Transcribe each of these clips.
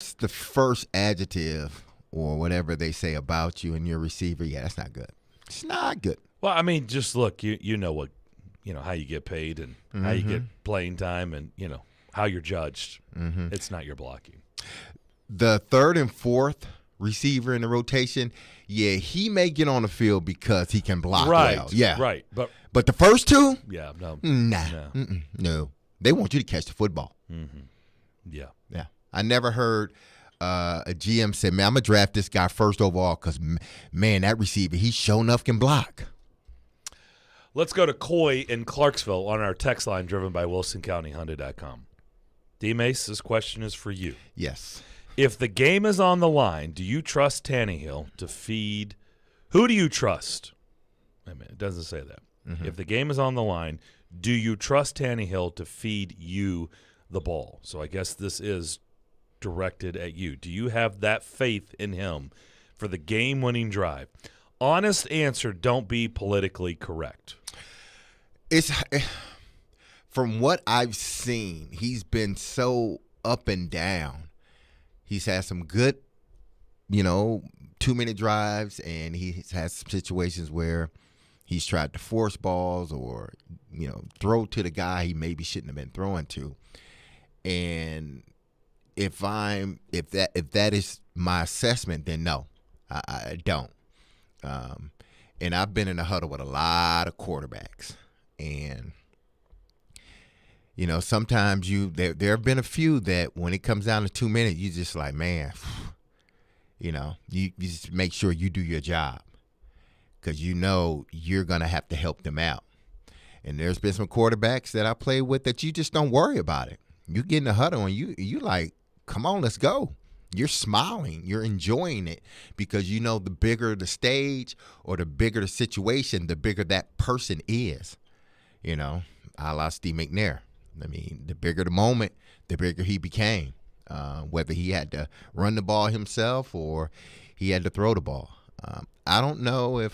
It's the first adjective or whatever they say about you and your receiver, yeah, that's not good. It's not good. Well, I mean, just look, you know what, how you get paid and how you get playing time and, how you're judged. It's not your blocking. The third and fourth receiver in the rotation, yeah, he may get on the field because he can block well. Yeah. Right. But the first two? Yeah, no. No. They want you to catch the football. Yeah. Yeah. I never heard a GM say, man, I'm going to draft this guy first overall because, man, that receiver, he sure enough can block. Let's go to Coy in Clarksville on our text line driven by WilsonCountyHonda.com. D-Mace, this question is for you. Yes. If the game is on the line, do you trust Tannehill to feed – who do you trust? I mean, it doesn't say that. If the game is on the line, do you trust Tannehill to feed you the ball? So I guess this is directed at you. Do you have that faith in him for the game-winning drive? Honest answer, don't be politically correct. It's from what I've seen, he's been so up and down. He's had some good, 2-minute drives, and he's had some situations where he's tried to force balls or, throw to the guy he maybe shouldn't have been throwing to. And if that is my assessment, then no, I don't. And I've been in a huddle with a lot of quarterbacks, and sometimes there have been a few that when it comes down to 2 minutes, you just like, man, you just make sure you do your job because you're going to have to help them out. And there's been some quarterbacks that I play with that you just don't worry about it. You get in the huddle and you like, come on, let's go. You're smiling. You're enjoying it because the bigger the stage or the bigger the situation, the bigger that person is, a la Steve McNair. I mean, the bigger the moment, the bigger he became, whether he had to run the ball himself or he had to throw the ball. I don't know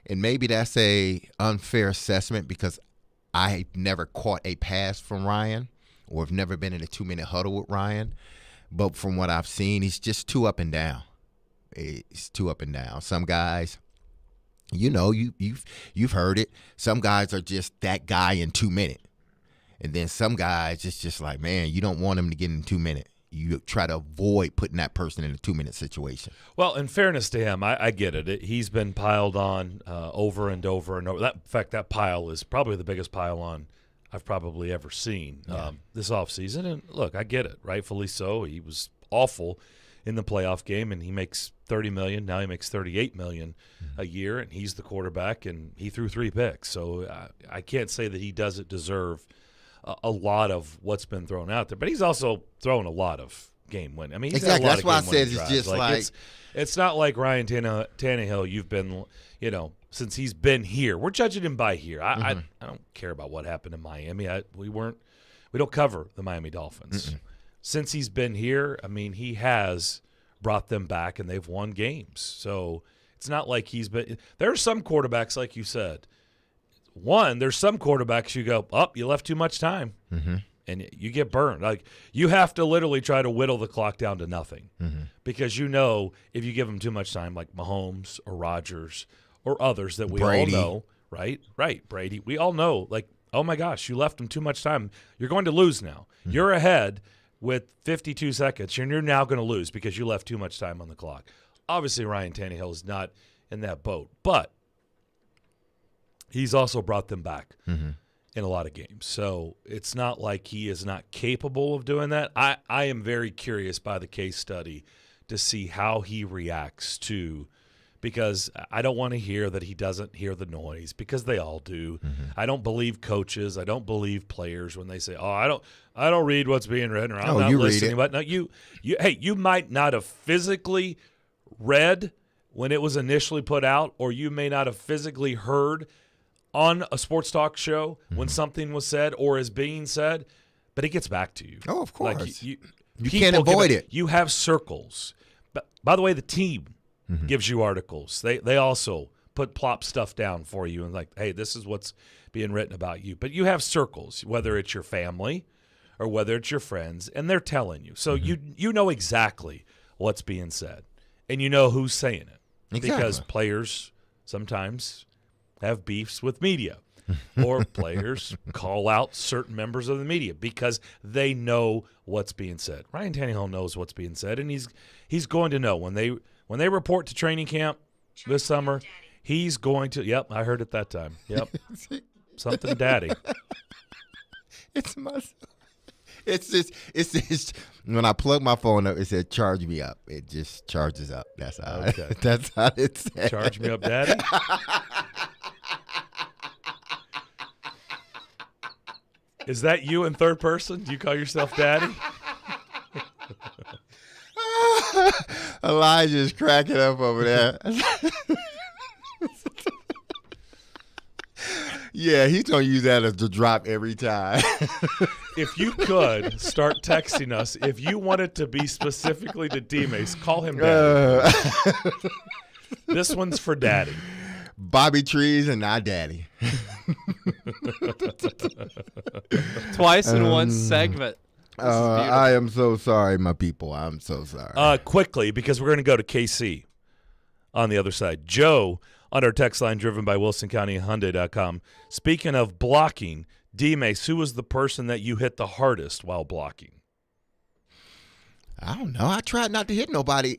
and maybe that's a unfair assessment because I never caught a pass from Ryan or have never been in a 2-minute huddle with Ryan. But from what I've seen, he's just too up and down. It's too up and down. Some guys, you've heard it. Some guys are just that guy in 2 minutes. And then some guys, it's just like, man, you don't want him to get in 2 minutes. You try to avoid putting that person in a 2-minute situation. Well, in fairness to him, I get it. He's been piled on over and over and over. In fact, that pile is probably the biggest pile on I've probably ever seen this offseason. And, look, I get it, rightfully so. He was awful in the playoff game, and he makes $30 million. Now he makes $38 million a year, and he's the quarterback, and he threw 3 picks. So I can't say that he doesn't deserve a lot of what's been thrown out there, but he's also thrown a lot of game win. I mean, he's exactly. Had a lot That's why I said it's drives. just like it's not like Ryan Tannehill. You've been, since he's been here. We're judging him by here. I don't care about what happened in Miami. We don't cover the Miami Dolphins. Since he's been here, I mean, he has brought them back and they've won games. So it's not like he's been. There are some quarterbacks, like you said. There's some quarterbacks you go, you left too much time, and you get burned. Like, you have to literally try to whittle the clock down to nothing because if you give them too much time, like Mahomes or Rodgers or others that we Brady. all know, right, Brady, we all know, like, oh my gosh, you left them too much time. You're going to lose now. You're ahead with 52 seconds, and you're now going to lose because you left too much time on the clock. Obviously, Ryan Tannehill is not in that boat, but he's also brought them back in a lot of games. So it's not like he is not capable of doing that. I am very curious by the case study to see how he reacts to, because I don't want to hear that he doesn't hear the noise, because they all do. I don't believe coaches. I don't believe players when they say, I don't read what's being written, or I'm not listening. But no, you might not have physically read when it was initially put out, or you may not have physically heard on a sports talk show when something was said or is being said, but it gets back to you. Oh, of course. Like you can't avoid it. You have circles. But by the way, the team gives you articles. They also plop stuff down for you and like, hey, this is what's being written about you. But you have circles, whether it's your family or whether it's your friends, and they're telling you. So you know exactly what's being said, and you know who's saying it. Exactly. Because players sometimes have beefs with media, or players call out certain members of the media because they know what's being said. Ryan Tannehill knows what's being said, and he's going to know when they report to training camp this summer. He's going to. Yep, I heard it that time. Yep, something, daddy. It's just when I plug my phone up, it said charge me up. It just charges up. That's how. Okay. That's how it said. Charge me up, daddy. Is that you in third person? Do you call yourself daddy? Elijah's cracking up over there. Yeah, he's going to use that as the drop every time. If you could start texting us, if you want it to be specifically to D-Mace, call him daddy. This one's for daddy. Bobby Trees and not daddy. Twice in one segment. I am so sorry, my people. I'm so sorry. Quickly, because we're going to go to KC on the other side. Joe, on our text line driven by WilsonCountyHyundai.com. Speaking of blocking, D-Mace, who was the person that you hit the hardest while blocking? I don't know. I tried not to hit nobody.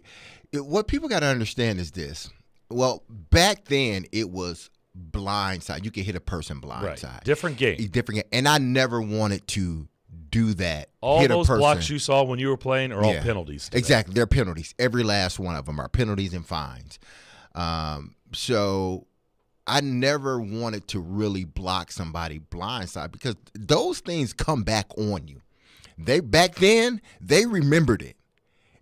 What people got to understand is this. Well, back then it was blindside. You could hit a person blindside. Right. Different game. And I never wanted to do that. All hit those a person. blocks you saw when you were playing are all penalties today. Exactly. They're penalties. Every last one of them are penalties and fines. So I never wanted to really block somebody blindside because those things come back on you. Back then, they remembered it.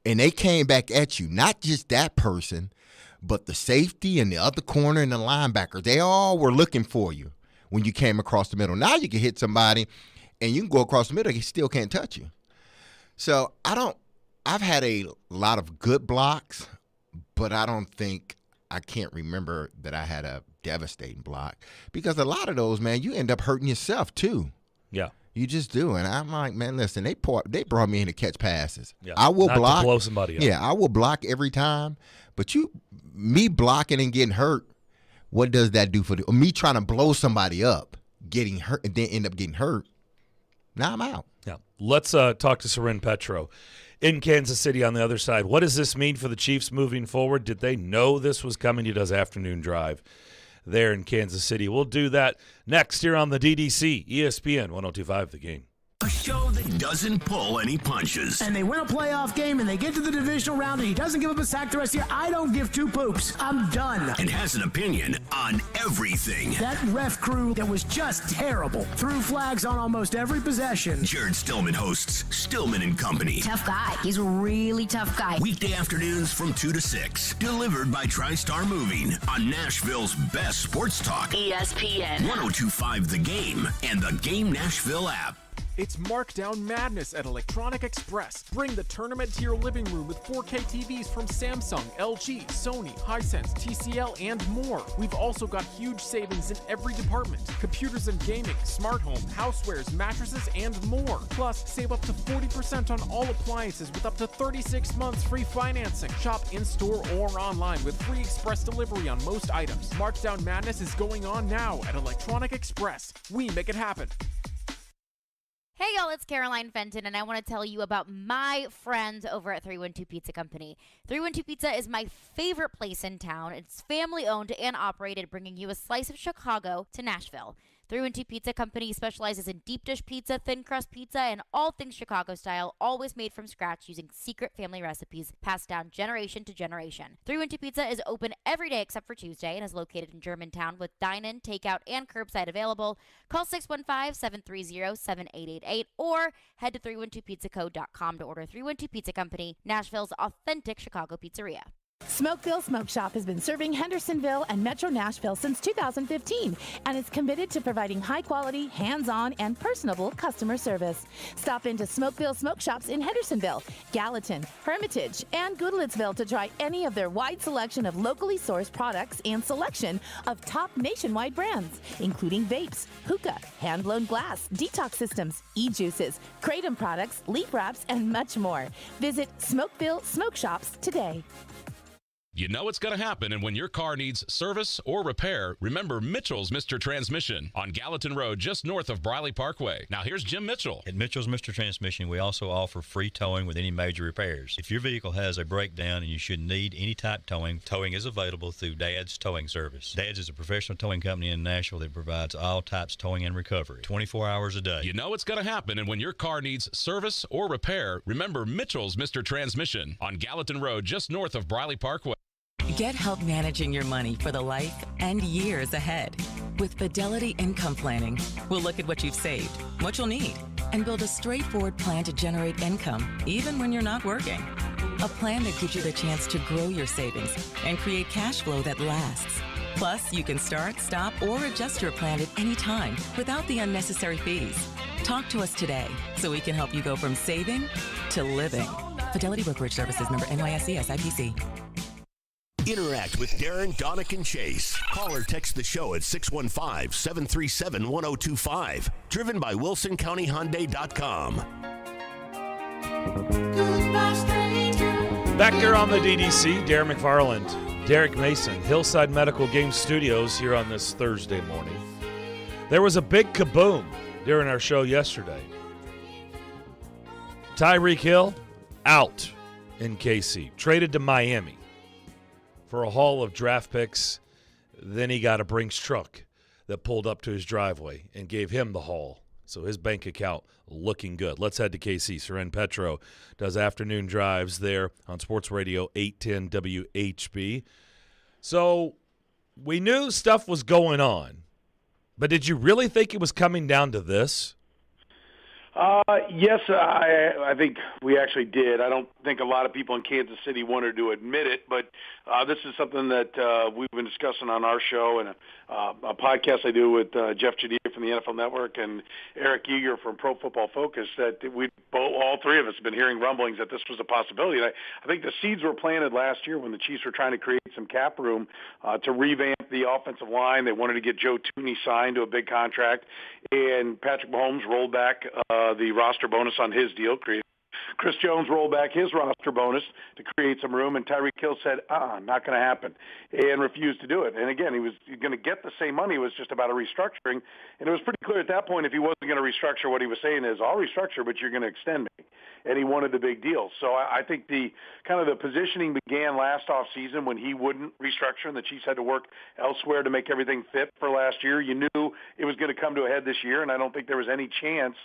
And they came back at you. Not just that person, but the safety and the other corner and the linebacker. They all were looking for you when you came across the middle. Now you can hit somebody and you can go across the middle, he still can't touch you. So I've had a lot of good blocks, but I can't remember that I had a devastating block because a lot of those, man, you end up hurting yourself too. Yeah. You just do. And I'm like, man, listen, they brought me in to catch passes. Yeah. I will Not block. to blow somebody up. Yeah, I will block every time. But me blocking and getting hurt, what does that do for me trying to blow somebody up, getting hurt, and then end up getting hurt? Now I'm out. Yeah. Let's talk to Soren Petro in Kansas City on the other side. What does this mean for the Chiefs moving forward? Did they know this was coming? He does afternoon drive there in Kansas City. We'll do that next here on the DDC, ESPN 102.5 The Game. A show that doesn't pull any punches. And they win a playoff game and they get to the divisional round and he doesn't give up a sack the rest of the year. I don't give two poops. I'm done. And has an opinion on everything. That ref crew that was just terrible. Threw flags on almost every possession. Jared Stillman hosts Stillman and Company. Tough guy. He's a really tough guy. Weekday afternoons from 2 to 6. Delivered by TriStar Moving on Nashville's best sports talk. ESPN 102.5 The Game and the Game Nashville app. It's Markdown Madness at Electronic Express. Bring the tournament to your living room with 4K TVs from Samsung, LG, Sony, Hisense, TCL, and more. We've also got huge savings in every department. Computers and gaming, smart home, housewares, mattresses, and more. Plus, save up to 40% on all appliances with up to 36 months free financing. Shop in-store or online with free express delivery on most items. Markdown Madness is going on now at Electronic Express. We make it happen. Hey y'all, it's Caroline Fenton, and I want to tell you about my friends over at 312 Pizza Company. 312 Pizza is my favorite place in town. It's family owned and operated, bringing you a slice of Chicago to Nashville. 312 Pizza Company specializes in deep dish pizza, thin crust pizza, and all things Chicago style, always made from scratch using secret family recipes passed down generation to generation. 312 Pizza is open every day except for Tuesday and is located in Germantown with dine-in, takeout, and curbside available. Call 615-730-7888 or head to 312pizzaco.com to order. 312 Pizza Company, Nashville's authentic Chicago pizzeria. Smokeville Smoke Shop has been serving Hendersonville and Metro Nashville since 2015 and is committed to providing high-quality, hands-on, and personable customer service. Stop into Smokeville Smoke Shops in Hendersonville, Gallatin, Hermitage, and Goodlettsville to try any of their wide selection of locally sourced products and selection of top nationwide brands, including vapes, hookah, hand-blown glass, detox systems, e-juices, kratom products, leaf wraps, and much more. Visit Smokeville Smoke Shops today. You know it's going to happen, and when your car needs service or repair, remember Mitchell's Mr. Transmission on Gallatin Road, just north of Briley Parkway. Now here's Jim Mitchell. At Mitchell's Mr. Transmission, we also offer free towing with any major repairs. If your vehicle has a breakdown and you should need any type towing is available through Dad's Towing Service. Dad's is a professional towing company in Nashville that provides all types towing and recovery, 24 hours a day. You know it's going to happen, and when your car needs service or repair, remember Mitchell's Mr. Transmission on Gallatin Road, just north of Briley Parkway. Get help managing your money for the life and years ahead. With Fidelity Income Planning, we'll look at what you've saved, what you'll need, and build a straightforward plan to generate income, even when you're not working. A plan that gives you the chance to grow your savings and create cash flow that lasts. Plus, you can start, stop, or adjust your plan at any time without the unnecessary fees. Talk to us today so we can help you go from saving to living. Fidelity Brokerage Services, member NYSE SIPC. Interact with Darren, Donick, and Chase. Call or text the show at 615-737-1025. Driven by WilsonCountyHyundai.com. Back here on the DDC, Darren McFarland, Derek Mason, Hillside Medical Game Studios here on this Thursday morning. There was a big kaboom during our show yesterday. Tyreek Hill out in KC, traded to Miami for a haul of draft picks. Then he got a Brinks truck that pulled up to his driveway and gave him the haul. So his bank account looking good. Let's head to KC. Seren Petro does afternoon drives there on Sports Radio 810 WHB. So we knew stuff was going on, but did you really think it was coming down to this? Yes, I think we actually did. I don't think a lot of people in Kansas City wanted to admit it, but this is something that we've been discussing on our show and a podcast I do with Jeff Jadir from the NFL Network and Eric Eager from Pro Football Focus, that all three of us have been hearing rumblings that this was a possibility. And I think the seeds were planted last year when the Chiefs were trying to create some cap room to revamp the offensive line. They wanted to get Joe Tooney signed to a big contract, and Patrick Mahomes rolled back the roster bonus on his deal. Chris Jones rolled back his roster bonus to create some room, and Tyreek Hill said, not going to happen, and refused to do it. And again, he was going to get the same money. It was just about a restructuring, and it was pretty clear at that point if he wasn't going to restructure, what he was saying is, I'll restructure, but you're going to extend me. And he wanted the big deal. So I think the positioning began last offseason when he wouldn't restructure, and the Chiefs had to work elsewhere to make everything fit for last year. You knew it was going to come to a head this year, and I don't think there was any chance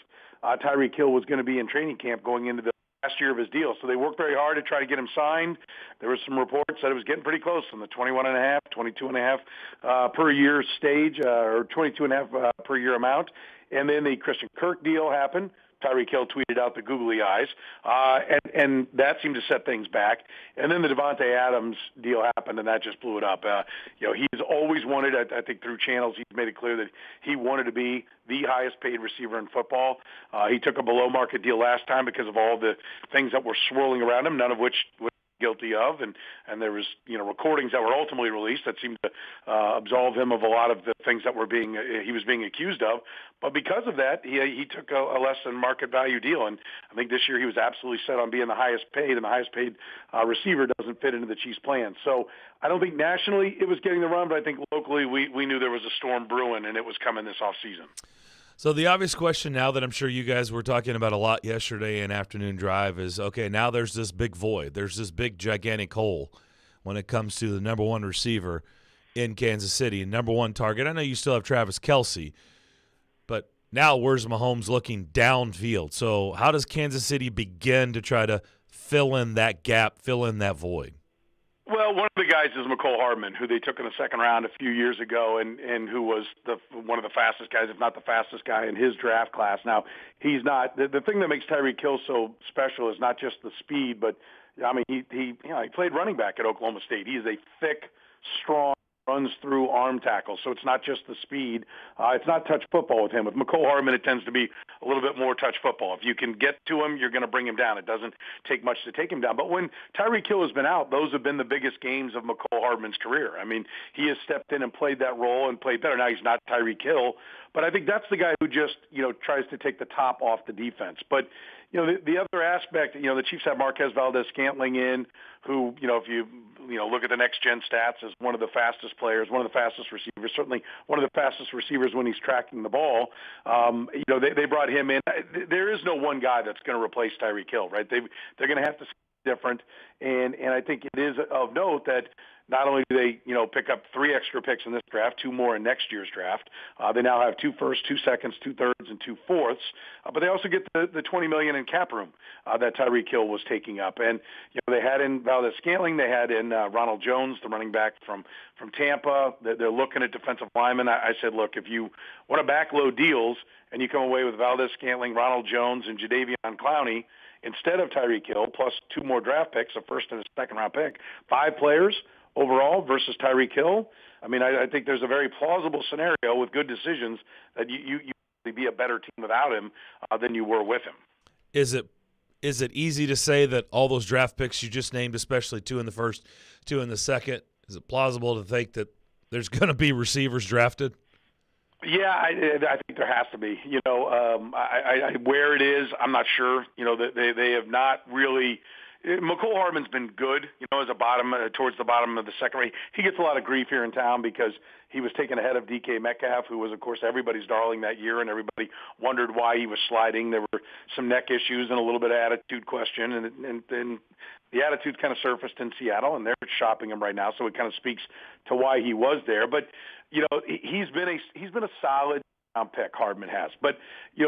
Tyreek Hill was going to be in training camp going into the last year of his deal. So they worked very hard to try to get him signed. There was some reports that it was getting pretty close on the 21.5, 22.5 per year stage, or 22.5 per year amount. And then the Christian Kirk deal happened. Tyreek Hill tweeted out the googly eyes, and that seemed to set things back. And then the Devontae Adams deal happened, and that just blew it up. He's always wanted, I think through channels, he's made it clear that he wanted to be the highest paid receiver in football. He took a below market deal last time because of all the things that were swirling around him, none of which was guilty of, and there was recordings that were ultimately released that seemed to absolve him of a lot of the things that he was being accused of. But because of that, he took a less than market value deal, and I think this year he was absolutely set on being the highest paid, and the highest paid receiver doesn't fit into the Chiefs' plan. So I don't think nationally it was getting the run, but I think locally we knew there was a storm brewing, and it was coming this offseason. So the obvious question now that I'm sure you guys were talking about a lot yesterday in afternoon drive is, okay, now there's this big void. There's this big, gigantic hole when it comes to the number one receiver in Kansas City, number one target. I know you still have Travis Kelce, but now where's Mahomes looking downfield? So how does Kansas City begin to try to fill in that gap, fill in that void? Well, Well, one of the guys is McCole Hardman, who they took in the second round a few years ago, and who was one of the fastest guys, if not the fastest guy in his draft class. Now, he's not. The thing that makes Tyreek Hill so special is not just the speed, but I mean, he played running back at Oklahoma State. He is a thick, strong, runs through arm tackle, so it's not just the speed. It's not touch football with him. With McCole Hardman, it tends to be a little bit more touch football. If you can get to him, you're going to bring him down. It doesn't take much to take him down. But when Tyreek Hill has been out, those have been the biggest games of McCole Hardman's career. I mean, he has stepped in and played that role and played better. Now, he's not Tyreek Hill, but I think that's the guy who just, tries to take the top off the defense. But, the other aspect, the Chiefs have Marquez Valdez-Scantling in, who, if you look at the next-gen stats, is one of the fastest players, one of the fastest receivers, certainly one of the fastest receivers when he's tracking the ball. They brought him in. There is no one guy that's going to replace Tyreek Hill, right? They're going to have to see different, and I think it is of note that not only do they, pick up 3 extra picks in this draft, 2 more in next year's draft. They now have 2 firsts, 2 seconds, 2 thirds, and 2 fourths. But they also get the $20 million in cap room that Tyreek Hill was taking up. And they had in Valdez-Scantling, they had in Ronald Jones, the running back from Tampa. They're looking at defensive linemen. I said, look, if you want to backload deals and you come away with Valdez-Scantling, Ronald Jones, and Jadeveon Clowney instead of Tyreek Hill, plus 2 more draft picks, a first and a second round pick, 5 players overall versus Tyreek Hill. I mean, I think there's a very plausible scenario with good decisions that you be a better team without him than you were with him. Is it easy to say that all those draft picks you just named, especially 2 in the first, 2 in the second, is it plausible to think that there's going to be receivers drafted? Yeah, I think there has to be. Where it is, I'm not sure. They have not really. McCole Hardman's been good, as a bottom towards the bottom of the second rate. He gets a lot of grief here in town because he was taken ahead of DK Metcalf, who was, of course, everybody's darling that year, and everybody wondered why he was sliding. There were some neck issues and a little bit of attitude question, and the attitude kind of surfaced in Seattle, and they're shopping him right now, so it kind of speaks to why he was there. But he's been a solid pick, Hardman has. But,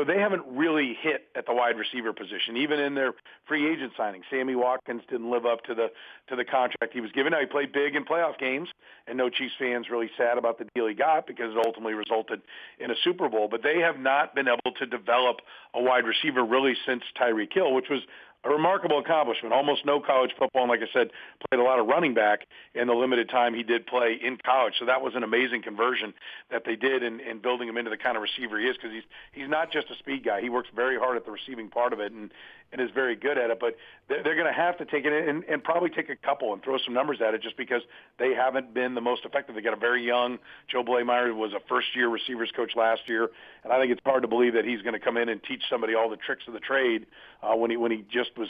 they haven't really hit at the wide receiver position. Even in their free agent signing, Sammy Watkins didn't live up to the contract he was given. Now, he played big in playoff games, and no Chiefs fans really sad about the deal he got because it ultimately resulted in a Super Bowl. But they have not been able to develop a wide receiver really since Tyreek Hill, which was a remarkable accomplishment. Almost no college football, and like I said, played a lot of running back in the limited time he did play in college. So that was an amazing conversion that they did in building him into the kind of receiver he is, because he's not just a speed guy. He works very hard at the receiving part of it and is very good at it. But they're going to have to take it and probably take a couple and throw some numbers at it just because they haven't been the most effective. They got a very young Joe Blameyer, was a first-year receivers coach last year, and I think it's hard to believe that he's going to come in and teach somebody all the tricks of the trade when he just was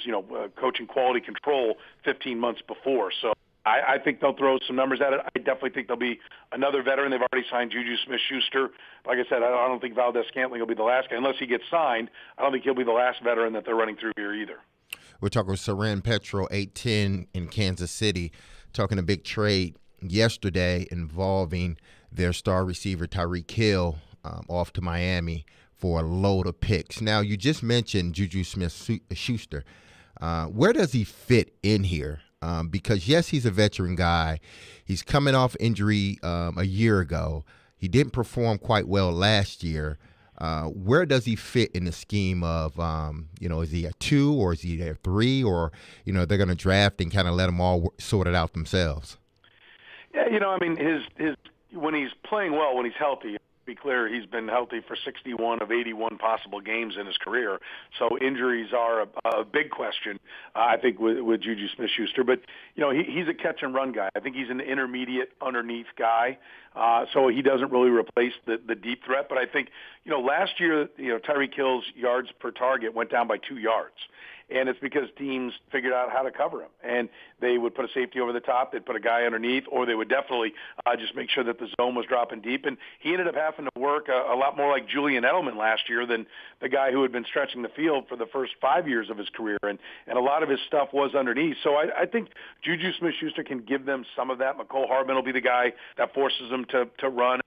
coaching quality control 15 months before. So I think they'll throw some numbers at it. I definitely think there'll be another veteran. They've already signed Juju Smith-Schuster. Like I said, I don't think Valdez-Scantling will be the last guy. Unless he gets signed, I don't think he'll be the last veteran that they're running through here either. We're talking with Saran Petro, 810 in Kansas City, talking a big trade yesterday involving their star receiver Tyreek Hill off to Miami for a load of picks. Now, you just mentioned Juju Smith-Schuster. Where does he fit in here? Because, yes, he's a veteran guy. He's coming off injury a year ago. He didn't perform quite well last year. Where does he fit in the scheme of, is he a 2 or is he a 3, or, they're going to draft and kind of let them all sort it out themselves? Yeah, his when he's playing well, when he's healthy, be clear, he's been healthy for 61 of 81 possible games in his career. So injuries are a big question, I think, with Juju Smith-Schuster. But, he's a catch-and-run guy. I think he's an intermediate underneath guy. So he doesn't really replace the deep threat. But I think, last year, Tyreek Hill's yards per target went down by 2 yards. And it's because teams figured out how to cover him. And they would put a safety over the top, they'd put a guy underneath, or they would definitely just make sure that the zone was dropping deep. And he ended up having to work a lot more like Julian Edelman last year than the guy who had been stretching the field for the first 5 years of his career. And a lot of his stuff was underneath. So I think Juju Smith-Schuster can give them some of that. McCole Hardman will be the guy that forces them to run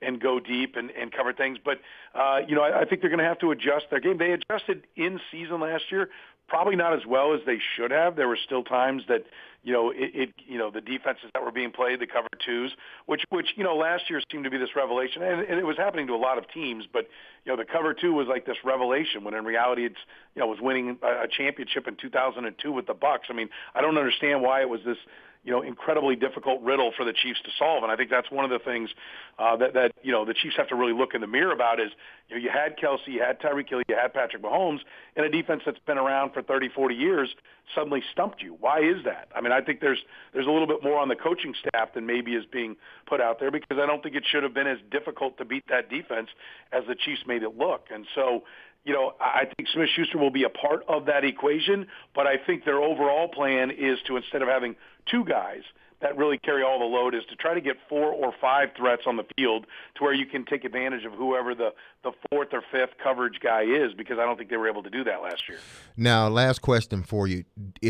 and go deep and cover things. But, I think they're going to have to adjust their game. They adjusted in season last year probably not as well as they should have. There were still times that, the defenses that were being played, the cover twos, which last year seemed to be this revelation, and it was happening to a lot of teams. But the cover two was like this revelation when in reality it's was winning a championship in 2002 with the Bucks. I mean, I don't understand why it was this incredibly difficult riddle for the Chiefs to solve. And I think that's one of the things that the Chiefs have to really look in the mirror about is, you had Kelsey, you had Tyreek Hill, you had Patrick Mahomes, and a defense that's been around for 30, 40 years suddenly stumped you. Why is that? I mean, I think there's a little bit more on the coaching staff than maybe is being put out there, because I don't think it should have been as difficult to beat that defense as the Chiefs made it look. And so, I think Smith-Schuster will be a part of that equation, but I think their overall plan is to, instead of having two guys that really carry all the load, is to try to get 4 or 5 threats on the field to where you can take advantage of whoever the fourth or fifth coverage guy is, because I don't think they were able to do that last year. Now, last question for you.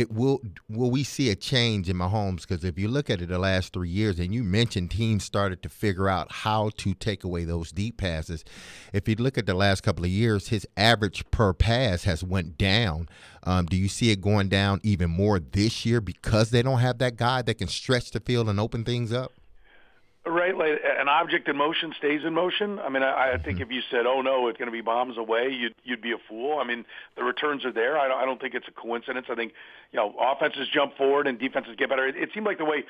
Will we see a change in Mahomes? Because if you look at it the last 3 years, and you mentioned teams started to figure out how to take away those deep passes. If you look at the last couple of years, his average per pass has went down. Do you see it going down even more this year because they don't have that guy that can stretch the field and open things up? Right, like an object in motion stays in motion. I mean, I think if you said, "Oh no, it's going to be bombs away," you'd be a fool. I mean, the returns are there. I don't think it's a coincidence. I think offenses jump forward and defenses get better. It seemed like the way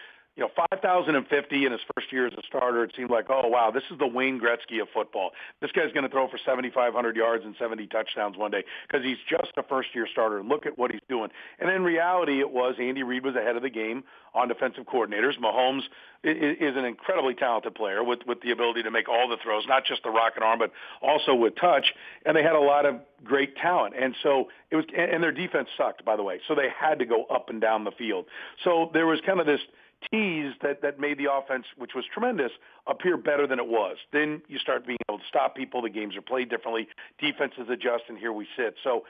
5,050 in his first year as a starter, it seemed like, oh, wow, this is the Wayne Gretzky of football. This guy's going to throw for 7,500 yards and 70 touchdowns one day because he's just a first-year starter. Look at what he's doing. And in reality, it was Andy Reid was ahead of the game on defensive coordinators. Mahomes is an incredibly talented player with the ability to make all the throws, not just the rocket arm, but also with touch. And they had a lot of great talent. And so it was, and their defense sucked, by the way. So they had to go up and down the field. So there was kind of this tease that made the offense, which was tremendous, appear better than it was. Then you start being able to stop people. The games are played differently. Defenses adjust, and here we sit. So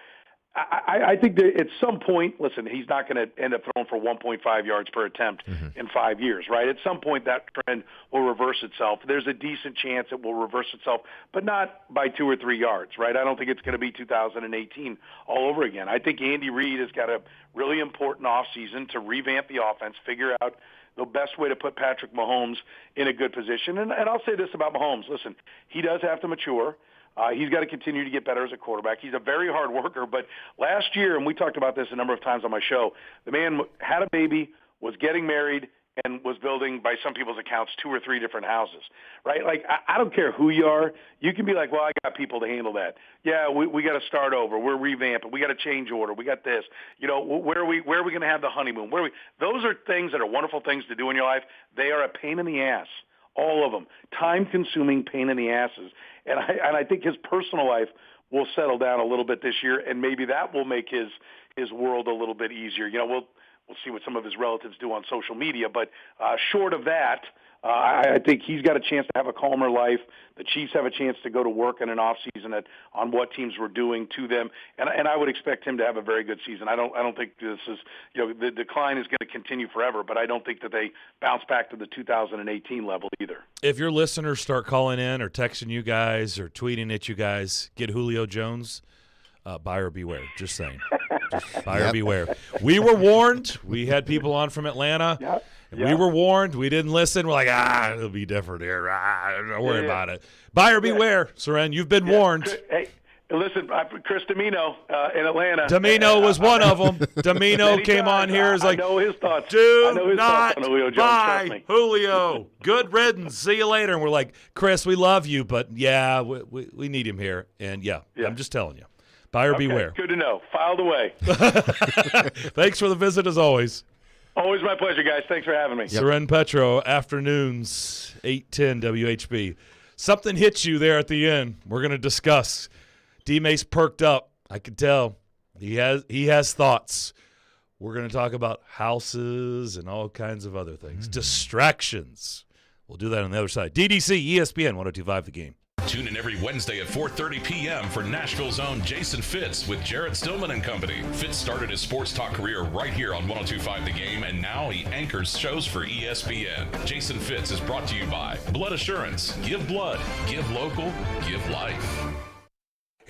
I think that at some point, listen, he's not going to end up throwing for 1.5 yards per attempt in 5 years, right? At some point, that trend will reverse itself. There's a decent chance it will reverse itself, but not by 2 or 3 yards, right? I don't think it's going to be 2018 all over again. I think Andy Reid has got a really important offseason to revamp the offense, figure out the best way to put Patrick Mahomes in a good position. And I'll say this about Mahomes. Listen, he does have to mature. He's got to continue to get better as a quarterback. He's a very hard worker, but last year, and we talked about this a number of times on my show, the man had a baby, was getting married, and was building, by some people's accounts, 2 or 3 different houses, right? Like, I don't care who you are. You can be like, well, I got people to handle that. Yeah, we got to start over. We're revamping. We got to change order. We got this. Where are we going to have the honeymoon? Those are things that are wonderful things to do in your life. They are a pain in the ass. All of them. Time-consuming pain in the asses. And I think his personal life will settle down a little bit this year, and maybe that will make his world a little bit easier. We'll see what some of his relatives do on social media, but short of that, I think he's got a chance to have a calmer life. The Chiefs have a chance to go to work in an off season on what teams were doing to them, and I would expect him to have a very good season. I don't think this is the decline is going to continue forever, but I don't think that they bounce back to the 2018 level either. If your listeners start calling in or texting you guys or tweeting at you guys, get Julio Jones. Buyer beware. Just saying. Just buyer beware. We were warned. We had people on from Atlanta. Yep. We were warned. We didn't listen. We're like, it'll be different here. Don't worry about it. Buyer beware, Soren. You've been warned. Hey, listen, Chris Domino in Atlanta. Domino was one of them. Domino came on here. Is like, I know his thoughts. Do not on Julio Jones, buy Julio. Good riddance. See you later. And we're like, Chris, we love you, but yeah, we need him here. And yeah, I'm just telling you. Buyer beware. Good to know. Filed away. Thanks for the visit as always. Always my pleasure, guys. Thanks for having me. Soren Petro, afternoons, 8:10 WHB. Something hits you there at the end. We're going to discuss. D-Mace perked up. I can tell. He has thoughts. We're going to talk about houses and all kinds of other things. Distractions. We'll do that on the other side. DDC, ESPN, 102.5 The Game. Tune in every Wednesday at 4:30 p.m. for Nashville's own Jason Fitz with Jarrett Stillman and company. Fitz started his sports talk career right here on 102.5 The Game, and now he anchors shows for ESPN. Jason Fitz is brought to you by Blood Assurance. Give blood. Give local. Give life.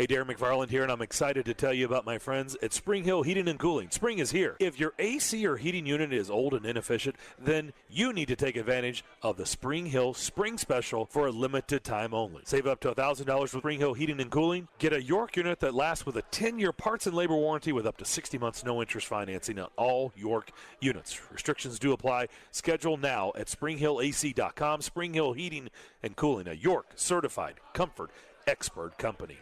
Hey, Darren McFarland here, and I'm excited to tell you about my friends at Spring Hill Heating and Cooling. Spring is here. If your AC or heating unit is old and inefficient, then you need to take advantage of the Spring Hill Spring Special for a limited time only. Save up to $1,000 with Spring Hill Heating and Cooling. Get a York unit that lasts with a 10-year parts and labor warranty with up to 60 months no-interest financing on all York units. Restrictions do apply. Schedule now at springhillac.com. Spring Hill Heating and Cooling, a York certified comfort expert company.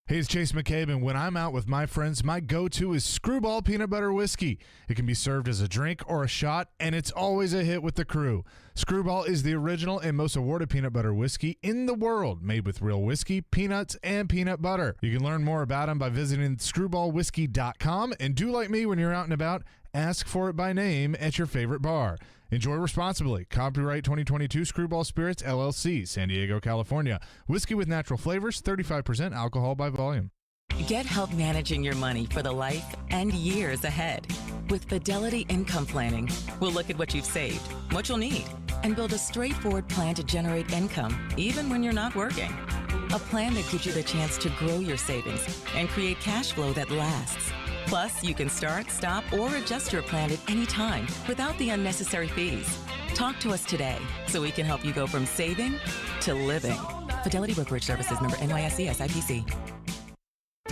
Hey, it's Chase McCabe, and when I'm out with my friends, my go-to is Screwball Peanut Butter Whiskey. It can be served as a drink or a shot, and it's always a hit with the crew. Screwball is the original and most awarded peanut butter whiskey in the world, made with real whiskey, peanuts, and peanut butter. You can learn more about them by visiting screwballwhiskey.com, and do like me when you're out and about, ask for it by name at your favorite bar. Enjoy responsibly. Copyright 2022 Screwball Spirits, LLC, San Diego, California. Whiskey with natural flavors, 35% alcohol by volume. Get help managing your money for the life and years ahead. With Fidelity Income Planning, we'll look at what you've saved, what you'll need, and build a straightforward plan to generate income, even when you're not working. A plan that gives you the chance to grow your savings and create cash flow that lasts. Plus, you can start, stop, or adjust your plan at any time without the unnecessary fees. Talk to us today so we can help you go from saving to living. Fidelity Brokerage Services, member NYSE SIPC.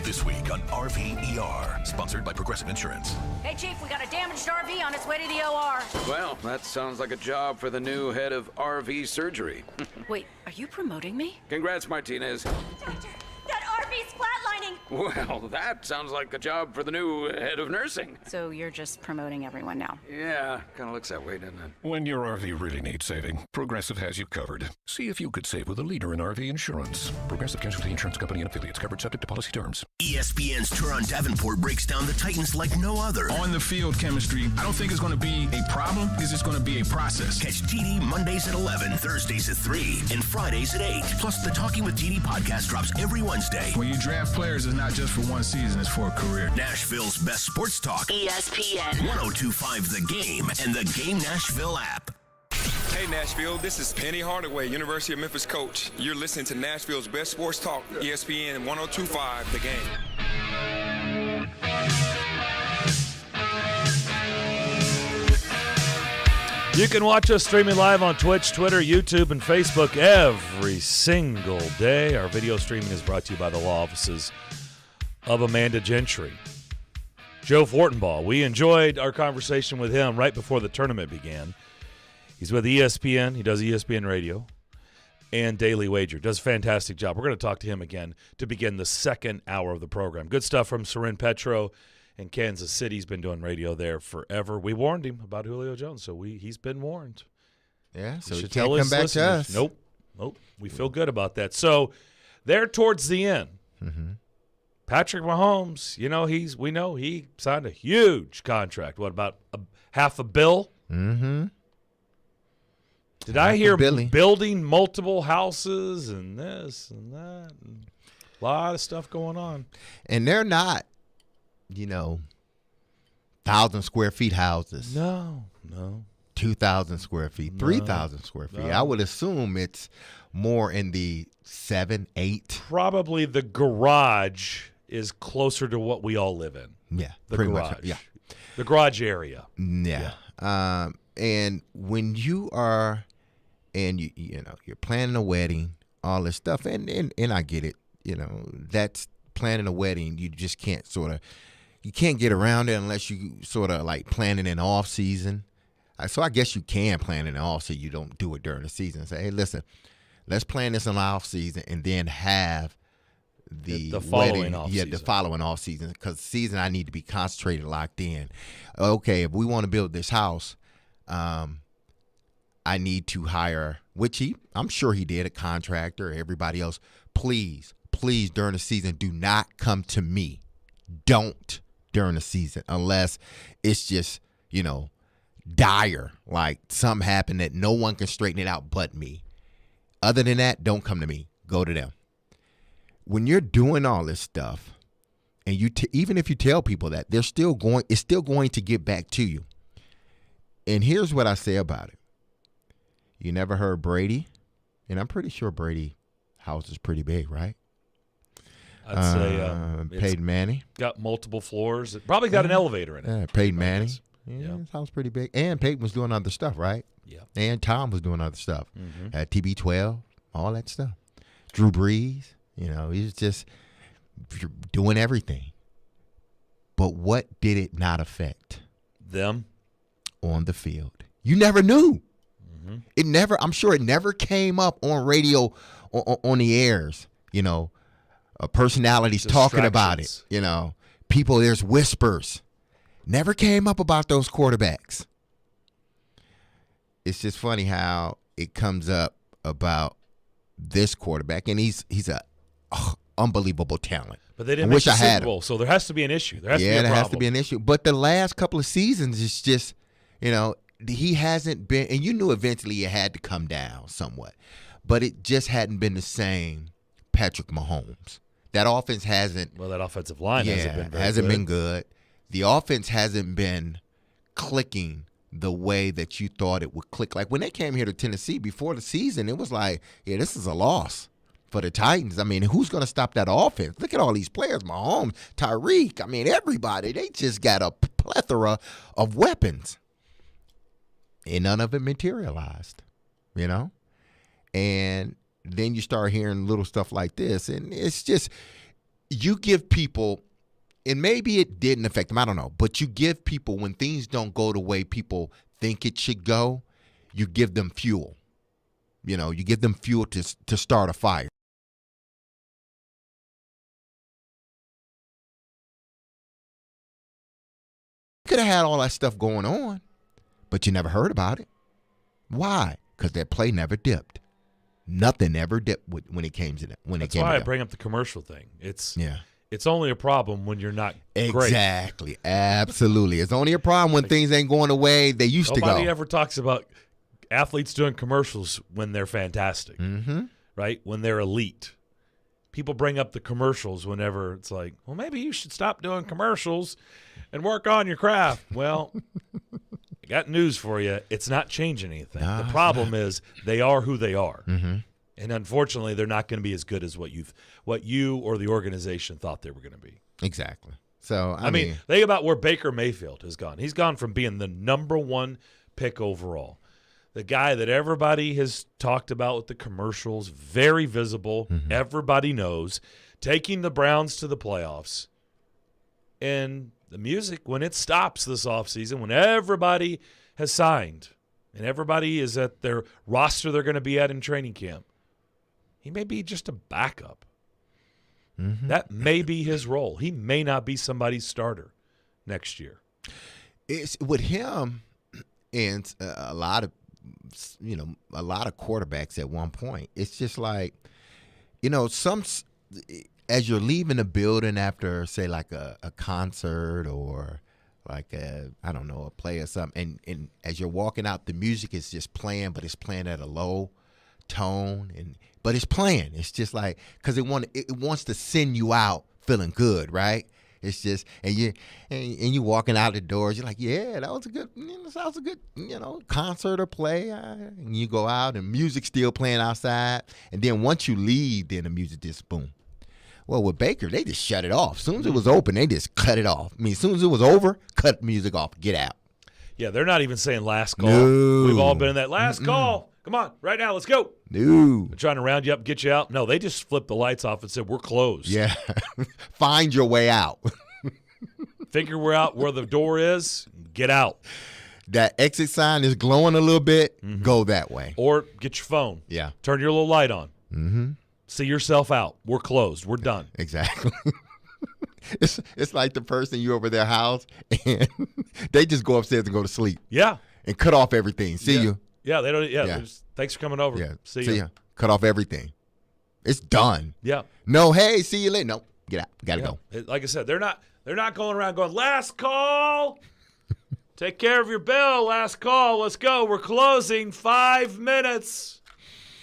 This week on RVER, sponsored by Progressive Insurance. Hey, Chief, we got a damaged RV on its way to the OR. Well, that sounds like a job for the new head of RV surgery. Wait, are you promoting me? Congrats, Martinez. Doctor, that RV's flatlining. Well, that sounds like a job for the new head of nursing. So you're just promoting everyone now? Yeah, kind of looks that way, doesn't it? When your RV really needs saving, Progressive has you covered. See if you could save with a leader in RV insurance. Progressive Casualty Insurance Company and affiliates, covered subject to policy terms. ESPN's Turon Davenport breaks down the Titans like no other. On the field chemistry, I don't think it's going to be a problem. It's just going to be a process. Catch TD Mondays at 11, Thursdays at 3, and Fridays at 8. Plus, the Talking with TD podcast drops every Wednesday. When you draft players, it's not just for one season, it's for a career. Nashville's best sports talk. ESPN. 102.5 The Game and the Game Nashville app. Hey Nashville, this is Penny Hardaway, University of Memphis coach. You're listening to Nashville's best sports talk, ESPN 102.5 The Game. You can watch us streaming live on Twitch, Twitter, YouTube, and Facebook every single day. Our video streaming is brought to you by the law offices of Amanda Gentry. Joe Fortenbaugh, we enjoyed our conversation with him right before the tournament began. He's with ESPN. He does ESPN Radio and Daily Wager. Does a fantastic job. We're going to talk to him again to begin the second hour of the program. Good stuff from Soren Petro in Kansas City. He's been doing radio there forever. We warned him about Julio Jones, so he's been warned. Yeah, so he should can't tell come his back to listeners. us. Nope. We feel good about that. So they're towards the end. Mm-hmm. Patrick Mahomes, we know he signed a huge contract. What, about $500 million? Mm-hmm. Did I hear building multiple houses and this and that? And a lot of stuff going on. And they're not, 1,000 square feet houses. No. 2,000 square feet, 3,000 square feet. No. I would assume it's more in the 7, 8. Probably the garage is closer to what we all live in. Yeah, the pretty garage. much. Yeah, the garage area. Yeah. And when you are, and you're planning a wedding, all this stuff, and I get it. That's planning a wedding. You just can't you can't get around it unless you sort of like plan it in off season. So I guess you can plan it in off season. You don't do it during the season. Say, hey, listen, let's plan this in off season and then have the following wedding, off the following off season, because season I need to be concentrated, locked in. Okay, if we want to build this house, I need to hire, which I'm sure he did, a contractor, everybody else. Please during the season, do not come to me. Don't during the season unless it's just dire, like something happened that no one can straighten it out but me. Other than that, don't come to me. Go to them. When you're doing all this stuff, and even if you tell people that, it's still going to get back to you. And here's what I say about it. You never heard Brady, and I'm pretty sure Brady house is pretty big, right? I'd say Peyton Manning. Got multiple floors. It probably got an elevator in it. Yeah, Peyton Manning. Yeah, sounds pretty big. And Peyton was doing other stuff, right? Yeah. And Tom was doing other stuff. Mhm. TB12, all that stuff. Drew Brees, he's just doing everything. But what did it not affect? Them? On the field. You never knew. Mm-hmm. I'm sure it never came up on radio, on the airs, personalities talking about it, people, there's whispers. Never came up about those quarterbacks. It's just funny how it comes up about this quarterback, and he's a unbelievable talent. But they didn't I make wish the I had Super Bowl, so there has to be an issue. There has to be a there problem. has to be an issue. But the last couple of seasons, it's just, he hasn't been, and you knew eventually it had to come down somewhat, but it just hadn't been the same Patrick Mahomes. That offense hasn't. Well, that offensive line hasn't been good. The offense hasn't been clicking the way that you thought it would click. Like when they came here to Tennessee before the season, it was like, yeah, this is a loss for the Titans. I mean, who's going to stop that offense? Look at all these players, Mahomes, Tyreek. I mean, everybody. They just got a plethora of weapons. And none of it materialized, And then you start hearing little stuff like this. And it's just, you give people, and maybe it didn't affect them, I don't know. But you give people, when things don't go the way people think it should go, you give them fuel. You give them fuel to start a fire. You could have had all that stuff going on, but you never heard about it. Why? Because that play never dipped. Nothing ever dipped when it came to that. That's why I bring up the commercial thing. It's only a problem when you're not great. Exactly. Absolutely. It's only a problem when things ain't going the way they used to go. Nobody ever talks about athletes doing commercials when they're fantastic, right? When they're elite. People bring up the commercials whenever it's like, well, maybe you should stop doing commercials and work on your craft. Well, I got news for you. It's not changing anything. The problem is they are who they are. And unfortunately, they're not going to be as good as what you or the organization thought they were going to be. Exactly. So, I mean, think about where Baker Mayfield has gone. He's gone from being the #1 pick overall, the guy that everybody has talked about with the commercials, very visible, everybody knows, taking the Browns to the playoffs. And the music, when it stops this offseason, when everybody has signed and everybody is at their roster they're going to be at in training camp, he may be just a backup. That may be his role. He may not be somebody's starter next year. It's with him and a lot of quarterbacks at one point. It's just like, as you're leaving the building after, say, like a concert or like a play or something, and as you're walking out, the music is just playing, but it's playing at a low tone, but it's playing. It's just like, because it wants to send you out feeling good, right? It's just, and you walking out the doors, you're like, yeah, that was a good, concert or play. And you go out and music's still playing outside, and then once you leave, then the music just boom. Well, with Baker, they just shut it off. As soon as it was open, they just cut it off. I mean, as soon as it was over, cut music off, get out. Yeah, they're not even saying last call. No. We've all been in that last call. Come on, right now, let's go. No. They're trying to round you up, get you out. No, they just flipped the lights off and said, we're closed. Yeah. Find your way out. Figure out where the door is, get out. That exit sign is glowing a little bit, go that way. Or get your phone. Yeah. Turn your little light on. See yourself out. We're closed. We're done. Exactly. It's like the person you over their house, and they just go upstairs and go to sleep. Yeah. And cut off everything. See you. Yeah, they don't. Yeah. Just, thanks for coming over. Yeah. See you. Cut off everything. It's done. Yeah. No, hey, see you later. No, get out. Gotta go. Like I said, they're not going around going, last call. Take care of your bill. Last call. Let's go. We're closing. 5 minutes.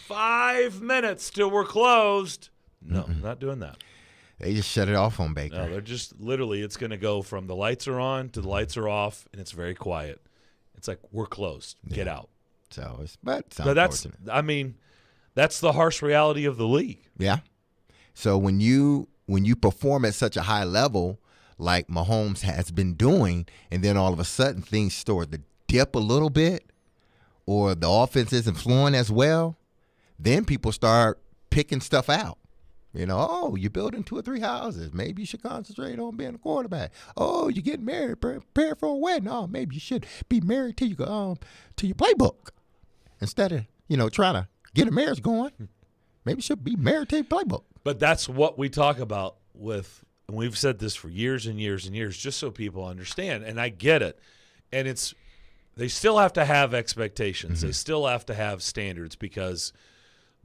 5 minutes till we're closed. No, not doing that. They just shut it off on Baker. No, they're just literally, it's going to go from the lights are on to the lights are off, and it's very quiet. It's like, we're closed. Get out. So it's that's the harsh reality of the league. Yeah. So when you when you perform at such a high level like Mahomes has been doing, and then all of a sudden things start to dip a little bit, or the offense isn't flowing as well, then people start picking stuff out. You know, oh, you're building 2 or 3 houses. Maybe you should concentrate on being a quarterback. Oh, you're getting married, prepare for a wedding. Oh, maybe you should be married to your playbook instead of, trying to get a marriage going. Maybe you should be married to your playbook. But that's what we talk about with, and we've said this for years and years and years, just so people understand. And I get it. And they still have to have expectations. They still have to have standards, because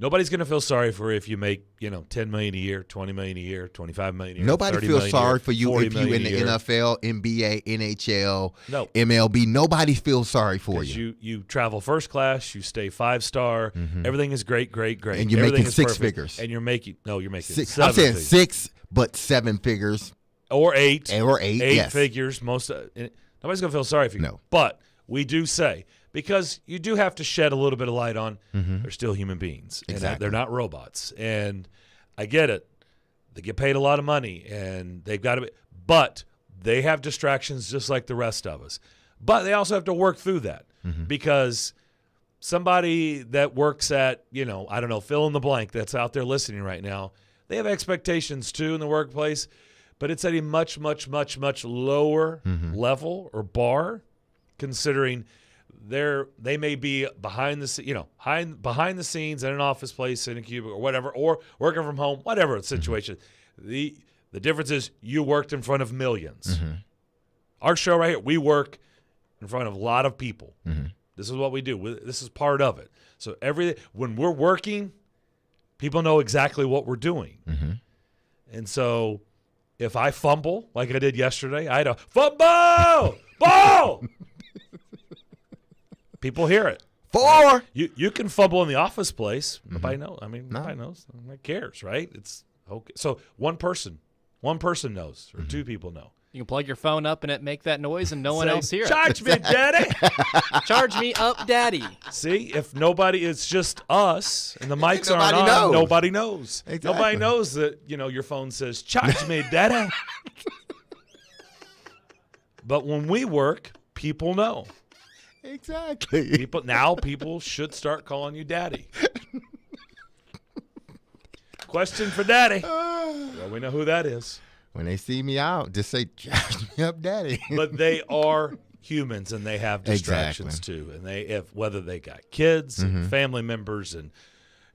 nobody's going to feel sorry for if you make, $10 million a year, $20 million a year, $25 million a year. Nobody feels sorry for you if you're in the year. NFL, NBA, NHL, No. MLB. Nobody feels sorry for you. You travel first class, you stay 5-star, everything is great. And you're Everything making is 6 perfect. figures. And you're making 7 I'm saying figures. 6, but 7 figures. Or 8. Or 8, 8 yes. figures. Nobody's going to feel sorry for you. No. But we do say, because you do have to shed a little bit of light on, they're still human beings. And Exactly. they're not robots. And I get it. They get paid a lot of money, and they've got to be, but they have distractions just like the rest of us. But they also have to work through that, because somebody that works at, I don't know, fill in the blank that's out there listening right now, they have expectations too in the workplace, but it's at a much, much, much, much lower level or bar, considering they may be behind the scenes in an office place, in a cubicle or whatever, or working from home, whatever the situation. The difference is you worked in front of millions. Our show right here, we work in front of a lot of people. This is what we do. This is part of it. So when we're working, people know exactly what we're doing. And so if I fumble like I did yesterday, I had a fumble, ball. People hear it. 4. You can fumble in the office place. Nobody knows. Nobody knows. Nobody cares, right? It's okay. So one person knows, or 2 people know. You can plug your phone up and it make that noise, and no one Say, else hear it. Charge me, daddy. Charge me up, daddy. See, if nobody, it's just us, and the mics aren't Nobody on, knows. nobody knows. Exactly. Nobody knows that, your phone says, charge me, daddy. But when we work, people know. Exactly. People should start calling you daddy. Question for daddy. Well, we know who that is. When they see me out, just say, charge me up, daddy. But they are humans, and they have distractions too. And whether they got kids and family members, and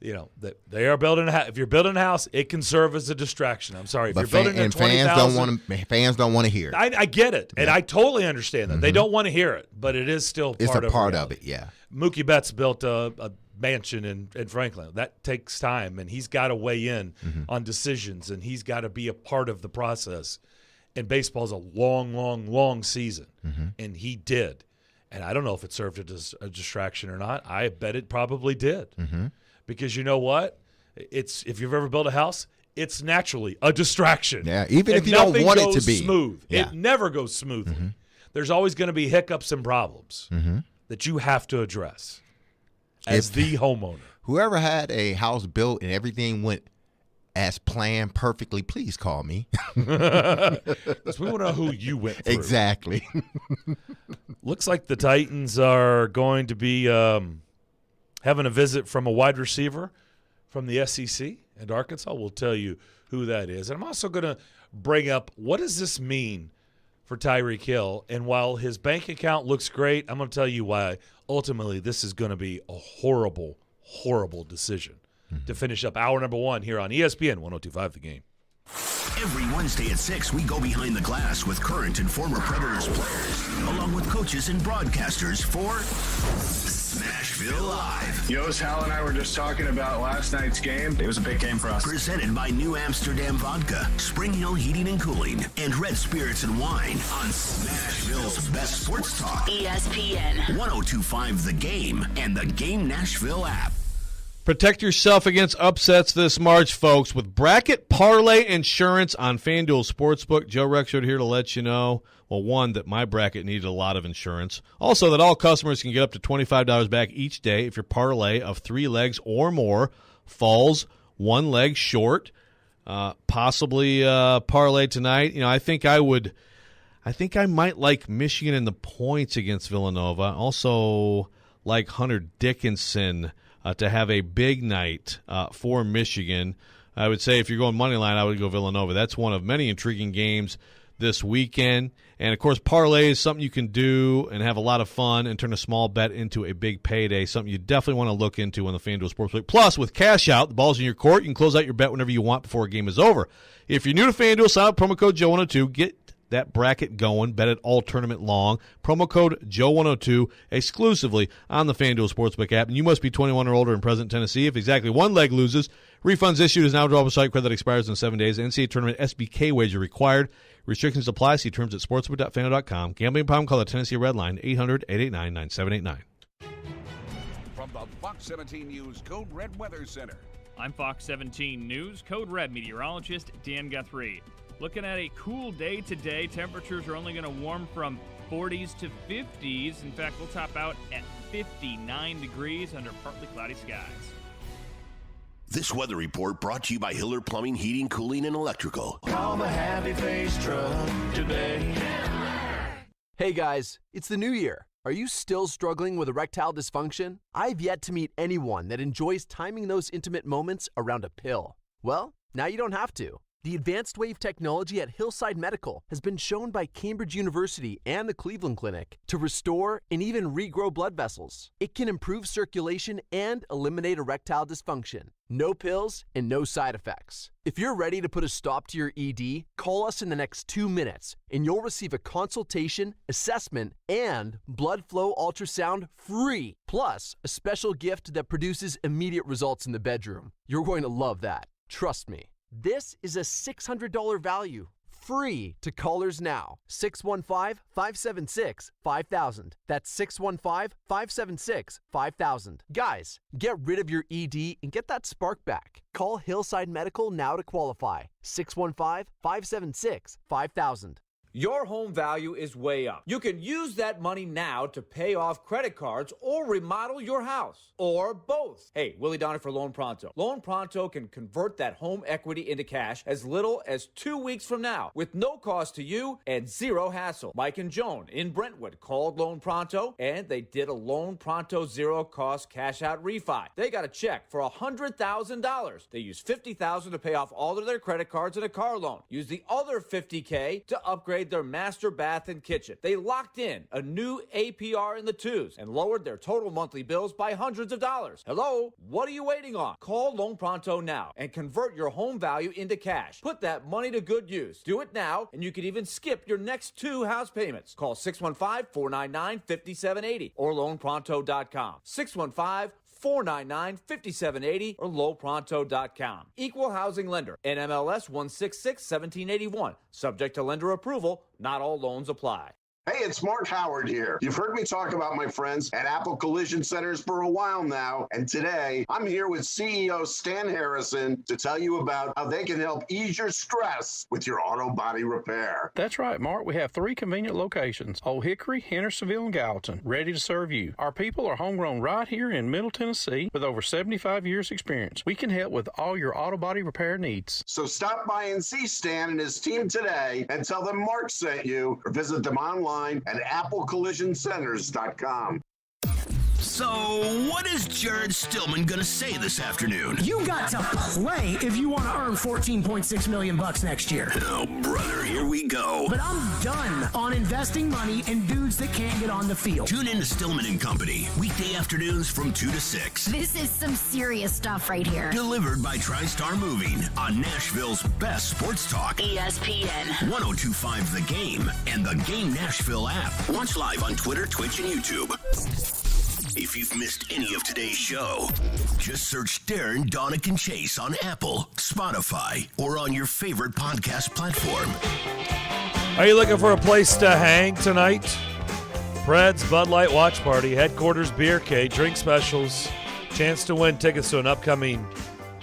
they are building a house. If you're building a house, it can serve as a distraction. I'm sorry. If you're building a 20,000, fans don't want to hear it. I get it, and I totally understand that. They don't want to hear it, but it is still It's part a of part reality. of it, yeah. Mookie Betts built a mansion in Franklin. That takes time, and he's got to weigh in on decisions, and he's got to be a part of the process. And baseball is a long, long, long season, and he did. And I don't know if it served as a distraction or not. I bet it probably did. Because you know what? If you've ever built a house, it's naturally a distraction. Yeah, even if you don't want it to be. Smooth. Yeah. It never goes smoothly. There's always going to be hiccups and problems that you have to address as the homeowner. Whoever had a house built and everything went as planned perfectly, please call me. Because we want to know who you went through. Exactly. Looks like the Titans are going to be having a visit from a wide receiver from the SEC and Arkansas. We'll tell you who that is. And I'm also going to bring up, what does this mean for Tyreek Hill? And while his bank account looks great, I'm going to tell you why ultimately this is going to be a horrible, horrible decision. To finish up hour number 1 here on ESPN 102.5 The Game. Every Wednesday at 6, we go behind the glass with current and former Predators players, along with coaches and broadcasters for Smashville Live. Yost, Hal, and I were just talking about last night's game. It was a big game for us. Presented by New Amsterdam Vodka, Spring Hill Heating and Cooling, and Red Spirits and Wine on Smashville's best sports talk. ESPN 102.5 The Game and the Game Nashville app. Protect yourself against upsets this March, folks, with Bracket Parlay Insurance on FanDuel Sportsbook. Joe Rexrode here to let you know, well, one, that my bracket needed a lot of insurance. Also, that all customers can get up to $25 back each day if your parlay of 3 legs or more falls 1 leg short. Possibly parlay tonight. I think I might like Michigan in the points against Villanova. Also like Hunter Dickinson to have a big night for Michigan. I would say if you're going money line, I would go Villanova. That's one of many intriguing games this weekend. And, of course, parlay is something you can do and have a lot of fun and turn a small bet into a big payday, something you definitely want to look into on the FanDuel Sportsbook. Plus, with cash out, the ball's in your court. You can close out your bet whenever you want before a game is over. If you're new to FanDuel, sign up promo code Joe102. Get that bracket going. Bet it all tournament long. Promo code Joe102 exclusively on the FanDuel Sportsbook app. And you must be 21 or older and present in Tennessee. If exactly one leg loses, refunds issued. Is now drawable site credit that expires in 7 days. NCAA tournament SBK wager required. Restrictions apply. See terms at sportsbook.fanduel.com. Gambling problem? Call the Tennessee Red Line 800-889-9789. From the Fox 17 News Code Red Weather Center. I'm Fox 17 News Code Red meteorologist Dan Guthrie. Looking at a cool day today. Temperatures are only going to warm from 40s to 50s. In fact, we'll top out at 59 degrees under partly cloudy skies. This weather report brought to you by Hiller Plumbing, Heating, Cooling, and Electrical. Call the Happy Face Truck today. Hey guys, it's the new year. Are you still struggling with erectile dysfunction? I've yet to meet anyone that enjoys timing those intimate moments around a pill. Well, now you don't have to. The advanced wave technology at Hillside Medical has been shown by Cambridge University and the Cleveland Clinic to restore and even regrow blood vessels. It can improve circulation and eliminate erectile dysfunction. No pills and no side effects. If you're ready to put a stop to your ED, call us in the next 2 minutes and you'll receive a consultation, assessment, and blood flow ultrasound free. Plus, a special gift that produces immediate results in the bedroom. You're going to love that. Trust me. This is a $600 value, free to callers now. 615-576-5000. That's 615-576-5000. Guys, get rid of your ED and get that spark back. Call Hillside Medical now to qualify. 615-576-5000. Your home value is way up. You can use that money now to pay off credit cards or remodel your house, or both. Hey, Willie Donner for Loan Pronto. Loan Pronto can convert that home equity into cash as little as 2 weeks from now with no cost to you and zero hassle. Mike and Joan in Brentwood called Loan Pronto and they did a Loan Pronto zero cost cash out refi. They got a check for $100,000. They used $50,000 to pay off all of their credit cards and a car loan. Use the other $50K to upgrade their master bath and kitchen. They locked in a new APR in the twos and lowered their total monthly bills by hundreds of dollars. Hello? What are you waiting on? Call Loan Pronto now and convert your home value into cash. Put that money to good use. Do it now and you can even skip your next 2 house payments. Call 615-499-5780 or loanpronto.com. 615-499-5780 or lowpronto.com. Equal housing lender. NMLS 166-1781. Subject to lender approval. Not all loans apply. Hey, it's Mark Howard here. You've heard me talk about my friends at Apple Collision Centers for a while now, and today I'm here with CEO Stan Harrison to tell you about how they can help ease your stress with your auto body repair. That's right, Mark. We have 3 convenient locations: Old Hickory, Hendersonville, and Gallatin, ready to serve you. Our people are homegrown right here in Middle Tennessee with over 75 years experience. We can help with all your auto body repair needs. So stop by and see Stan and his team today and tell them Mark sent you, or visit them online at applecollisioncenters.com. So, what is Jared Stillman going to say this afternoon? You got to play if you want to earn $14.6 million next year. Oh, brother, here we go. But I'm done on investing money in dudes that can't get on the field. Tune in to Stillman and Company, weekday afternoons from 2 to 6. This is some serious stuff right here. Delivered by TriStar Moving on Nashville's best sports talk. ESPN. 102.5 The Game and the Game Nashville app. Watch live on Twitter, Twitch, and YouTube. If you've missed any of today's show, just search Darren, Donick, and Chase on Apple, Spotify, or on your favorite podcast platform. Are you looking for a place to hang tonight? Preds Bud Light Watch Party, Headquarters Beercade, drink specials, chance to win tickets to an upcoming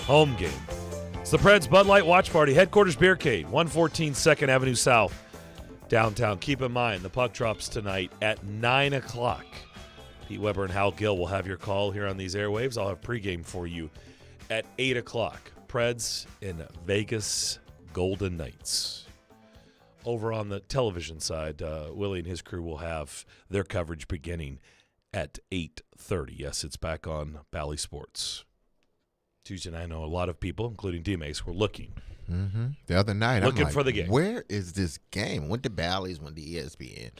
home game. It's the Preds Bud Light Watch Party, Headquarters Beercade, 114 2nd Avenue South, downtown. Keep in mind, the puck drops tonight at 9 o'clock. Pete Weber and Hal Gill will have your call here on these airwaves. I'll have pregame for you at 8 o'clock. Preds and Vegas Golden Knights. Over on the television side, Willie and his crew will have their coverage beginning at 8:30. Yes, it's back on Bally Sports. Tuesday night, I know a lot of people, including D-Mace, were looking. Mm-hmm. The other night, looking I'm like, for the game. Where is this game? Went to Bally's, went to ESPN.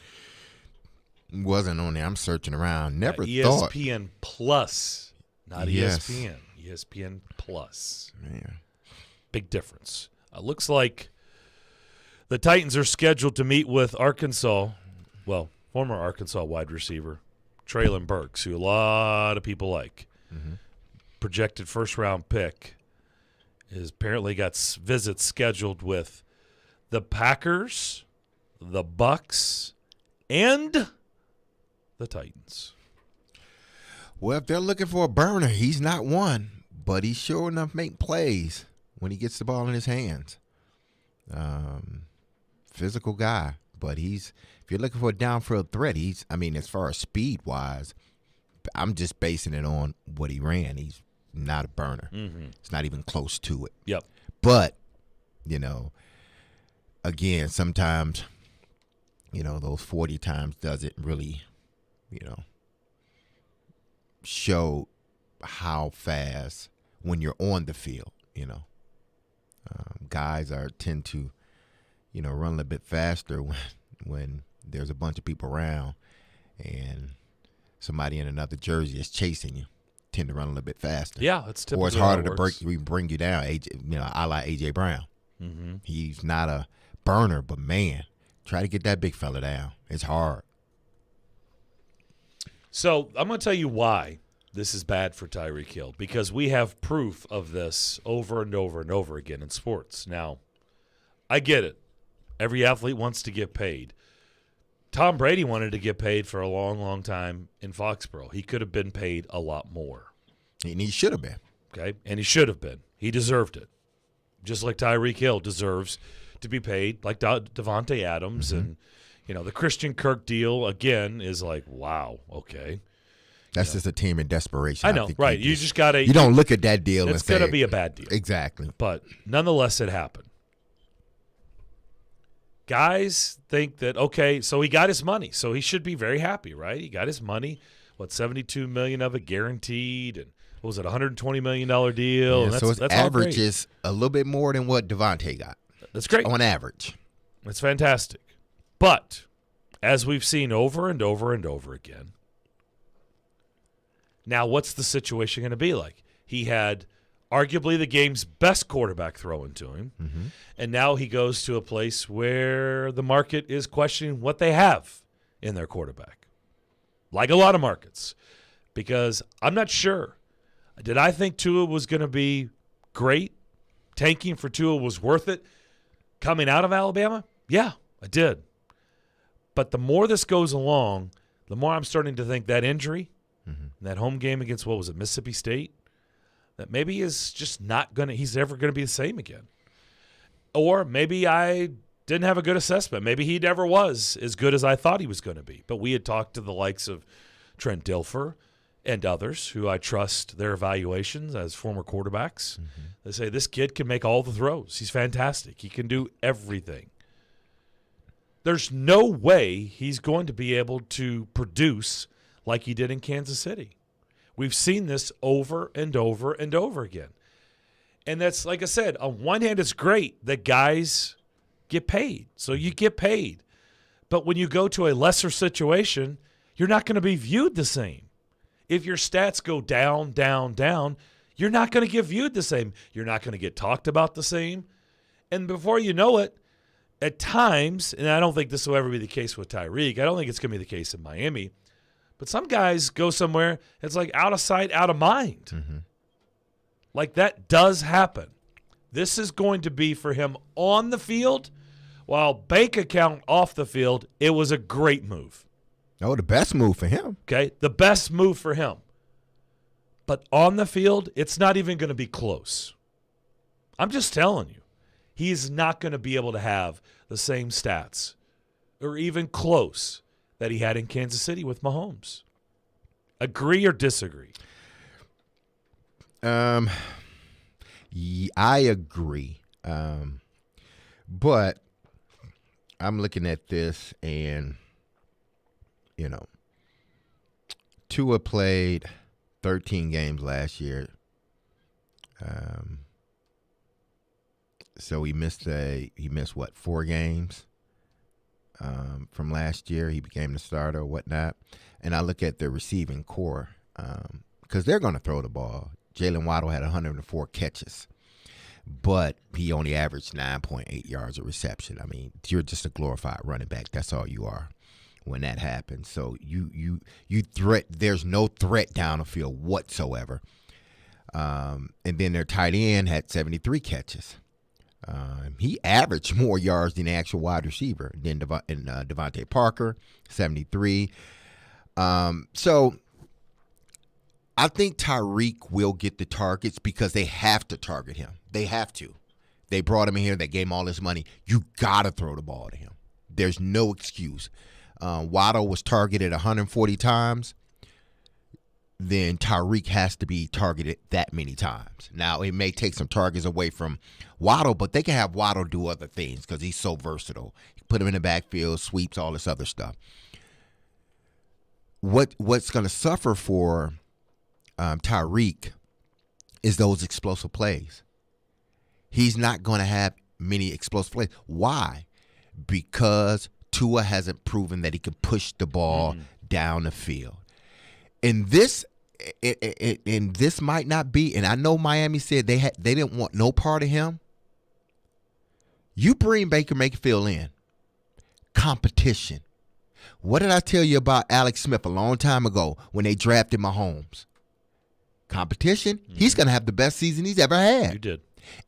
Wasn't on there. I'm searching around. Never thought. ESPN Plus, not ESPN. ESPN Plus. Man. Big difference. Looks like the Titans are scheduled to meet with Arkansas, well, former Arkansas wide receiver, Traylon Burks, who a lot of people like. Mm-hmm. Projected first-round pick. Is apparently got visits scheduled with the Packers, the Bucks, and the Titans. Well, if they're looking for a burner, he's not one, but he's sure enough make plays when he gets the ball in his hands. Physical guy, but if you're looking for a downfield threat, as far as speed-wise, I'm just basing it on what he ran. He's not a burner. Mm-hmm. It's not even close to it. Yep. But, again, sometimes, those 40 times doesn't really, show how fast when you're on the field, guys tend to, run a little bit faster when there's a bunch of people around and somebody in another jersey is chasing you. Tend to run a little bit faster. Yeah, it's typically or it's harder how it to bring you down. I like A.J. Brown. Mm-hmm. He's not a burner, but man, try to get that big fella down. It's hard. So I'm going to tell you why this is bad for Tyreek Hill, because we have proof of this over and over and over again in sports. Now, I get it. Every athlete wants to get paid. Tom Brady wanted to get paid for a long, long time in Foxborough. He could have been paid a lot more. And he should have been. Okay? And he should have been. He deserved it. Just like Tyreek Hill deserves to be paid, like Devontae Adams. Mm-hmm. And, the Christian Kirk deal, again, is like, wow, okay. That's just a team in desperation. I know, right. You just got to – you don't look at that deal and say – it's going to be a bad deal. Exactly. But nonetheless, it happened. Guys think that, okay, so he got his money, so he should be very happy, right? He got his money, $72 million of it guaranteed, and what was it, $120 million deal? Yeah, and so his average is a little bit more than what Devontae got. That's great. On average. That's fantastic. But as we've seen over and over and over again, now what's the situation going to be like? He had arguably the game's best quarterback throwing to him. Mm-hmm. And now he goes to a place where the market is questioning what they have in their quarterback. Like a lot of markets. Because I'm not sure. Did I think Tua was going to be great? Tanking for Tua was worth it? Coming out of Alabama? Yeah, I did. But the more this goes along, the more I'm starting to think that injury, that home game against, Mississippi State, that maybe is just not going to – he's never going to be the same again. Or maybe I didn't have a good assessment. Maybe he never was as good as I thought he was going to be. But we had talked to the likes of Trent Dilfer and others who I trust their evaluations as former quarterbacks. Mm-hmm. They say this kid can make all the throws. He's fantastic. He can do everything. There's no way he's going to be able to produce like he did in Kansas City. We've seen this over and over and over again. And that's, like I said, on one hand, it's great that guys get paid. So you get paid. But when you go to a lesser situation, you're not going to be viewed the same. If your stats go down, down, down, you're not going to get viewed the same. You're not going to get talked about the same. And before you know it, at times, and I don't think this will ever be the case with Tyreek. I don't think it's going to be the case in Miami. But some guys go somewhere, it's like out of sight, out of mind. Mm-hmm. Like that does happen. This is going to be for him on the field, while bank account off the field, it was a great move. Oh, the best move for him. Okay, the best move for him. But on the field, it's not even going to be close. I'm just telling you. He's not going to be able to have the same stats or even close that he had in Kansas City with Mahomes. Agree or disagree? I agree. But I'm looking at this and, Tua played 13 games last year. So he missed 4 games from last year. He became the starter or whatnot. And I look at the receiving core because they're going to throw the ball. Jalen Waddle had 104 catches, but he only averaged 9.8 yards of reception. I mean, you're just a glorified running back. That's all you are when that happens. So you threat. There's no threat down the field whatsoever. And then their tight end had 73 catches. He averaged more yards than the actual wide receiver than Devontae Parker, 73. So I think Tyreek will get the targets because they have to target him. They have to. They brought him in here. They gave him all this money. You got to throw the ball to him. There's no excuse. Waddle was targeted 140 times. Then Tyreek has to be targeted that many times. Now, it may take some targets away from Waddle, but they can have Waddle do other things because he's so versatile. You put him in the backfield, sweeps, all this other stuff. What's going to suffer for Tyreek is those explosive plays. He's not going to have many explosive plays. Why? Because Tua hasn't proven that he can push the ball down the field. And this might not be, and I know Miami said they didn't want no part of him. You bring Baker Mayfield in. Competition. What did I tell you about Alex Smith a long time ago when they drafted Mahomes? Competition. He's going to have the best season he's ever had. You did.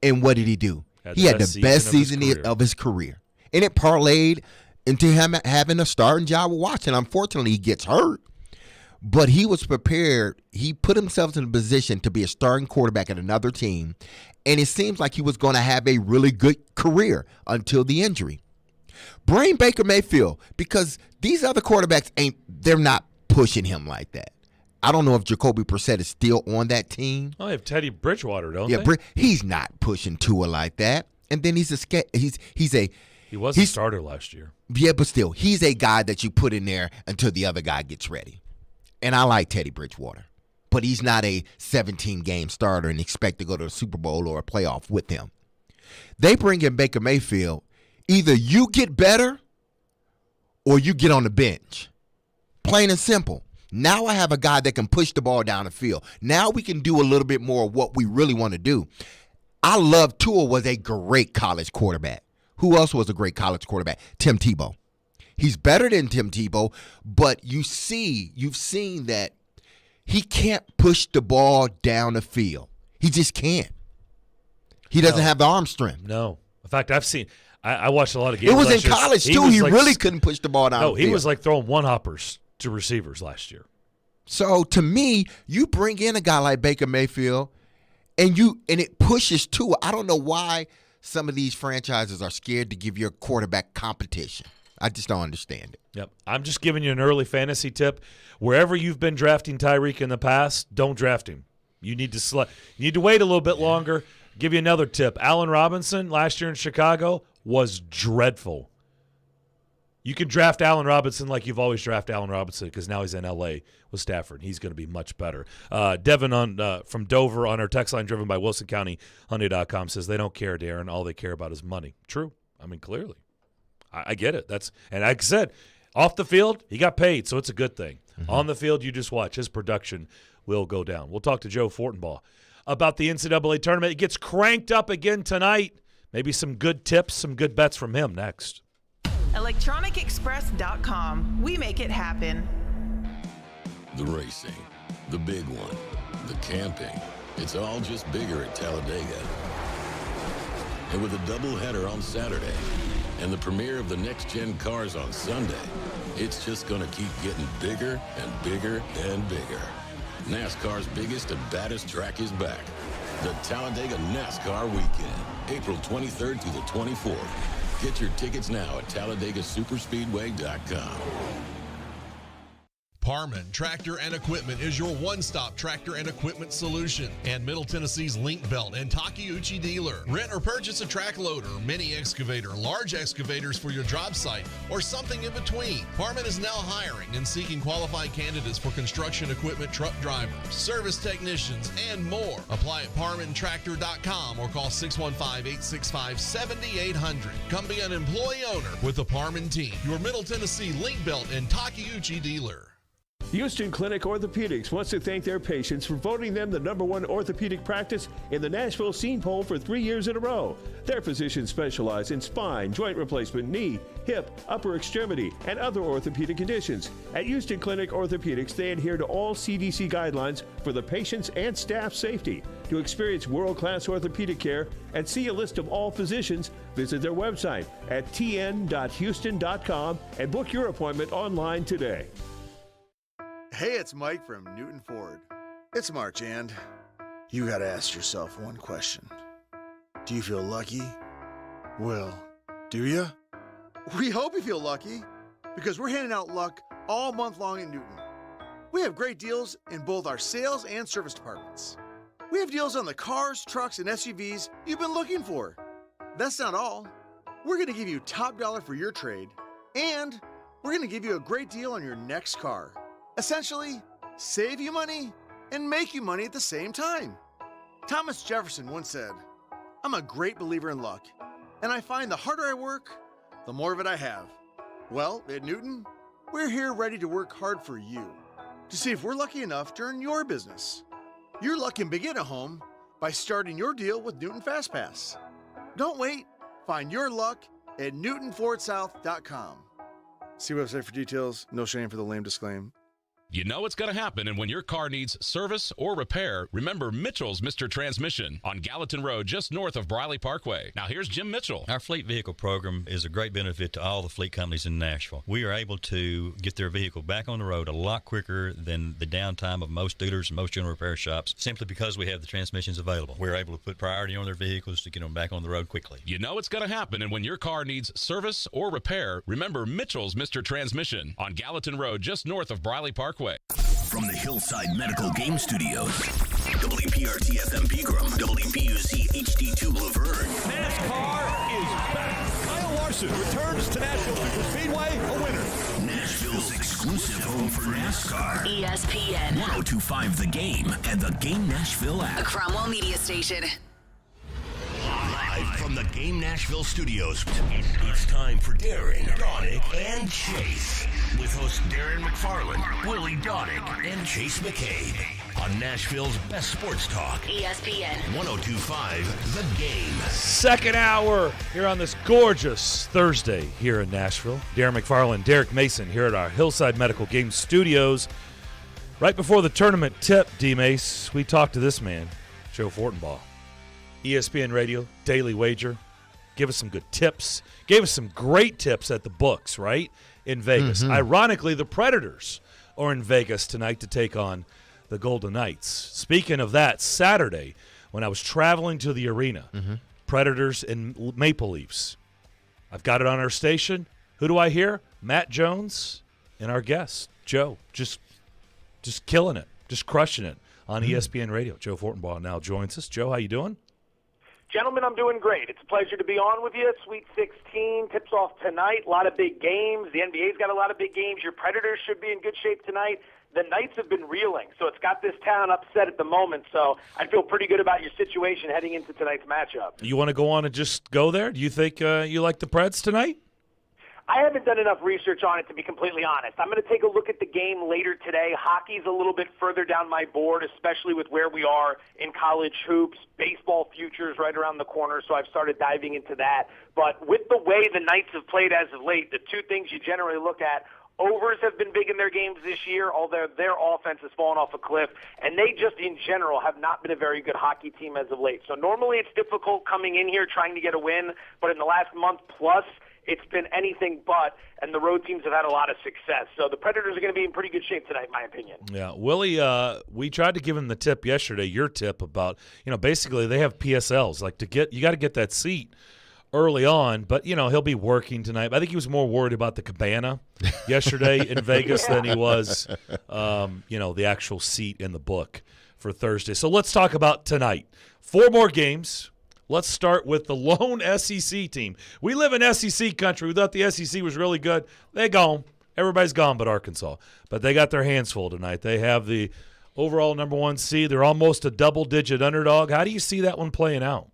And what did he do? He had the best season of his career. And it parlayed into him having a starting job with Washington. Unfortunately, he gets hurt. But he was prepared. He put himself in a position to be a starting quarterback at another team. And it seems like he was going to have a really good career until the injury. Bring Baker Mayfield, because these other quarterbacks they're not pushing him like that. I don't know if Jacoby Brissett is still on that team. Oh, they have Teddy Bridgewater, don't they? He's not pushing Tua like that. And then he was a starter last year. Yeah, but still, he's a guy that you put in there until the other guy gets ready. And I like Teddy Bridgewater, but he's not a 17-game starter and expect to go to a Super Bowl or a playoff with him. They bring in Baker Mayfield. Either you get better or you get on the bench. Plain and simple. Now I have a guy that can push the ball down the field. Now we can do a little bit more of what we really want to do. I love Tua was a great college quarterback. Who else was a great college quarterback? Tim Tebow. He's better than Tim Tebow, but you've seen that he can't push the ball down the field. He just can't. He doesn't have the arm strength. No. In fact, I watched a lot of games. It was in college, too. He really couldn't push the ball down the field. No, he was like throwing one-hoppers to receivers last year. So, to me, you bring in a guy like Baker Mayfield, and it pushes Tua. I don't know why some of these franchises are scared to give your quarterback competition. I just don't understand it. Yep. I'm just giving you an early fantasy tip. Wherever you've been drafting Tyreek in the past, don't draft him. You need to wait a little bit longer. Give you another tip. Allen Robinson last year in Chicago was dreadful. You can draft Allen Robinson like you've always drafted Allen Robinson because now he's in L.A. with Stafford. He's going to be much better. Devin from Dover on our text line driven by WilsonCountyHoney.com says they don't care, Darren. All they care about is money. True. I mean, clearly. I get it. And like I said, off the field, he got paid, so it's a good thing. Mm-hmm. On the field, you just watch. His production will go down. We'll talk to Joe Fortenbaugh about the NCAA tournament. It gets cranked up again tonight. Maybe some good tips, some good bets from him next. ElectronicExpress.com. We make it happen. The racing, the big one, the camping. It's all just bigger at Talladega. And with a doubleheader on Saturday and the premiere of the next-gen cars on Sunday, it's just going to keep getting bigger and bigger and bigger. NASCAR's biggest and baddest track is back. The Talladega NASCAR Weekend, April 23rd through the 24th. Get your tickets now at TalladegaSuperspeedway.com. Parman Tractor and Equipment is your one-stop tractor and equipment solution. And Middle Tennessee's Link Belt and Takeuchi dealer. Rent or purchase a track loader, mini excavator, large excavators for your job site, or something in between. Parman is now hiring and seeking qualified candidates for construction equipment truck drivers, service technicians, and more. Apply at parmantractor.com or call 615-865-7800. Come be an employee owner with the Parman team, your Middle Tennessee Link Belt and Takeuchi dealer. Houston Clinic Orthopedics wants to thank their patients for voting them the #1 orthopedic practice in the Nashville Scene Poll for 3 years in a row. Their physicians specialize in spine, joint replacement, knee, hip, upper extremity, and other orthopedic conditions. At Houston Clinic Orthopedics, they adhere to all CDC guidelines for the patient's and staff safety. To experience world-class orthopedic care and see a list of all physicians, visit their website at tn.houston.com and book your appointment online today. Hey, it's Mike from Newton Ford. It's March, and you gotta ask yourself one question. Do you feel lucky? Well, do you? We hope you feel lucky, because we're handing out luck all month long at Newton. We have great deals in both our sales and service departments. We have deals on the cars, trucks, and SUVs you've been looking for. That's not all. We're gonna give you top dollar for your trade, and we're gonna give you a great deal on your next car. Essentially, save you money and make you money at the same time. Thomas Jefferson once said, "I'm a great believer in luck, and I find the harder I work, the more of it I have." Well, at Newton, we're here ready to work hard for you to see if we're lucky enough to earn your business. Your luck can begin at home by starting your deal with Newton FastPass. Don't wait. Find your luck at NewtonFordSouth.com. See website for details. No shame for the lame disclaim. You know it's going to happen, and when your car needs service or repair, remember Mitchell's Mr. Transmission on Gallatin Road, just north of Briley Parkway. Now here's Jim Mitchell. Our fleet vehicle program is a great benefit to all the fleet companies in Nashville. We are able to get their vehicle back on the road a lot quicker than the downtime of most dealers and most general repair shops, simply because we have the transmissions available. We're able to put priority on their vehicles to get them back on the road quickly. You know it's going to happen, and when your car needs service or repair, remember Mitchell's Mr. Transmission on Gallatin Road, just north of Briley Parkway. From the Hillside Medical Game Studios, WPRT FM Pegram, WPUC HD2 Laverne. NASCAR is back. Kyle Larson returns to Nashville Superspeedway a winner. Nashville's exclusive home for NASCAR. ESPN 102.5 The Game and the Game Nashville app. A Cromwell Media Station. Live from the Game Nashville studios, it's time for Darren, Donick, and Chase. With hosts Darren McFarland, Willie Donick, and Chase McCabe. On Nashville's best sports talk. ESPN 102.5 The Game. Second hour here on this gorgeous Thursday here in Nashville. Darren McFarland, Derek Mason here at our Hillside Medical Game Studios. Right before the tournament tip, D-Mace, we talked to this man, Joe Fortenbaugh. ESPN Radio, Daily Wager. Give us some good tips. Gave us some great tips at the books, right, in Vegas. Mm-hmm. Ironically, the Predators are in Vegas tonight to take on the Golden Knights. Speaking of that, Saturday, when I was traveling to the arena, Predators and Maple Leafs. I've got it on our station. Who do I hear? Matt Jones and our guest, Joe. Just killing it. Just crushing it on ESPN Radio. Joe Fortenbaugh now joins us. Joe, how you doing? Gentlemen, I'm doing great. It's a pleasure to be on with you. Sweet 16 tips off tonight. A lot of big games. The NBA's got a lot of big games. Your Predators should be in good shape tonight. The Knights have been reeling, so it's got this town upset at the moment. So I feel pretty good about your situation heading into tonight's matchup. You want to go on and just go there? Do you think you like the Preds tonight? I haven't done enough research on it, to be completely honest. I'm going to take a look at the game later today. Hockey's a little bit further down my board, especially with where we are in college hoops. Baseball futures right around the corner, so I've started diving into that. But with the way the Knights have played as of late, the two things you generally look at, overs have been big in their games this year, although their offense has fallen off a cliff, and they just in general have not been a very good hockey team as of late. So normally it's difficult coming in here trying to get a win, but in the last month plus, it's been anything but, and the road teams have had a lot of success. So the Predators are going to be in pretty good shape tonight, in my opinion. Yeah, Willie, we tried to give him the tip yesterday, your tip about, basically they have PSLs. Like you got to get that seat early on, but, he'll be working tonight. I think he was more worried about the cabana yesterday in Vegas than he was, the actual seat in the book for Thursday. So let's talk about tonight. 4 more games. Let's start with the lone SEC team. We live in SEC country. We thought the SEC was really good. They're gone. Everybody's gone but Arkansas. But they got their hands full tonight. They have the overall number 1 seed. They're almost a double-digit underdog. How do you see that one playing out?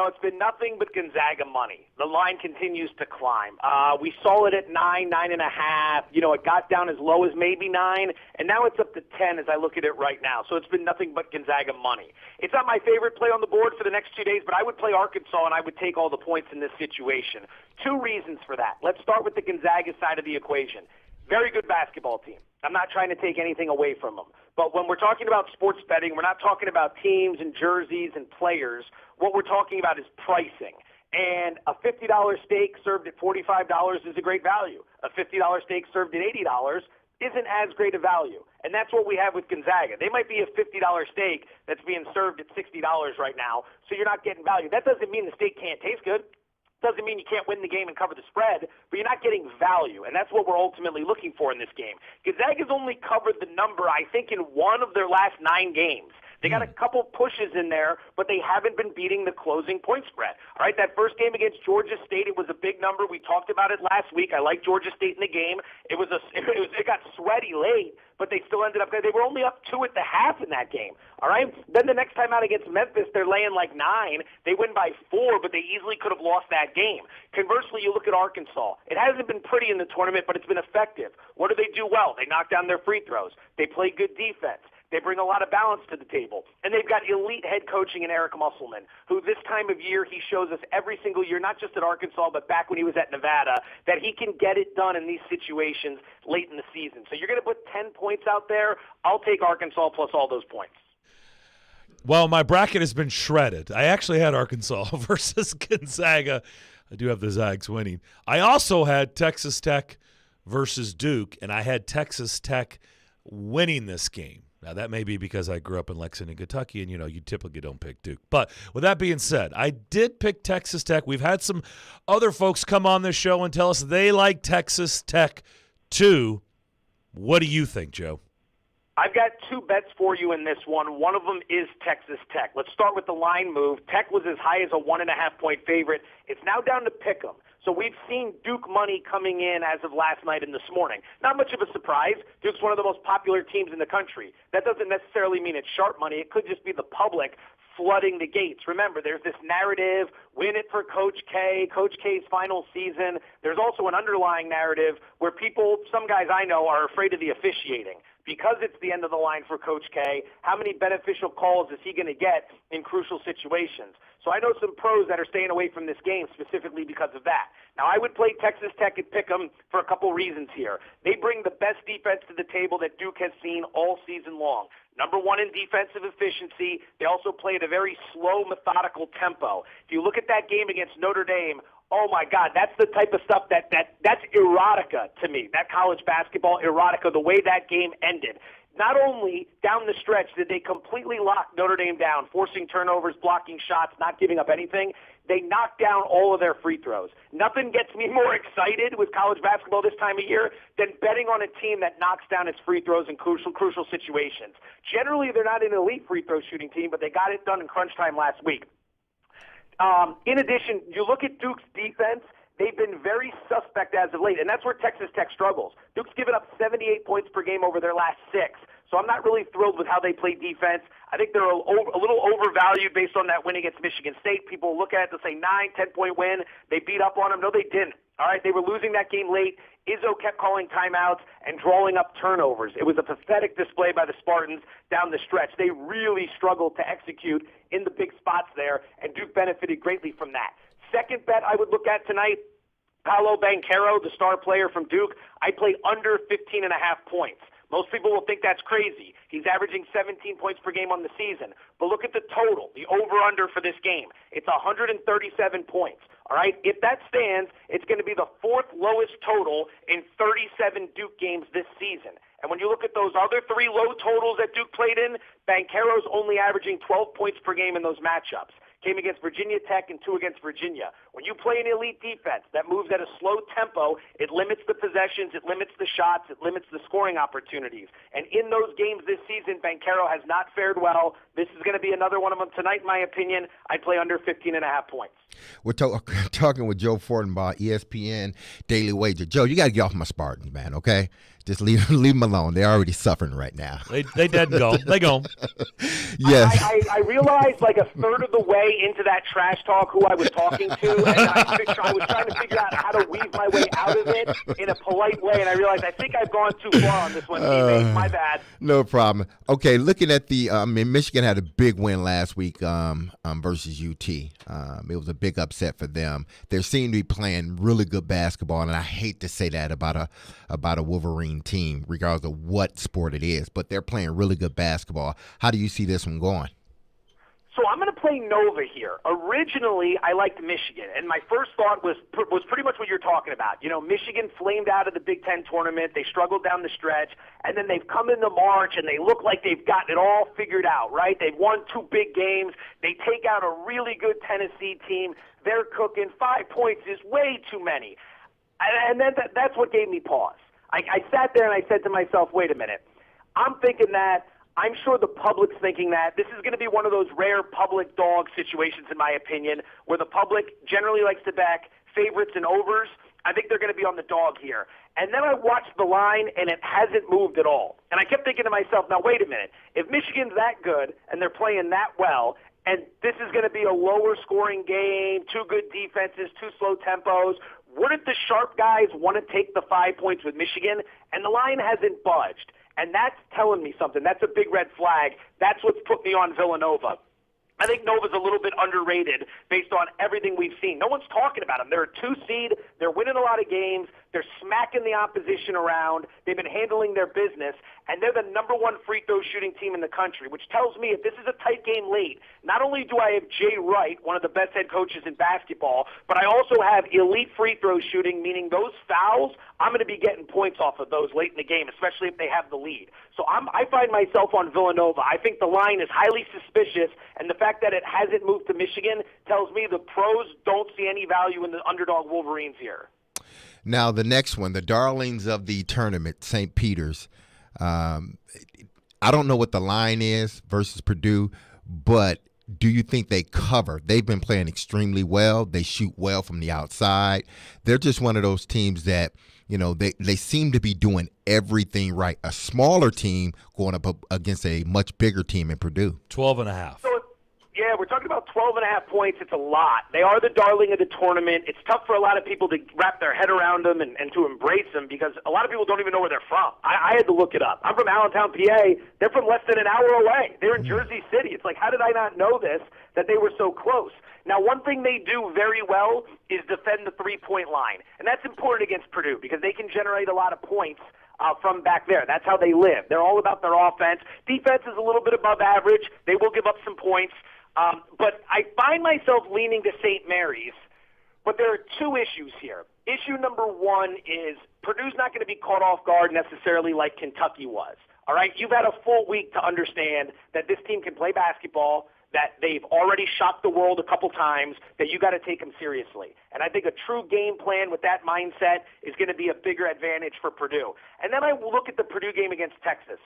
It's been nothing but Gonzaga money. The line continues to climb. We saw it at 9, 9.5. It got down as low as maybe 9, and now it's up to 10 as I look at it right now. So it's been nothing but Gonzaga money. It's not my favorite play on the board for the next 2 days, but I would play Arkansas, and I would take all the points in this situation. 2 reasons for that. Let's start with the Gonzaga side of the equation. Very good basketball team. I'm not trying to take anything away from them. But when we're talking about sports betting, we're not talking about teams and jerseys and players. What we're talking about is pricing. And a $50 steak served at $45 is a great value. A $50 steak served at $80 isn't as great a value. And that's what we have with Gonzaga. They might be a $50 steak that's being served at $60 right now, so you're not getting value. That doesn't mean the steak can't taste good. Doesn't mean you can't win the game and cover the spread, but you're not getting value, and that's what we're ultimately looking for in this game. Gonzaga's only covered the number, I think, in 1 of their last 9 games. They got a couple pushes in there, but they haven't been beating the closing point spread. All right, that first game against Georgia State, it was a big number. We talked about it last week. I like Georgia State in the game. It got sweaty late, but they still ended up. They were only up 2 at the half in that game. All right, then the next time out against Memphis, they're laying like 9. They win by 4, but they easily could have lost that game. Conversely, you look at Arkansas. It hasn't been pretty in the tournament, but it's been effective. What do they do well? They knock down their free throws. They play good defense. They bring a lot of balance to the table. And they've got elite head coaching in Eric Musselman, who this time of year he shows us every single year, not just at Arkansas, but back when he was at Nevada, that he can get it done in these situations late in the season. So you're going to put 10 points out there. I'll take Arkansas plus all those points. Well, my bracket has been shredded. I actually had Arkansas versus Gonzaga. I do have the Zags winning. I also had Texas Tech versus Duke, and I had Texas Tech winning this game. Now, that may be because I grew up in Lexington, Kentucky, and, you typically don't pick Duke. But with that being said, I did pick Texas Tech. We've had some other folks come on this show and tell us they like Texas Tech, too. What do you think, Joe? I've got 2 bets for you in this one. One of them is Texas Tech. Let's start with the line move. Tech was as high as a 1.5-point favorite. It's now down to pick 'em. So we've seen Duke money coming in as of last night and this morning. Not much of a surprise. Duke's one of the most popular teams in the country. That doesn't necessarily mean it's sharp money. It could just be the public flooding the gates. Remember, there's this narrative, win it for Coach K, Coach K's final season. There's also an underlying narrative where some guys I know, are afraid of the officiating. Because it's the end of the line for Coach K, how many beneficial calls is he going to get in crucial situations? So I know some pros that are staying away from this game specifically because of that. Now, I would play Texas Tech and pick them for a couple reasons here. They bring the best defense to the table that Duke has seen all season long. Number 1 in defensive efficiency. They also play at a very slow, methodical tempo. If you look at that game against Notre Dame, oh, my God, that's the type of stuff that's erotica to me, that college basketball erotica, the way that game ended. Not only down the stretch did they completely lock Notre Dame down, forcing turnovers, blocking shots, not giving up anything, they knocked down all of their free throws. Nothing gets me more excited with college basketball this time of year than betting on a team that knocks down its free throws in crucial situations. Generally, they're not an elite free throw shooting team, but they got it done in crunch time last week. In addition, you look at Duke's defense, they've been very suspect as of late, and that's where Texas Tech struggles. Duke's given up 78 points per game over their last 6, so I'm not really thrilled with how they play defense. I think they're a little overvalued based on that win against Michigan State. People look at it and say 9-10-point win. They beat up on them. No, they didn't. All right, they were losing that game late. Izzo kept calling timeouts and drawing up turnovers. It was a pathetic display by the Spartans down the stretch. They really struggled to execute in the big spots there, and Duke benefited greatly from that. Second bet I would look at tonight, Paolo Banchero, the star player from Duke. I play under 15.5 points. Most people will think that's crazy. He's averaging 17 points per game on the season. But look at the total, the over-under for this game. It's 137 points. All right? If that stands, it's going to be the 4th lowest total in 37 Duke games this season. And when you look at those other 3 low totals that Duke played in, Banchero's only averaging 12 points per game in those matchups. Came against Virginia Tech and 2 against Virginia. When you play an elite defense that moves at a slow tempo, it limits the possessions, it limits the shots, it limits the scoring opportunities. And in those games this season, Banchero has not fared well. This is going to be another one of them tonight, in my opinion. I'd play under 15.5 points. We're talking with Joe Fortenbaugh, ESPN Daily Wager. Joe, you got to get off my Spartans, man, okay? Just leave them alone. They're already suffering right now. They dead and gone. They gone. Yes. I realized like a third of the way into that trash talk who I was talking to, and I was trying to figure out how to weave my way out of it in a polite way, and I realized I think I've gone too far on this one, teammate. My bad. No problem. Okay, looking at the Michigan had a big win last week versus UT. It was a big upset for them. They seem to be playing really good basketball, and I hate to say that about a Wolverine team, regardless of what sport it is, but they're playing really good basketball. How do you see this one going? So I'm going to play Nova here. Originally, I liked Michigan, and my first thought was pretty much what you're talking about. You know, Michigan flamed out of the Big Ten tournament. They struggled down the stretch, and then they've come into March, and they look like they've gotten it all figured out, right? They've won 2 big games. They take out a really good Tennessee team. They're cooking. 5 points is way too many. And then that's what gave me pause. I sat there and I said to myself, wait a minute. I'm thinking that. I'm sure the public's thinking that. This is going to be one of those rare public dog situations, in my opinion, where the public generally likes to back favorites and overs. I think they're going to be on the dog here. And then I watched the line, and it hasn't moved at all. And I kept thinking to myself, now, wait a minute. If Michigan's that good and they're playing that well, and this is going to be a lower-scoring game, 2 good defenses, 2 slow tempos, wouldn't the sharp guys want to take the 5 points with Michigan? And the line hasn't budged. And that's telling me something. That's a big red flag. That's what's put me on Villanova. I think Nova's a little bit underrated based on everything we've seen. No one's talking about them. They're a 2 seed. They're winning a lot of games. They're smacking the opposition around. They've been handling their business, and they're the number 1 free throw shooting team in the country, which tells me if this is a tight game late, not only do I have Jay Wright, one of the best head coaches in basketball, but I also have elite free throw shooting, meaning those fouls, I'm going to be getting points off of those late in the game, especially if they have the lead. So I find myself on Villanova. I think the line is highly suspicious, and the fact that it hasn't moved to Michigan tells me the pros don't see any value in the underdog Wolverines here. Now, the next one, the darlings of the tournament, St. Peter's. I don't know what the line is versus Purdue, but do you think they cover? They've been playing extremely well. They shoot well from the outside. They're just one of those teams that, you know, they seem to be doing everything right. A smaller team going up against a much bigger team in Purdue. 12.5. Yeah, we're talking about 12.5 points. It's a lot. They are the darling of the tournament. It's tough for a lot of people to wrap their head around them and to embrace them because a lot of people don't even know where they're from. I had to look it up. I'm from Allentown, PA. They're from less than an hour away. They're in Jersey City. It's like, how did I not know this, that they were so close? Now, one thing they do very well is defend the three-point line, and that's important against Purdue because they can generate a lot of points from back there. That's how they live. They're all about their offense. Defense is a little bit above average. They will give up some points. But I find myself leaning to St. Mary's, but there are 2 issues here. Issue number 1 is Purdue's not going to be caught off guard necessarily like Kentucky was. All right, you've had a full week to understand that this team can play basketball, that they've already shocked the world a couple times, that you got to take them seriously. And I think a true game plan with that mindset is going to be a bigger advantage for Purdue. And then I look at the Purdue game against Texas.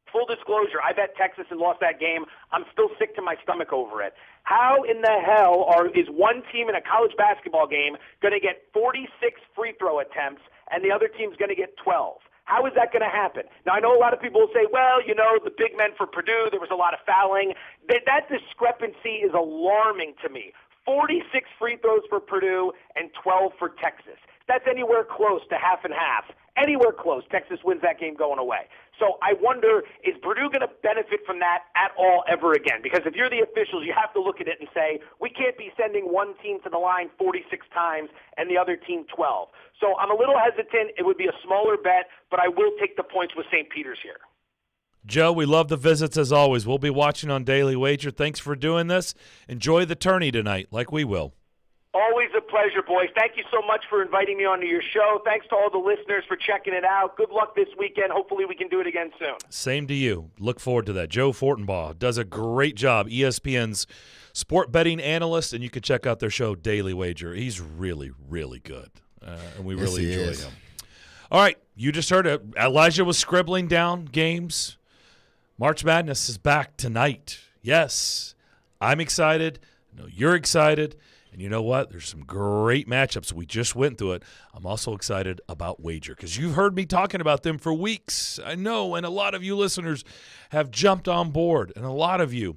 Full disclosure, I bet Texas and lost that game. I'm still sick to my stomach over it. How in the hell is one team in a college basketball game going to get 46 free throw attempts and the other team's going to get 12? How is that going to happen? Now, I know a lot of people will say, well, you know, the big men for Purdue, there was a lot of fouling. That discrepancy is alarming to me. 46 free throws for Purdue and 12 for Texas. That's anywhere close to half and half. Anywhere close, Texas wins that game going away. So I wonder, is Purdue going to benefit from that at all ever again? Because if you're the officials, you have to look at it and say, we can't be sending one team to the line 46 times and the other team 12. So I'm a little hesitant. It would be a smaller bet, but I will take the points with St. Peter's here. Joe, we love the visits as always. We'll be watching on Daily Wager. Thanks for doing this. Enjoy the tourney tonight like we will. Always a pleasure, boys. Thank you so much for inviting me onto your show. Thanks to all the listeners for checking it out. Good luck this weekend. Hopefully we can do it again soon. Same to you. Look forward to that. Joe Fortenbaugh does a great job, ESPN's sport betting analyst, and you can check out their show, Daily Wager. He's really, really good, and we really enjoy him. All right, you just heard it. Elijah was scribbling down games. March Madness is back tonight. Yes, I'm excited. I know you're excited. And you know what? There's some great matchups. We just went through it. I'm also excited about Wager because you've heard me talking about them for weeks. I know, and a lot of you listeners have jumped on board, and a lot of you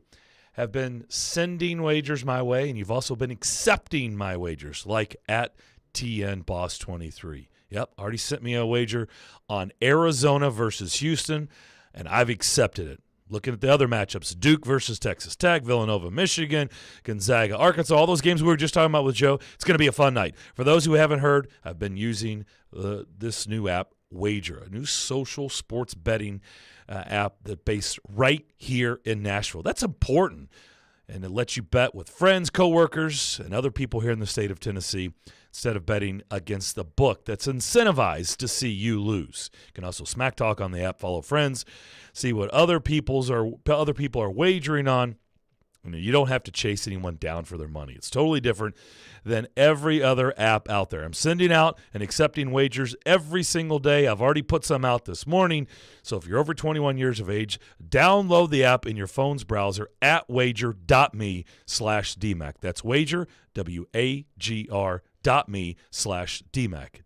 have been sending wagers my way, and you've also been accepting my wagers, like at TN Boss 23. Yep, already sent me a wager on Arizona versus Houston, and I've accepted it. Looking at the other matchups, Duke versus Texas Tech, Villanova, Michigan, Gonzaga, Arkansas, all those games we were just talking about with Joe. It's going to be a fun night. For those who haven't heard, I've been using this new app, Wager, a new social sports betting app that's based right here in Nashville. That's important, and it lets you bet with friends, coworkers, and other people here in the state of Tennessee instead of betting against the book that's incentivized to see you lose. You can also smack talk on the app, follow friends, see what other people are wagering on. You don't have to chase anyone down for their money. It's totally different than every other app out there. I'm sending out and accepting wagers every single day. I've already put some out this morning. So if you're over 21 years of age, download the app in your phone's browser at wager.me/DMAC. That's wager, WAGR.me/DMAC,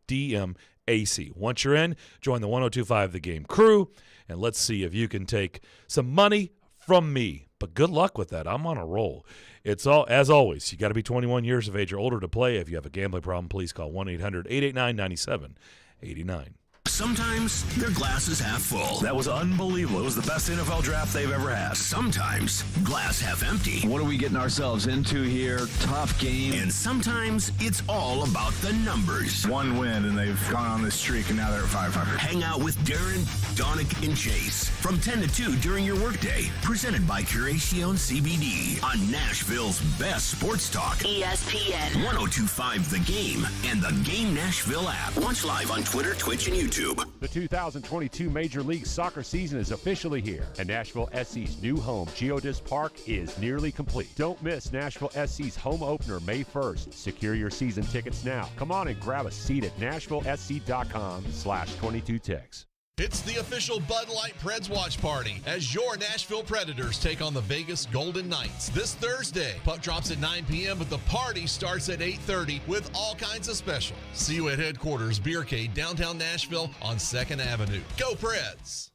DMAC. Once you're in, join the 102.5 The Game crew, and let's see if you can take some money from me. But good luck with that. I'm on a roll. It's all, as always, you got to be 21 years of age or older to play. If you have a gambling problem, please call 1-800-889-9789. Sometimes their glass is half full. That was unbelievable. It was the best NFL draft they've ever had. Sometimes glass half empty. What are we getting ourselves into here? Tough game. And sometimes it's all about the numbers. One win, and they've gone on this streak, and now they're at 500. Hang out with Darren, Donick, and Chase from 10 to 2 during your workday. Presented by Curacion CBD on Nashville's best sports talk. ESPN 102.5 The Game and the Game Nashville app. Watch live on Twitter, Twitch, and YouTube. The 2022 Major League Soccer season is officially here, and Nashville SC's new home, Geodis Park, is nearly complete. Don't miss Nashville SC's home opener May 1st. Secure your season tickets now. Come on and grab a seat at NashvilleSC.com/22ticks. It's the official Bud Light Preds watch party as your Nashville Predators take on the Vegas Golden Knights this Thursday. Puck drops at 9 p.m., but the party starts at 8:30 with all kinds of specials. See you at headquarters, Beercade, downtown Nashville on 2nd Avenue. Go Preds!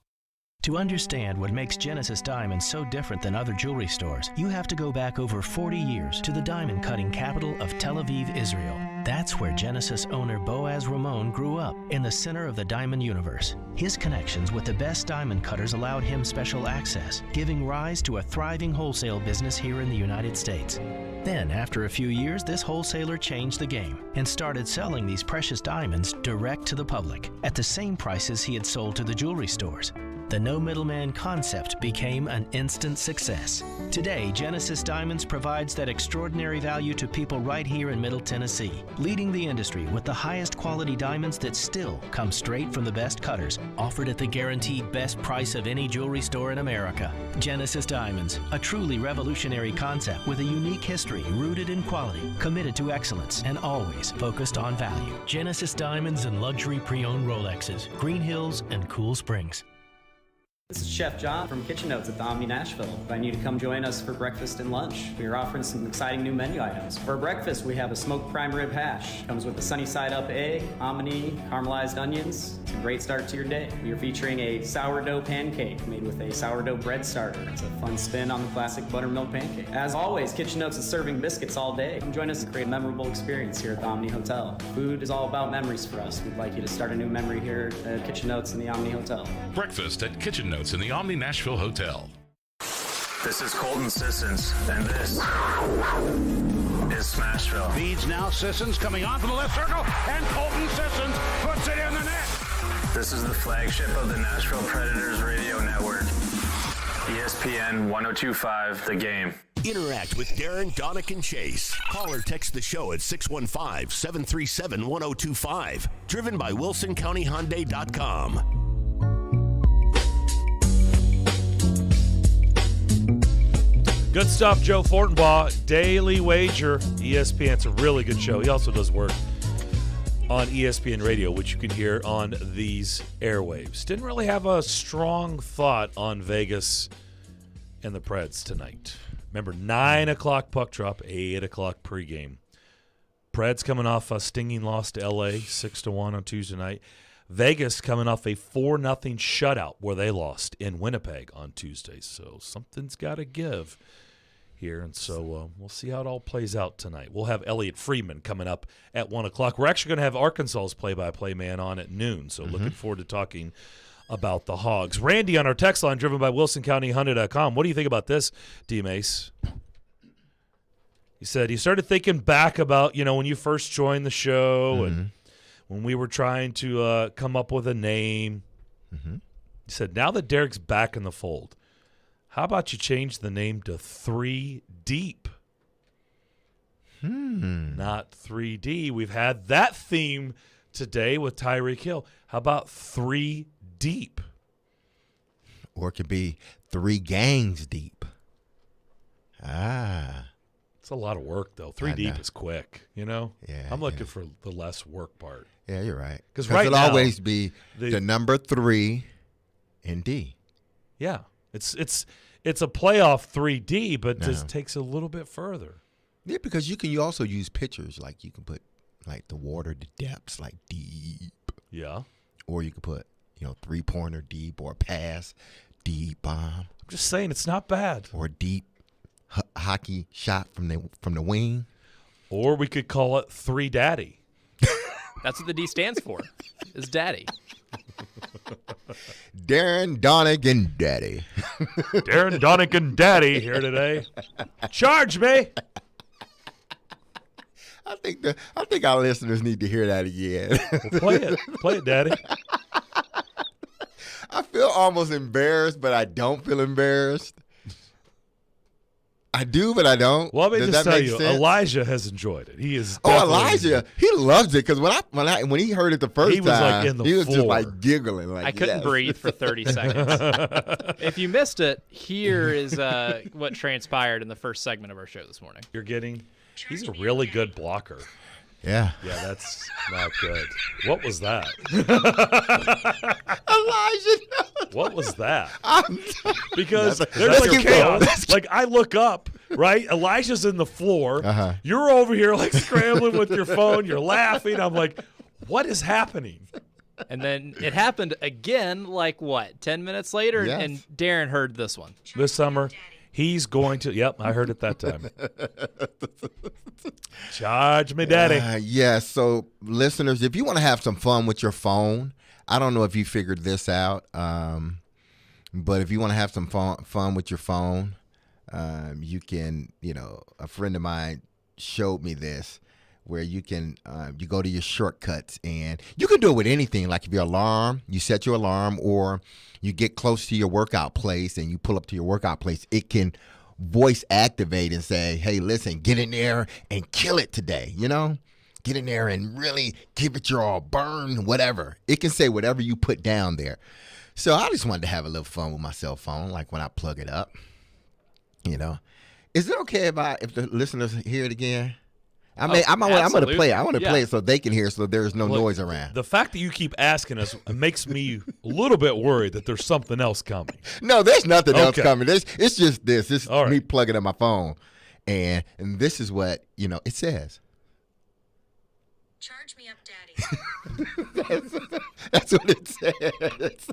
To understand what makes Genesis Diamonds so different than other jewelry stores, you have to go back over 40 years to the diamond cutting capital of Tel Aviv, Israel. That's where Genesis owner Boaz Ramon grew up, in the center of the diamond universe. His connections with the best diamond cutters allowed him special access, giving rise to a thriving wholesale business here in the United States. Then, after a few years, this wholesaler changed the game and started selling these precious diamonds direct to the public at the same prices he had sold to the jewelry stores. The no middleman concept became an instant success. Today, Genesis Diamonds provides that extraordinary value to people right here in Middle Tennessee, leading the industry with the highest quality diamonds that still come straight from the best cutters, offered at the guaranteed best price of any jewelry store in America. Genesis Diamonds, a truly revolutionary concept with a unique history rooted in quality, committed to excellence, and always focused on value. Genesis Diamonds and luxury pre-owned Rolexes, Green Hills, and Cool Springs. This is Chef John from Kitchen Notes at the Omni Nashville. Invite you to come join us for breakfast and lunch. We are offering some exciting new menu items. For breakfast, we have a smoked prime rib hash. Comes with a sunny side up egg, hominy, caramelized onions. It's a great start to your day. We are featuring a sourdough pancake made with a sourdough bread starter. It's a fun spin on the classic buttermilk pancake. As always, Kitchen Notes is serving biscuits all day. Come join us and create a memorable experience here at the Omni Hotel. Food is all about memories for us. We'd like you to start a new memory here at Kitchen Notes in the Omni Hotel. Breakfast at Kitchen Notes in the Omni Nashville Hotel. This is Colton Sissons, and this is Smashville. Feeds now Sissons coming onto the left circle, and Colton Sissons puts it in the net. This is the flagship of the Nashville Predators radio network. ESPN 102.5 The Game. Interact with Darren, Donick, and Chase. Call or text the show at 615-737-1025. Driven by WilsonCountyHyundai.com. Good stuff, Joe Fortenbaugh. Daily Wager, ESPN. It's a really good show. He also does work on ESPN Radio, which you can hear on these airwaves. Didn't really have a strong thought on Vegas and the Preds tonight. Remember, 9 o'clock puck drop, 8 o'clock pregame. Preds coming off a stinging loss to L.A., 6-1 on Tuesday night. Vegas coming off a 4-0 shutout where they lost in Winnipeg on Tuesday. So something's got to give here, and so we'll see how it all plays out tonight. We'll have Elliot Friedman coming up at 1 o'clock. We're actually going to have Arkansas's play-by-play man on at noon, so looking forward to talking about the Hogs. Randy on our text line, driven by WilsonCountyHyundai.com. What do you think about this, D-Mace? He said he started thinking back about, when you first joined the show and when we were trying to come up with a name. He said, now that Derek's back in the fold, how about you change the name to 3 Deep? Not 3D. We've had that theme today with Tyreek Hill. How about 3 Deep? Or it could be 3 gangs deep. It's a lot of work, though. 3 deep is quick, Yeah. I'm looking for the less work part. Yeah, you're right. Because right it'll now, always be the number 3 in D. Yeah. It's a playoff 3D, but just takes a little bit further. Yeah, because you also use pictures. Like you can put like the water, the depths, like deep. Yeah. Or you could put, 3-pointer deep or pass deep bomb. I'm just saying it's not bad. Or deep hockey shot from the wing. Or we could call it 3 Daddy. That's what the D stands for, is Daddy. Darren, Donick, and Daddy. Darren, Donick, and Daddy here today. Charge me. I think our listeners need to hear that again. Well, play it, Daddy. I feel almost embarrassed, but I don't feel embarrassed. I do, but I don't. Well, let me just tell you, sense? Elijah has enjoyed it. He is. Oh, Elijah, he loves it because when he heard it the first he was time, like in the he was floor. just like giggling. Like, I couldn't breathe for 30 seconds. If you missed it, here is what transpired in the first segment of our show this morning. He's a really good blocker. Yeah. Yeah, that's not good. What was that? Elijah. What was that? Because That's there's like chaos. Let's Like I look up, right? Elijah's in the floor. You're over here like scrambling with your phone. You're laughing. I'm like, what is happening? And then it happened again, 10 minutes later? Yes. And Darren heard this one. This summer, he's going to, I heard it that time. Charge me, Daddy. Yeah, so listeners, if you want to have some fun with your phone, I don't know if you figured this out, but if you want to have some fun with your phone, you can, a friend of mine showed me this, where you can, you go to your shortcuts, and you can do it with anything. Like if your alarm, you set your alarm, or you get close to your workout place and you pull up to your workout place, it can voice activate and say, hey, listen, get in there and kill it today, Get in there and really give it your all, burn, whatever. It can say whatever you put down there. So I just wanted to have a little fun with my cell phone, like when I plug it up, Is it okay if the listeners hear it again? I'm going to play it. I want to play it so they can hear, so there's no noise around. The fact that you keep asking us makes me a little bit worried that there's something else coming. No, there's nothing else coming. It's just this. It's All right. me plugging in my phone. And this is what, it says. Charge me up, Daddy. That's what it says.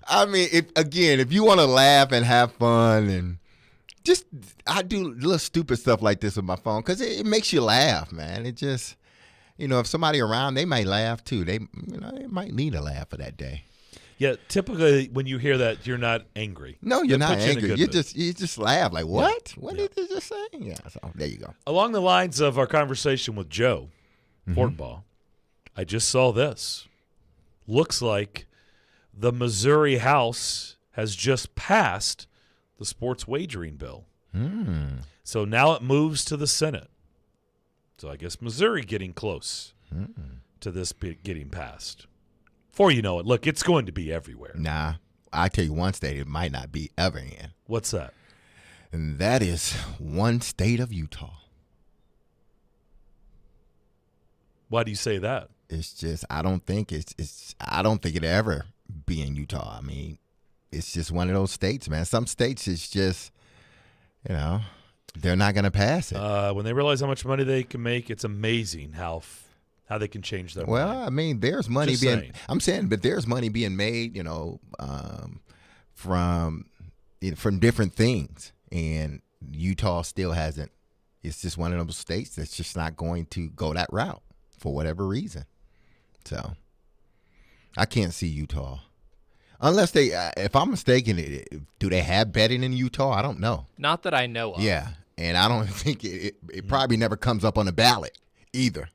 I mean, if you want to laugh and have fun and I do little stupid stuff like this with my phone because it makes you laugh, man. It just, if somebody around, they might laugh too. They might need a laugh for that day. Yeah, typically when you hear that, you're not angry. No, you're not angry. You mood. just laugh like, what? Yeah. What did they just say? Yeah, so there you go. Along the lines of our conversation with Joe Fortenbaugh, I just saw this. Looks like the Missouri House has just passed the sports wagering bill. So now it moves to the Senate. So I guess Missouri getting close to this getting passed. Before you know it, look, it's going to be everywhere. Nah, I tell you one state it might not be ever in. What's that? And that is one state of Utah. Why do you say that? It's just I don't think it'll ever be in Utah. I mean, it's just one of those states, man. Some states it's just, they're not going to pass it. When they realize how much money they can make, it's amazing how they can change their Well, mind. I mean, there's money but there's money being made, from different things, and Utah still hasn't. It's just one of those states that's just not going to go that route for whatever reason. So I can't see Utah. Unless if I'm mistaken, do they have betting in Utah? I don't know. Not that I know of. Yeah, and I don't think it probably never comes up on the ballot either.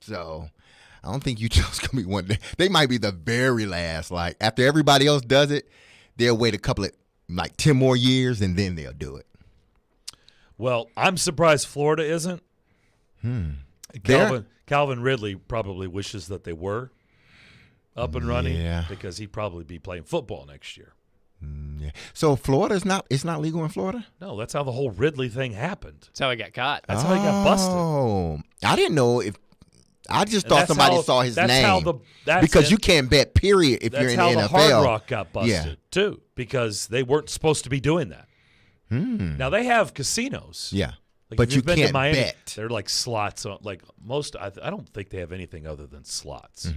So I don't think Utah's going to be one. They might be the very last. Like, after everybody else does it, they'll wait a couple of, 10 more years, and then they'll do it. Well, I'm surprised Florida isn't. Calvin Ridley probably wishes that they were up and running because he'd probably be playing football next year. Yeah. So Florida's it's not legal in Florida? No, that's how the whole Ridley thing happened. That's how he got caught. That's how he got busted. Oh, I didn't know if. I just thought somebody saw his name. That's because you can't bet, period, if you're in the NFL. That's how the Hard Rock got busted, too, because they weren't supposed to be doing that. Now, they have casinos. Yeah, like but you can't bet. They're like slots. Like most, I don't think they have anything other than slots.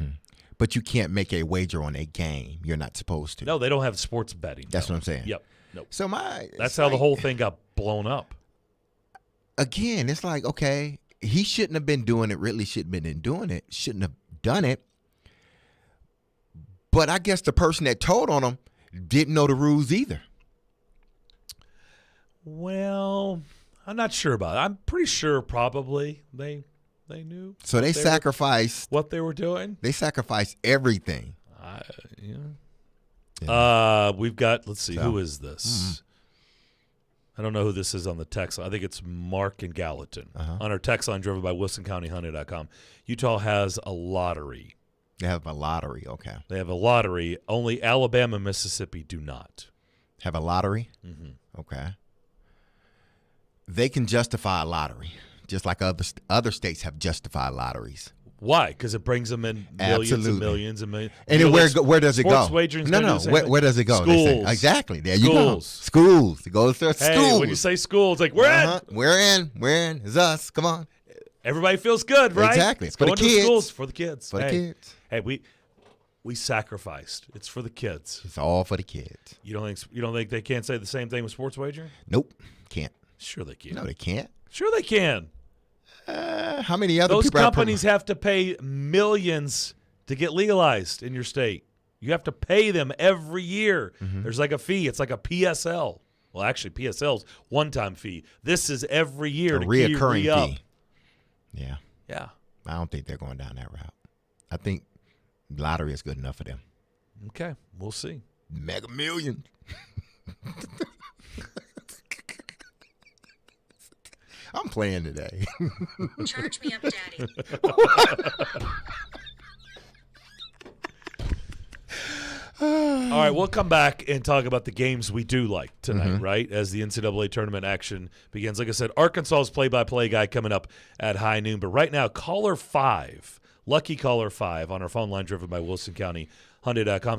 But you can't make a wager on a game. You're not supposed to. No, they don't have sports betting. That's what I'm saying. Yep. Nope. So that's how the whole thing got blown up. Again, it's like, okay, he shouldn't have been doing it. Ridley shouldn't have been doing it. Shouldn't have done it. But I guess the person that told on him didn't know the rules either. Well, I'm not sure about it. I'm pretty sure probably they knew. So they sacrificed what they were doing. They sacrificed everything. We've got, let's see, who is this? I don't know who this is on the text line. I think it's Mark and Gallatin. On our text line driven by WilsonCountyHunter.com. Utah has a lottery. They have a lottery, okay. They have a lottery. Only Alabama and Mississippi do not. Have a lottery? Okay. They can justify a lottery, just like other states have justified lotteries. Why? Because it brings them in millions and millions and millions. And then where does it go? Sports wagering. No. Where does it go? Schools. Exactly. There you go. Schools. It goes to schools. Hey, when you say schools, like we're in. We're in. It's us. Come on. Everybody feels good, right? Exactly. It's for going the kids. to schools for the kids. For the kids. Hey, we sacrificed. It's for the kids. It's all for the kids. You don't think they can't say the same thing with sports wagering? Nope. Can't. Sure they can. No, they can't. Sure they can. How many other Those people companies have to pay millions to get legalized in your state. You have to pay them every year. There's like a fee. It's like a PSL. Well, actually, PSL's one-time fee. This is every year to reoccurring re-up. fee. Yeah. Yeah. I don't think they're going down that route. I think lottery is good enough for them. Okay, we'll see. Mega Millions. I'm playing today. Charge me up, Daddy. All right, we'll come back and talk about the games we do like tonight, right, as the NCAA tournament action begins. Like I said, Arkansas's play-by-play guy coming up at high noon. But right now, caller 5, lucky caller 5 on our phone line driven by WilsonCountyHunter.com,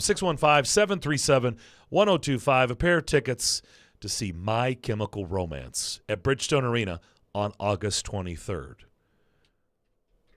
615-737-1025, a pair of tickets to see My Chemical Romance at Bridgestone Arena on August 23rd.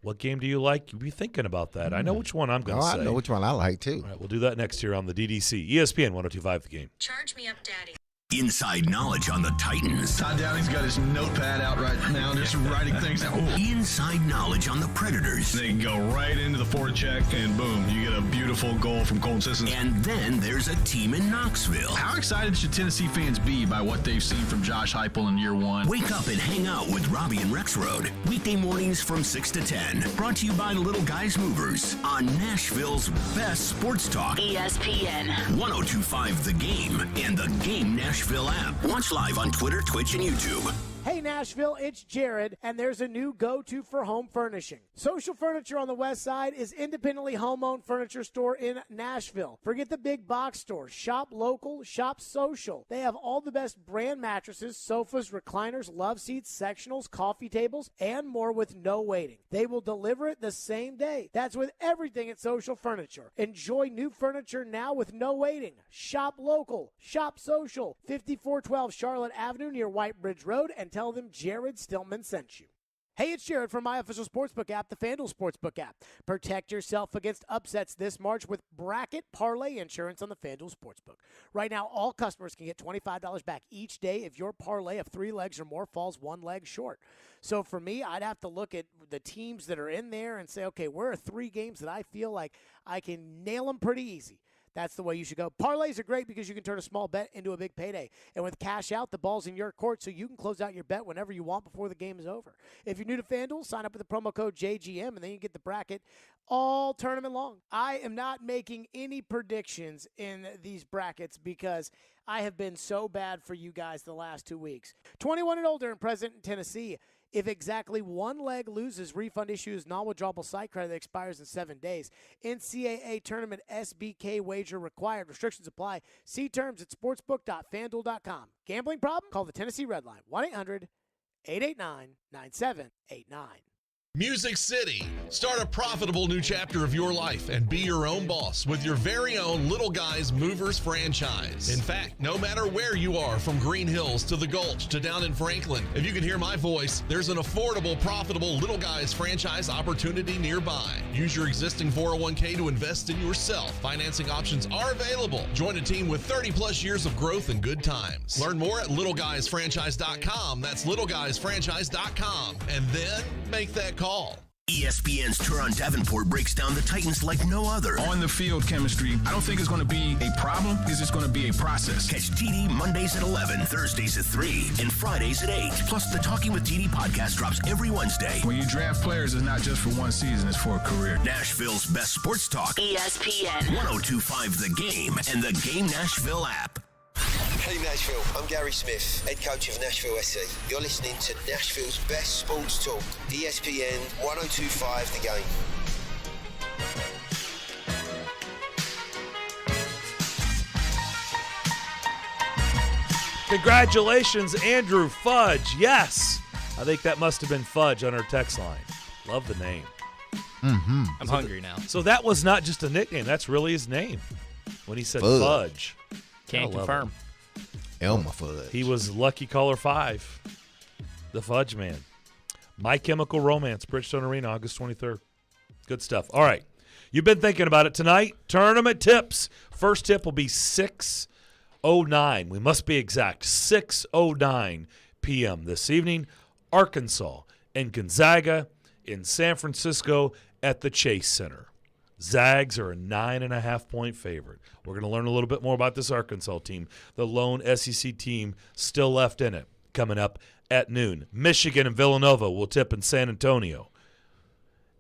What game do you like? You'll be thinking about that. I know which one I'm going to say. I know which one I like, too. All right, we'll do that next year on the DDC. ESPN 102.5 The Game. Charge me up, Daddy. Inside knowledge on the Titans. Todd Downey's got his notepad out right now, just writing things down. Inside knowledge on the Predators. They can go right into the forecheck, and boom, you get a beautiful goal from Colton Sissons. And then there's a team in Knoxville. How excited should Tennessee fans be by what they've seen from Josh Heupel in year one? Wake up and hang out with Robby and Rexrode. Weekday mornings from 6 to 10. Brought to you by Little Guys Movers on Nashville's best sports talk. ESPN 102.5 The Game and The Game Nashville Nashville app. Watch live on Twitter, Twitch, and YouTube. Hey Nashville, it's Jared, and there's a new go-to for home furnishing. Social Furniture on the West Side is independently home-owned furniture store in Nashville. Forget the big box stores. Shop local, shop social. They have all the best brand mattresses, sofas, recliners, love seats, sectionals, coffee tables, and more with no waiting. They will deliver it the same day. That's with everything at Social Furniture. Enjoy new furniture now with no waiting. Shop local, shop social. 5412 Charlotte Avenue near White Bridge Road, and tell them Jared Stillman sent you. Hey, it's Jared from my official sportsbook app, the FanDuel Sportsbook app. Protect yourself against upsets this March with bracket parlay insurance on the FanDuel Sportsbook. Right now, all customers can get $25 back each day if your parlay of 3 legs or more falls 1 leg short. So for me, I'd have to look at the teams that are in there and say, okay, where are 3 games that I feel like I can nail them pretty easy? That's the way you should go. Parlays are great because you can turn a small bet into a big payday. And with cash out, the ball's in your court, so you can close out your bet whenever you want before the game is over. If you're new to FanDuel, sign up with the promo code JGM, and then you get the bracket all tournament long. I am not making any predictions in these brackets because I have been so bad for you guys the last 2 weeks. 21 and older and present in Tennessee. If exactly 1 leg loses, refund issues non-withdrawable site credit that expires in 7 days. NCAA tournament SBK wager required. Restrictions apply. See terms at sportsbook.fanduel.com. Gambling problem? Call the Tennessee Red Line. 1-800-889-9789. Music City. Start a profitable new chapter of your life and be your own boss with your very own Little Guys Movers franchise. In fact, no matter where you are, from Green Hills to the Gulch to down in Franklin, if you can hear my voice, there's an affordable, profitable Little Guys franchise opportunity nearby. Use your existing 401k to invest in yourself. Financing options are available. Join a team with 30 plus years of growth and good times. Learn more at littleguysfranchise.com. That's littleguysfranchise.com. And then make that call. ESPN's Teron Davenport breaks down the Titans like no other. On the field chemistry, I don't think it's going to be a problem. It's just going to be a process. Catch TD Mondays at 11, Thursdays at 3, and Fridays at 8. Plus, the Talking with TD podcast drops every Wednesday. When you draft players, it's not just for one season, it's for a career. Nashville's best sports talk. ESPN. 102.5 The Game and the Game Nashville app. Hey Nashville, I'm Gary Smith, head coach of Nashville SC. You're listening to Nashville's best sports talk, ESPN 102.5 The Game. Congratulations, Andrew Fudge. Yes, I think that must have been Fudge on our text line. Love the name. Mm-hmm. I'm hungry now. So that was not just a nickname. That's really his name when he said Fudge. Can't confirm. Elmer Fudge. He was lucky caller 5, the Fudge Man. My Chemical Romance, Bridgestone Arena, August 23rd. Good stuff. All right. You've been thinking about it tonight. Tournament tips. First tip will be 6:09. We must be exact. 6:09 p.m. this evening. Arkansas and Gonzaga in San Francisco at the Chase Center. Zags are a 9.5-point favorite. We're going to learn a little bit more about this Arkansas team, the lone SEC team still left in it, coming up at noon. Michigan and Villanova will tip in San Antonio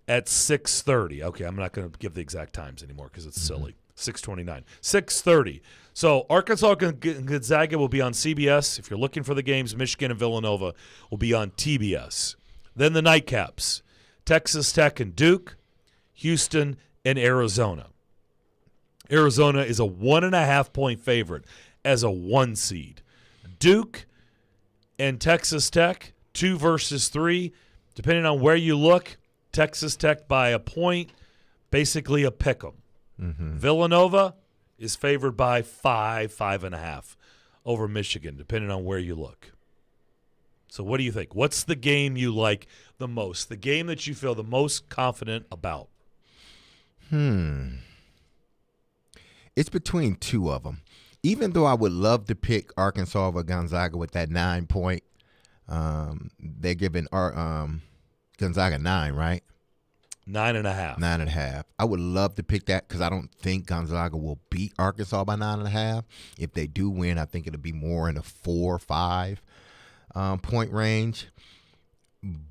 at 6:30. Okay, I'm not going to give the exact times anymore because it's silly. 6:29. 6:30. So Arkansas and Gonzaga will be on CBS. If you're looking for the games, Michigan and Villanova will be on TBS. Then the nightcaps, Texas Tech and Duke, Houston and Arizona. Arizona is a 1.5-point favorite as a 1 seed. Duke and Texas Tech, 2 versus 3. Depending on where you look, Texas Tech by a point, basically a pick 'em. Mm-hmm. Villanova is favored by 5.5 over Michigan, depending on where you look. So what do you think? What's the game you like the most? The game that you feel the most confident about? It's between 2 of them. Even though I would love to pick Arkansas over Gonzaga with that 9-point, they're giving Gonzaga 9, right? 9.5. 9.5. I would love to pick that because I don't think Gonzaga will beat Arkansas by 9.5. If they do win, I think it'll be more in a 4 or 5 point range.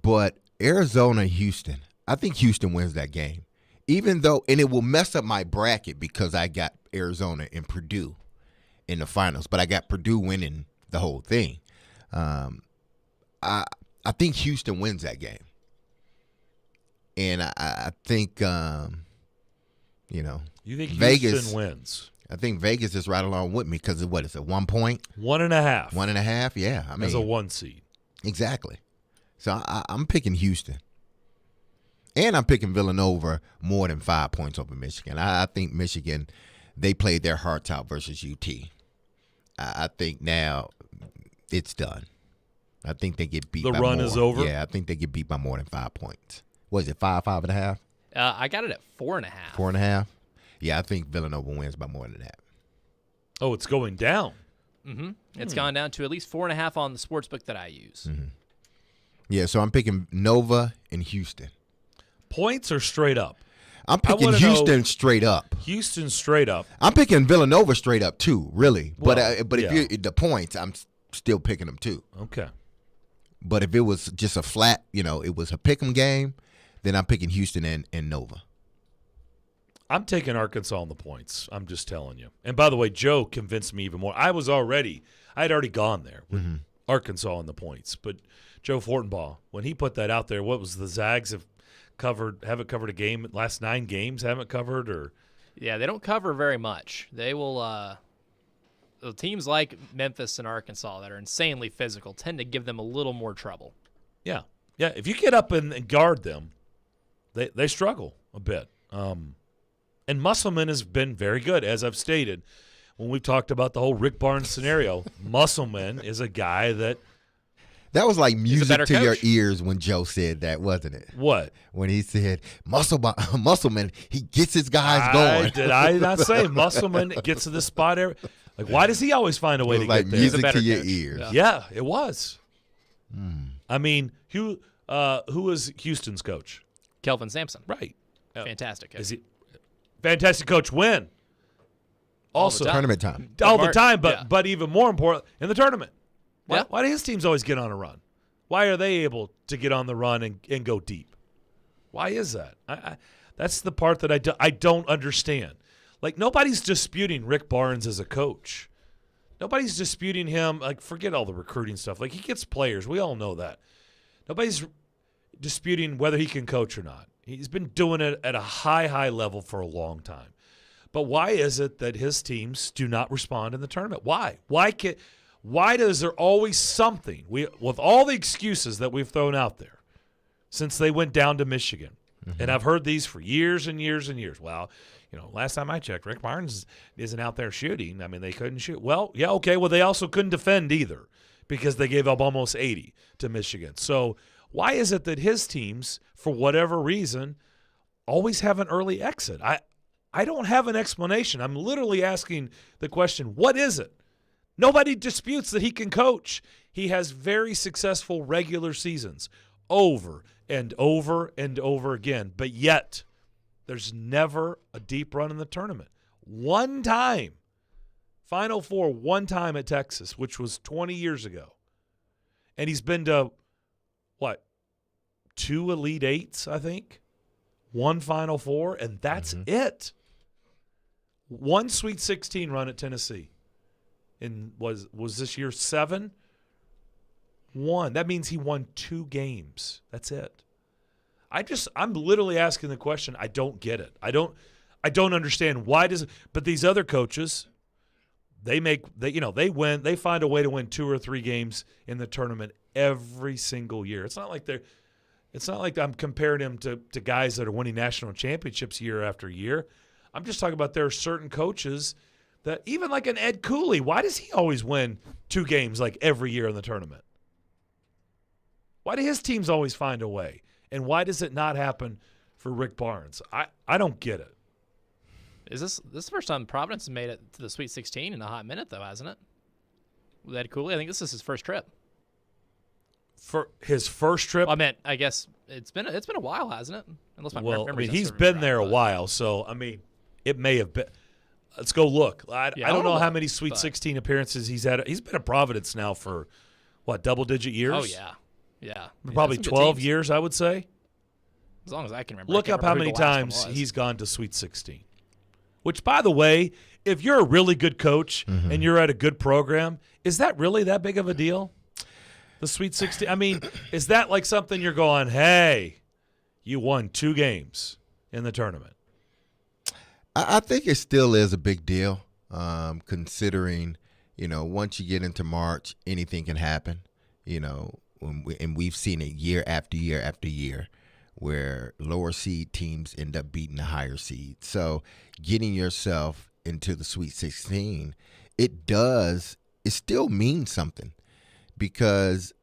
But Arizona, Houston, I think Houston wins that game. Even though, and it will mess up my bracket because I got Arizona and Purdue in the finals, but I got Purdue winning the whole thing. I think Houston wins that game, and I think You think Vegas Houston wins? I think Vegas is right along with me because of what is it, 1 point? 1.5. 1.5, yeah. I mean, as a 1 seed. Exactly. So I'm picking Houston. And I'm picking Villanova more than 5 points over Michigan. I think Michigan, they played their hearts out versus UT. I think now it's done. I think they get beat by more. The run is over? Yeah, I think they get beat by more than 5 points. What is it, 5.5? I got it at 4.5. 4.5? Yeah, I think Villanova wins by more than that. Oh, it's going down. Mm-hmm. It's gone down to at least 4.5 on the sports book that I use. Mm-hmm. Yeah, so I'm picking Nova and Houston. Points or straight up? I'm picking Houston straight up. Houston straight up. I'm picking Villanova straight up too, really. Well, but if you the points, I'm still picking them too. Okay. But if it was just a flat, it was a pick'em game, then I'm picking Houston and Nova. I'm taking Arkansas on the points. I'm just telling you. And by the way, Joe convinced me even more. I had already gone there with Arkansas on the points. But Joe Fortenbaugh, when he put that out there, what was the Zags haven't covered a game last 9 games, haven't covered or Yeah, they don't cover very much. They will the teams like Memphis and Arkansas that are insanely physical tend to give them a little more trouble. Yeah. Yeah, if you get up and guard them, they struggle a bit. And Musselman has been very good, as I've stated. When we've talked about the whole Rick Barnes scenario, Musselman is a guy that was like music to your ears when Joe said that, wasn't it? What? When he said, Musselman, he gets his guys going. Did I not say Musselman gets to this spot? Like, why does he always find a way to get there? Music to your ears. Yeah, it was. I mean, who was Houston's coach? Kelvin Sampson. Right. Fantastic. Is he fantastic coach when? Also tournament time. All the time, but even more important, in the tournament. Yeah. Why do his teams always get on a run? Why are they able to get on the run and go deep? Why is that? That's the part that I don't understand. Like, nobody's disputing Rick Barnes as a coach. Nobody's disputing him. Like, forget all the recruiting stuff. Like, he gets players. We all know that. Nobody's disputing whether he can coach or not. He's been doing it at a high level for a long time. But why is it that his teams do not respond in the tournament? Why? Why does there always something? With all the excuses that we've thrown out there since they went down to Michigan, and I've heard these for years and years and years. Well, last time I checked, Rick Barnes isn't out there shooting. I mean, they couldn't shoot. Well, yeah, okay. Well, they also couldn't defend either because they gave up almost 80 to Michigan. So why is it that his teams, for whatever reason, always have an early exit? I don't have an explanation. I'm literally asking the question, what is it? Nobody disputes that he can coach. He has very successful regular seasons over and over and over again. But yet, there's never a deep run in the tournament. One time, Final Four, one time at Texas, which was 20 years ago. And he's been to, 2 Elite Eights, I think? 1 Final Four, and that's it. 1 Sweet 16 run at Tennessee. And was this year 7? 1. That means he won 2 games. That's it. I'm literally asking the question. I don't get it. I don't understand why but these other coaches, they win, they find a way to win 2 or 3 games in the tournament every single year. It's not like I'm comparing him to guys that are winning national championships year after year. I'm just talking about there are certain coaches that, even like an Ed Cooley, why does he always win 2 games like every year in the tournament? Why do his teams always find a way? And why does it not happen for Rick Barnes? I don't get it. Is this the first time Providence has made it to the Sweet 16 in a hot minute, though, hasn't it? With Ed Cooley, I think this is his first trip. For his first trip? I guess it's been a while, hasn't it? Unless my memory he's been there a while, so it may have been. Let's go look. I don't know how many Sweet 16 appearances he's had. He's been at Providence now for double-digit years? Oh yeah. Probably 12 years, I would say. As long as I can remember. Look up how many times he's gone to Sweet 16. Which, by the way, if you're a really good coach and you're at a good program, is that really that big of a deal? The Sweet 16? I mean, is that like something you're going, hey, you won 2 games in the tournament? I think it still is a big deal, considering, once you get into March, anything can happen, and we've seen it year after year after year where lower seed teams end up beating the higher seed. So getting yourself into the Sweet 16, it still means something because,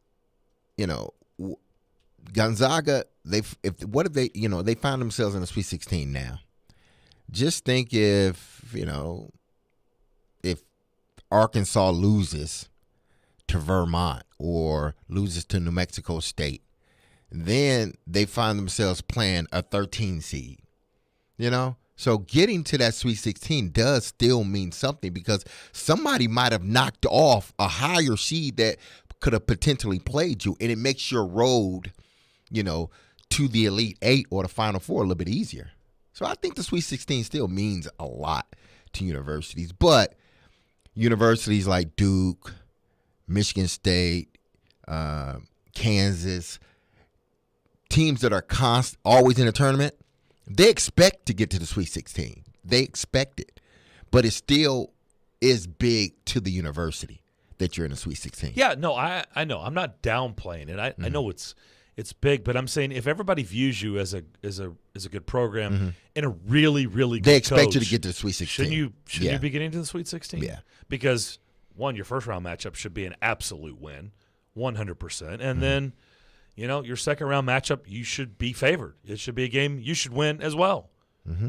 Gonzaga, they found themselves in the Sweet 16 now. Just think if Arkansas loses to Vermont or loses to New Mexico State, then they find themselves playing a 13 seed, So getting to that Sweet 16 does still mean something because somebody might have knocked off a higher seed that could have potentially played you, and it makes your road, to the Elite Eight or the Final Four a little bit easier. So I think the Sweet 16 still means a lot to universities, but universities like Duke, Michigan State, Kansas, teams that are always in a tournament, they expect to get to the Sweet 16. They expect it, but it still is big to the university that you're in the Sweet 16. Yeah, no, I know. I'm not downplaying it. I know it's big, but I'm saying if everybody views you as a good program and a really, really good they expect coach, you to get to the Sweet 16. Shouldn't you be getting to the Sweet 16? Yeah. Because, one, your first-round matchup should be an absolute win, 100%. And then, your second-round matchup, you should be favored. It should be a game you should win as well. Mm-hmm.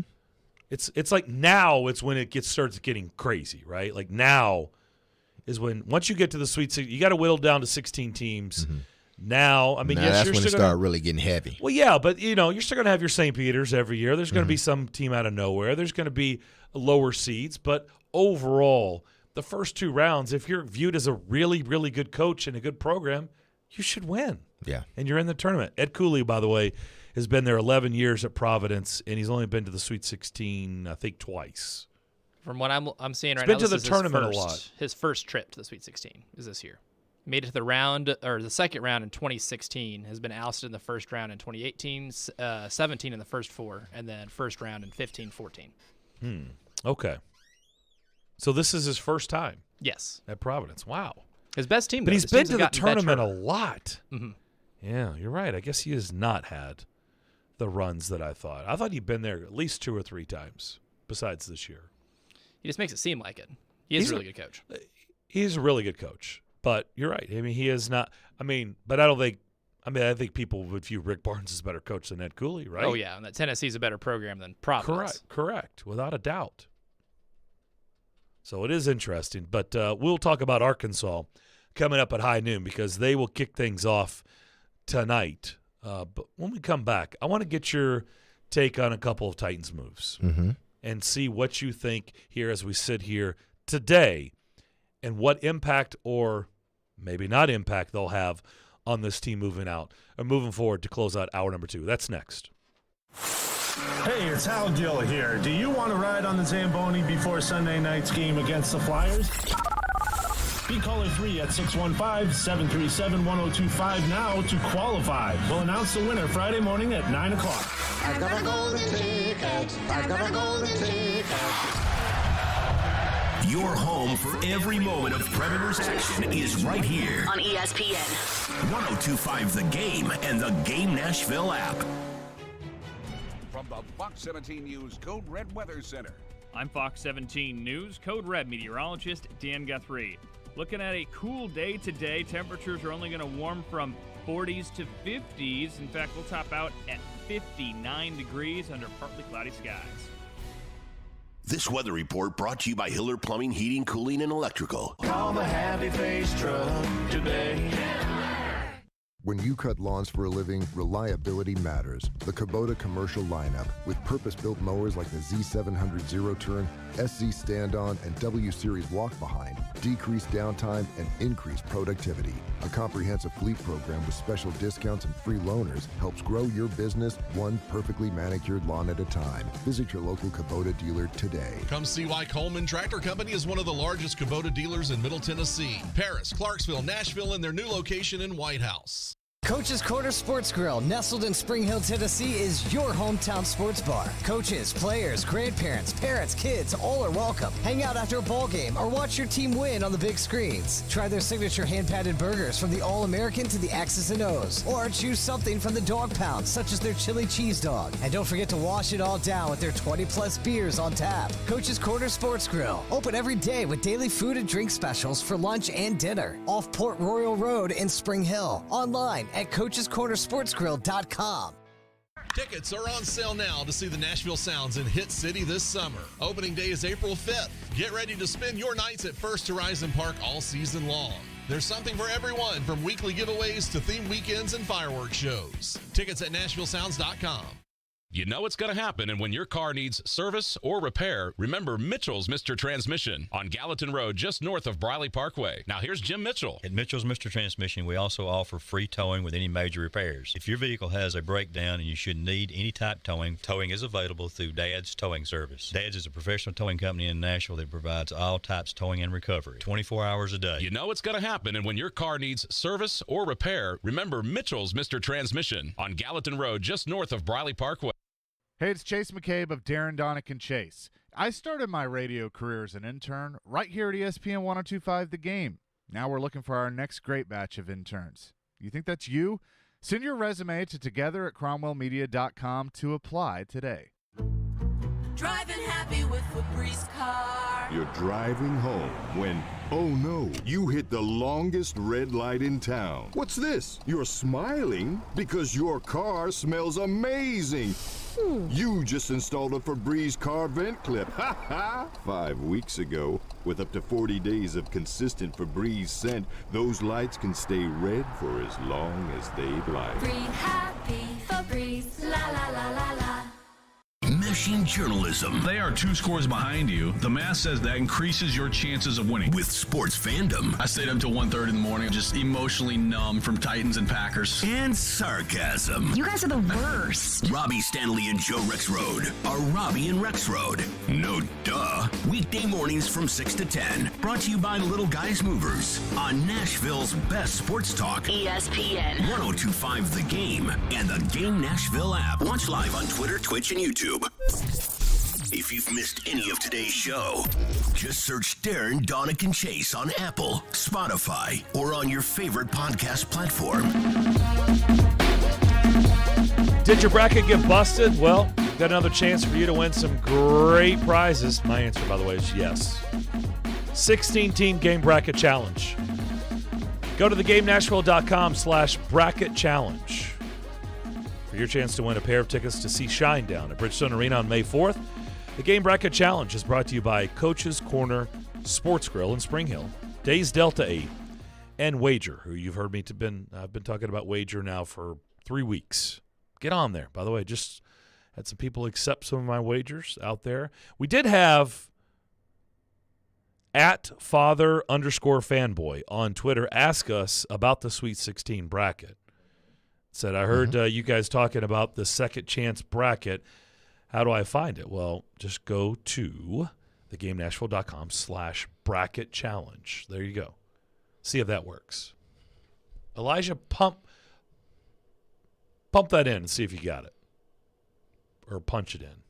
It's like now it's when it starts getting crazy, right? Like now is when once you get to the Sweet 16, you got to whittle down to 16 teams. Now, I mean, yes, that's you're when still it start really getting heavy. Well, yeah, but you're still going to have your St. Peter's every year. There's going to be some team out of nowhere. There's going to be lower seeds, but overall, the first 2 rounds, if you're viewed as a really, really good coach and a good program, you should win. Yeah. And you're in the tournament. Ed Cooley, by the way, has been there 11 years at Providence, and he's only been to the Sweet 16, I think, twice. From what I'm seeing right He's now, been to this the is tournament a lot. His first trip to the Sweet 16 is this year. Made it to the second round in 2016, has been ousted in the first round in 2018, 17 in the first 4, and then first round in 15-14. Okay. So this is his first time? Yes. At Providence. Wow. His best team, but though. he's been to the tournament better. a lot. Yeah, you're right. I guess he has not had the runs that I thought. I thought he'd been there at least 2 or 3 times besides this year. He just makes it seem like it. He's a really good coach. He's a really good coach. But you're right. I mean, he is not. But I don't think. I think people would view Rick Barnes as a better coach than Ed Cooley, right? Oh yeah, and that Tennessee's a better program than Providence. Correct, without a doubt. So it is interesting, but we'll talk about Arkansas coming up at high noon because they will kick things off tonight. But when we come back, I want to get your take on a couple of Titans moves and see what you think here as we sit here today, and what impact or maybe not impact they'll have on this team moving forward to close out hour number 2. That's next. Hey, it's Hal Gill here. Do you want to ride on the Zamboni before Sunday night's game against the Flyers? Be caller 3 at 615-737-1025 now to qualify. We'll announce the winner Friday morning at 9 o'clock. I got a golden ticket. I got a golden ticket. Your home for every moment of Predators action is right here on ESPN 102.5 The Game and the Game Nashville app. From the Fox 17 News Code Red Weather Center. I'm Fox 17 News Code Red meteorologist Dan Guthrie. Looking at a cool day today. Temperatures are only going to warm from 40s to 50s. In fact, we'll top out at 59 degrees under partly cloudy skies. This weather report brought to you by Hiller Plumbing, Heating, Cooling, and Electrical. Call the Happy Face Truck today. When you cut lawns for a living, reliability matters. The Kubota commercial lineup, with purpose-built mowers like the Z700 zero-turn, SZ stand-on, and W-Series walk-behind, decrease downtime and increase productivity. A comprehensive fleet program with special discounts and free loaners helps grow your business one perfectly manicured lawn at a time. Visit your local Kubota dealer today. Come see why Coleman Tractor Company is one of the largest Kubota dealers in Middle Tennessee, Paris, Clarksville, Nashville, and their new location in White House. Coach's Corner Sports Grill, nestled in Spring Hill, Tennessee, is your hometown sports bar. Coaches, players, grandparents, parents, kids, all are welcome. Hang out after a ball game or watch your team win on the big screens. Try their signature hand-patted burgers from the All-American to the X's and O's. Or choose something from the dog pound, such as their chili cheese dog. And don't forget to wash it all down with their 20-plus beers on tap. Coach's Corner Sports Grill, open every day with daily food and drink specials for lunch and dinner. Off Port Royal Road in Spring Hill. Online at coachescornersportsgrill.com. Tickets are on sale now to see the Nashville Sounds in Hit City this summer. Opening day is April 5th. Get ready to spend your nights at First Horizon Park all season long. There's something for everyone, from weekly giveaways to theme weekends and fireworks shows. Tickets at NashvilleSounds.com. You know it's going to happen, and when your car needs service or repair, remember Mitchell's Mr. Transmission on Gallatin Road, just north of Briley Parkway. Now here's Jim Mitchell. At Mitchell's Mr. Transmission, we also offer free towing with any major repairs. If your vehicle has a breakdown and you should need any type towing, towing is available through Dad's Towing Service. Dad's is a professional towing company in Nashville that provides all types towing and recovery, 24 hours a day. You know it's going to happen, and when your car needs service or repair, remember Mitchell's Mr. Transmission on Gallatin Road, just north of Briley Parkway. Hey, it's Chase McCabe of Darren, Donick, and Chase. I started my radio career as an intern right here at ESPN 102.5 The Game. Now we're looking for our next great batch of interns. You think that's you? Send your resume to together@cromwellmedia.com to apply today. Driving happy with Febreze car. You're driving home when, oh no, you hit the longest red light in town. What's this? You're smiling because your car smells amazing. You just installed a Febreze car vent clip. Ha ha! 5 weeks ago, with up to 40 days of consistent Febreze scent, those lights can stay red for as long as they'd like. Breathe happy Febreze, la la la la la. Meshing journalism. They are 2 scores behind you. The math says that increases your chances of winning. With sports fandom. I stayed up till 1:30 in the morning, just emotionally numb from Titans and Packers. And sarcasm. You guys are the worst. Robby Stanley and Joe Rexrode are Robby and Rexrode. No duh. Weekday mornings from 6 to 10. Brought to you by Little Guys Movers on Nashville's best sports talk. ESPN 102.5 The Game and the Game Nashville app. Watch live on Twitter, Twitch, and YouTube. If you've missed any of today's show, just search Darren, Donick, and Chase on Apple, Spotify, or on your favorite podcast platform. Did your bracket get busted? Well, we've got another chance for you to win some great prizes. My answer, by the way, is yes. 16-team game bracket challenge. Go to thegamenashville.com/bracket challenge for your chance to win a pair of tickets to see Shinedown at Bridgestone Arena on May 4th. The Game Bracket Challenge is brought to you by Coach's Corner Sports Grill in Spring Hill, Days Delta 8, and Wager, who you've heard me I've been talking about Wager now for 3 weeks. Get on there. By the way, just had some people accept some of my wagers out there. We did have @father_fanboy on Twitter ask us about the Sweet 16 bracket. Said, I heard you guys talking about the second chance bracket. How do I find it? Well, just go to thegamenashville.com/bracket challenge. There you go. See if that works. Elijah, pump that in and see if you got it. Or punch it in.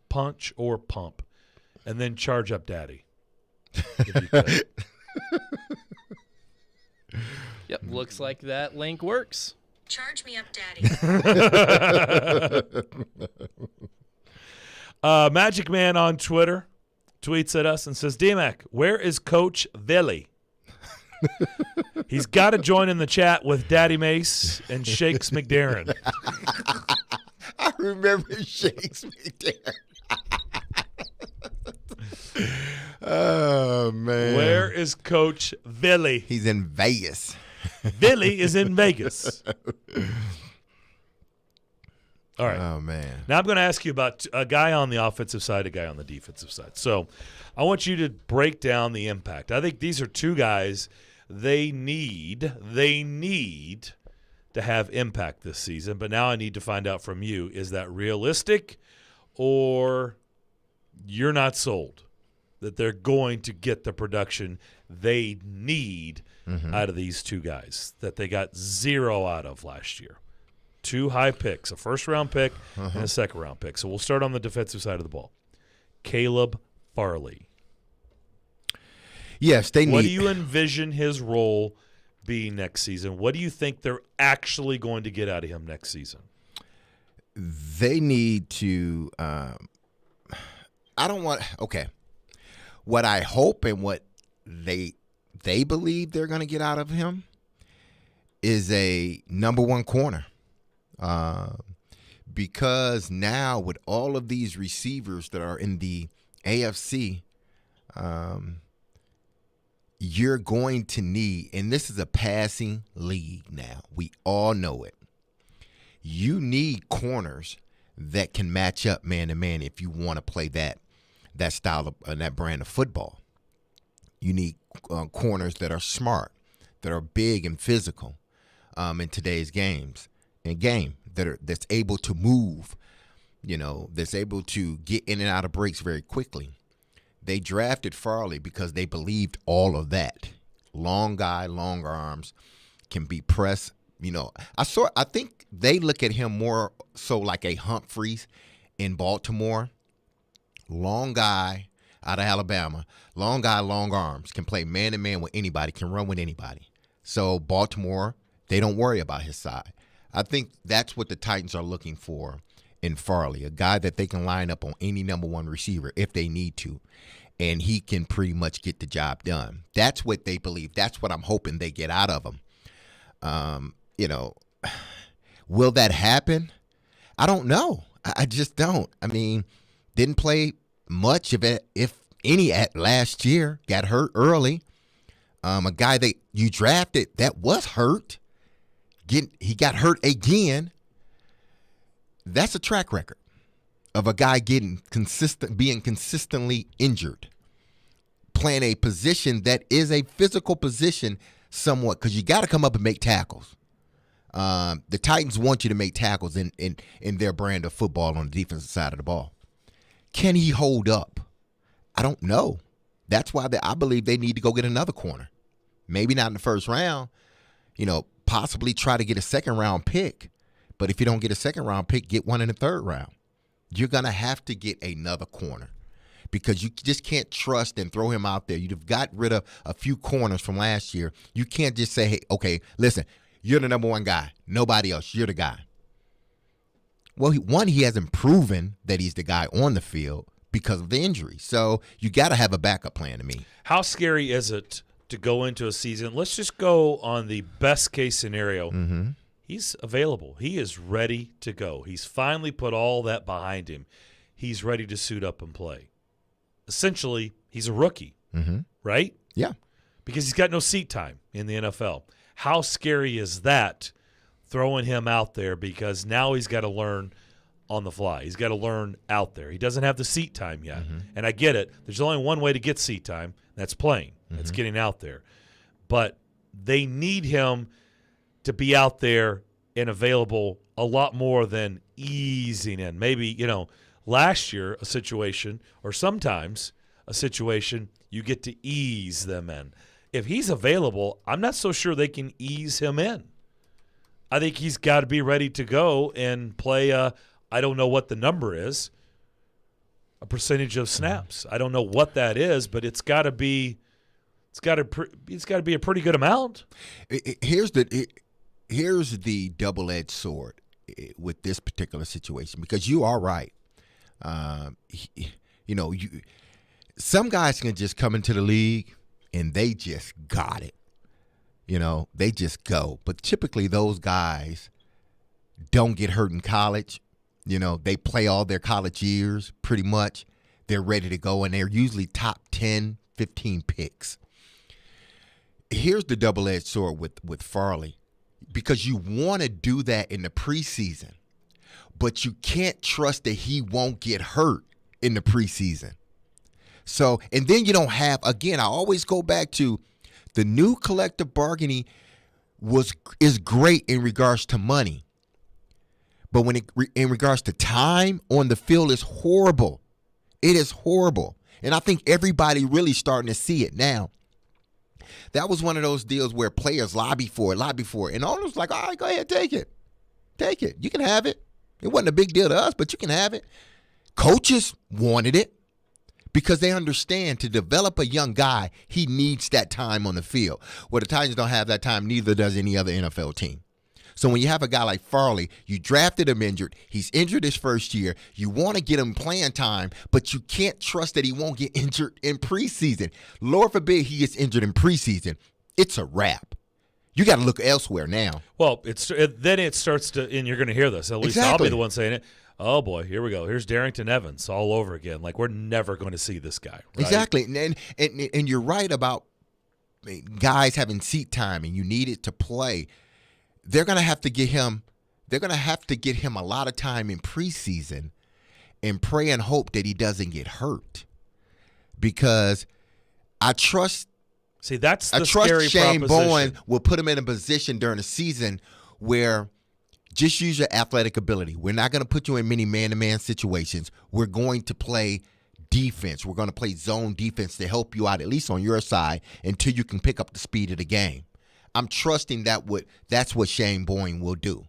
Punch or pump. And then charge up daddy. If you could. Yep, looks like that link works. Charge me up, Daddy. Magic Man on Twitter tweets at us and says, D-Mac, where is Coach Villy? He's got to join in the chat with Daddy Mace and Shakes McDarren. I remember Shakes McDarren. Oh, man. Where is Coach Villy? He's in Vegas. Billy is in Vegas. All right. Oh, man. Now I'm going to ask you about a guy on the offensive side, a guy on the defensive side. So I want you to break down the impact. I think these are two guys they need to have impact this season. But now I need to find out from you, is that realistic or you're not sold that they're going to get the production they need out of these two guys that they got 0 out of last year? 2 high picks, a first-round pick and a second-round pick. So we'll start on the defensive side of the ball. Caleb Farley. Yes, they need. What do you envision his role being next season? What do you think they're actually going to get out of him next season? They need to what I hope and what they believe they're going to get out of him is a number 1 corner. Because now with all of these receivers that are in the AFC, you're going to need, and this is a passing league now. We all know it. You need corners that can match up man to man if you want to play that style of that brand of football. You need corners that are smart, that are big and physical in today's game that's able to move, that's able to get in and out of breaks very quickly. They drafted Farley because they believed all of that. Long guy, long arms, can be pressed. I think they look at him more so like a Humphreys in Baltimore. Long guy out of Alabama. Long guy, long arms, can play man-to-man with anybody, can run with anybody. So Baltimore, they don't worry about his side. I think that's what the Titans are looking for in Farley, a guy that they can line up on any number 1 receiver if they need to, and he can pretty much get the job done. That's what they believe. That's what I'm hoping they get out of him. Will that happen? I don't know. I just don't. I mean, didn't play much of it, if any, at last year. Got hurt early. A guy that you drafted that was hurt. He got hurt again. That's a track record of a guy being consistently injured, playing a position that is a physical position somewhat, because you got to come up and make tackles. The Titans want you to make tackles in their brand of football on the defensive side of the ball. Can he hold up? I don't know. That's why I believe they need to go get another corner. Maybe not in the first round. Possibly try to get a second-round pick. But if you don't get a second-round pick, get one in the third round. You're going to have to get another corner because you just can't trust and throw him out there. You've got rid of a few corners from last year. You can't just say, hey, okay, listen, you're the number 1 guy. Nobody else. You're the guy. Well, he hasn't proven that he's the guy on the field because of the injury. So you got to have a backup plan to me. How scary is it to go into a season? Let's just go on the best case scenario. He's available. He is ready to go. He's finally put all that behind him. He's ready to suit up and play. Essentially, he's a rookie, right? Yeah. Because he's got no seat time in the NFL. How scary is that, throwing him out there, because now he's got to learn on the fly. He's got to learn out there. He doesn't have the seat time yet. And I get it. There's only one way to get seat time. That's playing. That's getting out there. But they need him to be out there and available a lot more than easing in. Maybe, last year a situation, or sometimes a situation, you get to ease them in. If he's available, I'm not so sure they can ease him in. I think he's got to be ready to go and play I don't know what the number is, a percentage of snaps. I don't know what that is, but it's got to be a pretty good amount. Here's the double-edged sword with this particular situation, because you are right. Some guys can just come into the league and they just got it. They just go. But typically those guys don't get hurt in college. They play all their college years pretty much. They're ready to go, and they're usually top 10, 15 picks. here's the double-edged sword with Farley, because you want to do that in the preseason, but you can't trust that he won't get hurt in the preseason. So, and then you don't have, again, I always go back to the new collective bargaining is great in regards to money, but when in regards to time on the field, is horrible. It is horrible, and I think everybody really starting to see it now. That was one of those deals where players lobby for it, and owners was like, all right, go ahead, take it. You can have it. It wasn't a big deal to us, but you can have it. Coaches wanted it because they understand to develop a young guy, he needs that time on the field. Well, the Titans don't have that time, neither does any other NFL team. So when you have a guy like Farley, you drafted him injured. He's injured his first year. You want to get him playing time, but you can't trust that he won't get injured in preseason. Lord forbid he gets injured in preseason. It's a wrap. You got to look elsewhere now. Well, then it starts to, and you're going to hear this. At least I'll be the one saying it. Oh, boy, here we go. Here's Darrington Evans all over again. Like, we're never going to see this guy. Right? Exactly. And you're right about guys having seat time, and you need it to play. They're going to have to get him. They're going to have to get him a lot of time in preseason, and pray and hope that he doesn't get hurt. Because I trust. See, that's the I trust scary Shane proposition. Bowen will put him in a position during the season where just use your athletic ability. We're not going to put you in many man-to-man situations. We're going to play defense. We're going to play zone defense to help you out, at least on your side, until you can pick up the speed of the game. I'm trusting that's what Shane Bowen would do.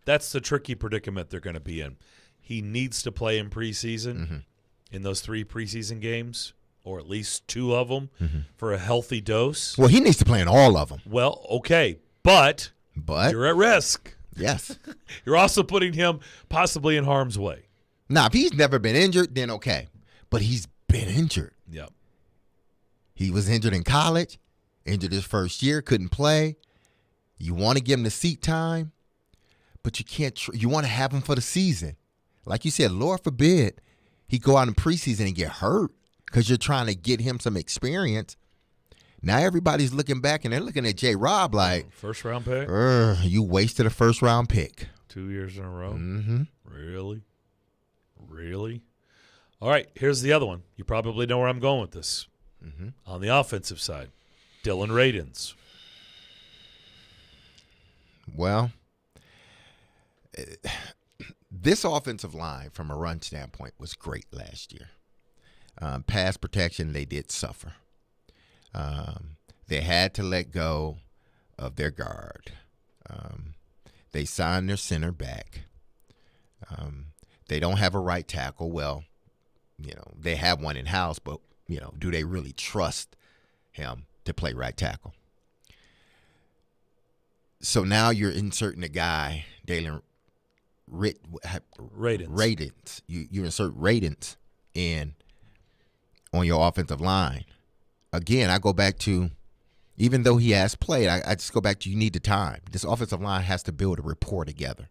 That's the tricky predicament they're going to be in. He needs to play in preseason, in those 3 preseason games, or at least 2 of them, for a healthy dose. Well, he needs to play in all of them. Well, okay, but you're at risk. Yes. You're also putting him possibly in harm's way. Now, if he's never been injured, then okay. But he's been injured. Yep. He was injured in college, injured his first year, couldn't play. You want to give him the seat time, but you can't. You want to have him for the season. Like you said, Lord forbid he go out in preseason and get hurt because you're trying to get him some experience. Now everybody's looking back and they're looking at J-Rob like, first-round pick? You wasted a first-round pick. 2 years in a row? Mm-hmm. Really? All right, here's the other one. You probably know where I'm going with this. On the offensive side, Dylan Radins. Well, this offensive line from a run standpoint was great last year. Pass protection, they did suffer. They had to let go of their guard. They signed their center back. They don't have a right tackle. Well, they have one in-house, but, do they really trust him to play right tackle? So now you're inserting a guy, Dalen Radins. You insert Radins in on your offensive line. Again, I go back to, even though he has played, I just go back to you need the time. This offensive line has to build a rapport together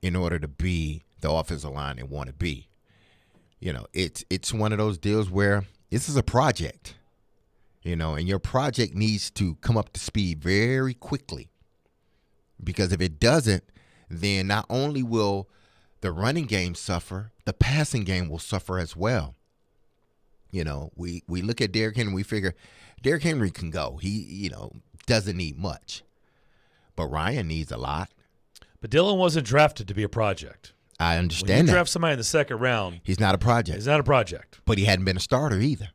in order to be the offensive line they want to be. It's one of those deals where this is a project, and your project needs to come up to speed very quickly. Because if it doesn't, then not only will the running game suffer, the passing game will suffer as well. We look at Derrick Henry, we figure Derrick Henry can go. He, doesn't need much. But Ryan needs a lot. But Dylan wasn't drafted to be a project. I understand when you that. draft somebody in the second round, he's not a project. But he hadn't been a starter either.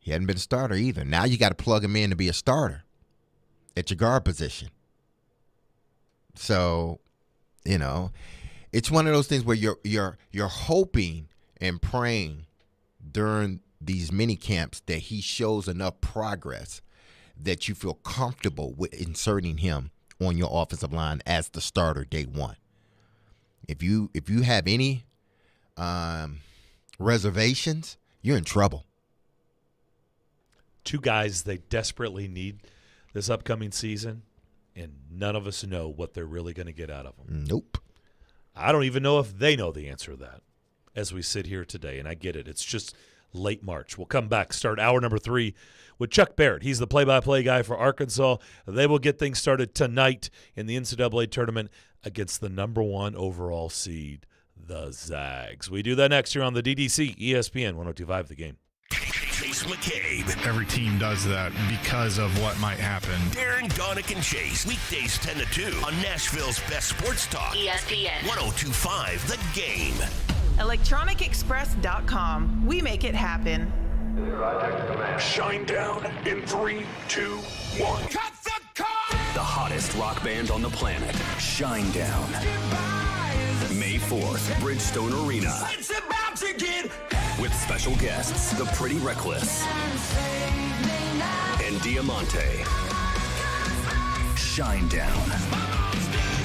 Now you got to plug him in to be a starter at your guard position. So, it's one of those things where you're hoping and praying during these mini camps that he shows enough progress that you feel comfortable with inserting him on your offensive line as the starter day one. If you have any reservations, you're in trouble. 2 guys they desperately need this upcoming season, and none of us know what they're really going to get out of them. Nope. I don't even know if they know the answer to that as we sit here today, and I get it. It's just late March. We'll come back, start hour number 3 with Chuck Barrett. He's the play-by-play guy for Arkansas. They will get things started tonight in the NCAA tournament against the number 1 overall seed, the Zags. We do that next here on the DDC ESPN 102.5 The Game. Chase McCabe. Every team does that because of what might happen. Darren, Donick, and Chase. Weekdays 10 to 2 on Nashville's best sports talk. ESPN 102.5 The Game. ElectronicExpress.com. We make it happen. Shine down in 3, 2, 1. Cut the car! The hottest rock band on the planet, Shinedown. May 4th, Bridgestone Arena. It's about to get... With special guests, The Pretty Reckless and Diamante. Shinedown.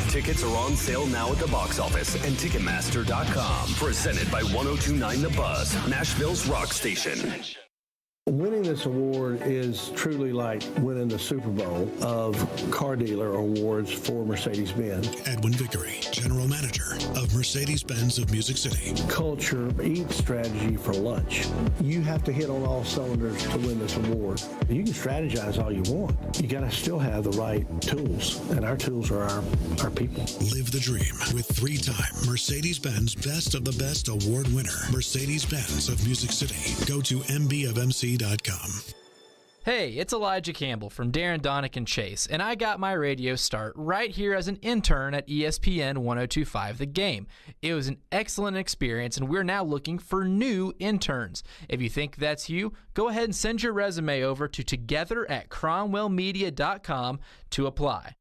Tickets are on sale now at the box office and Ticketmaster.com. Presented by 102.9 The Buzz, Nashville's rock station. Winning this award is truly like winning the Super Bowl of car dealer awards for Mercedes-Benz. Edwin Vickery, General Manager of Mercedes-Benz of Music City. Culture eats strategy for lunch. You have to hit on all cylinders to win this award. You can strategize all you want. You got to still have the right tools, and our tools are our people. Live the dream with 3-time Mercedes-Benz Best of the Best Award winner, Mercedes-Benz of Music City. Go to mbofmc.com. Hey, it's Elijah Campbell from Darren, Donick, and Chase, and I got my radio start right here as an intern at ESPN 102.5 The Game. It was an excellent experience, and we're now looking for new interns. If you think that's you, go ahead and send your resume over to together@cromwellmedia.com to apply.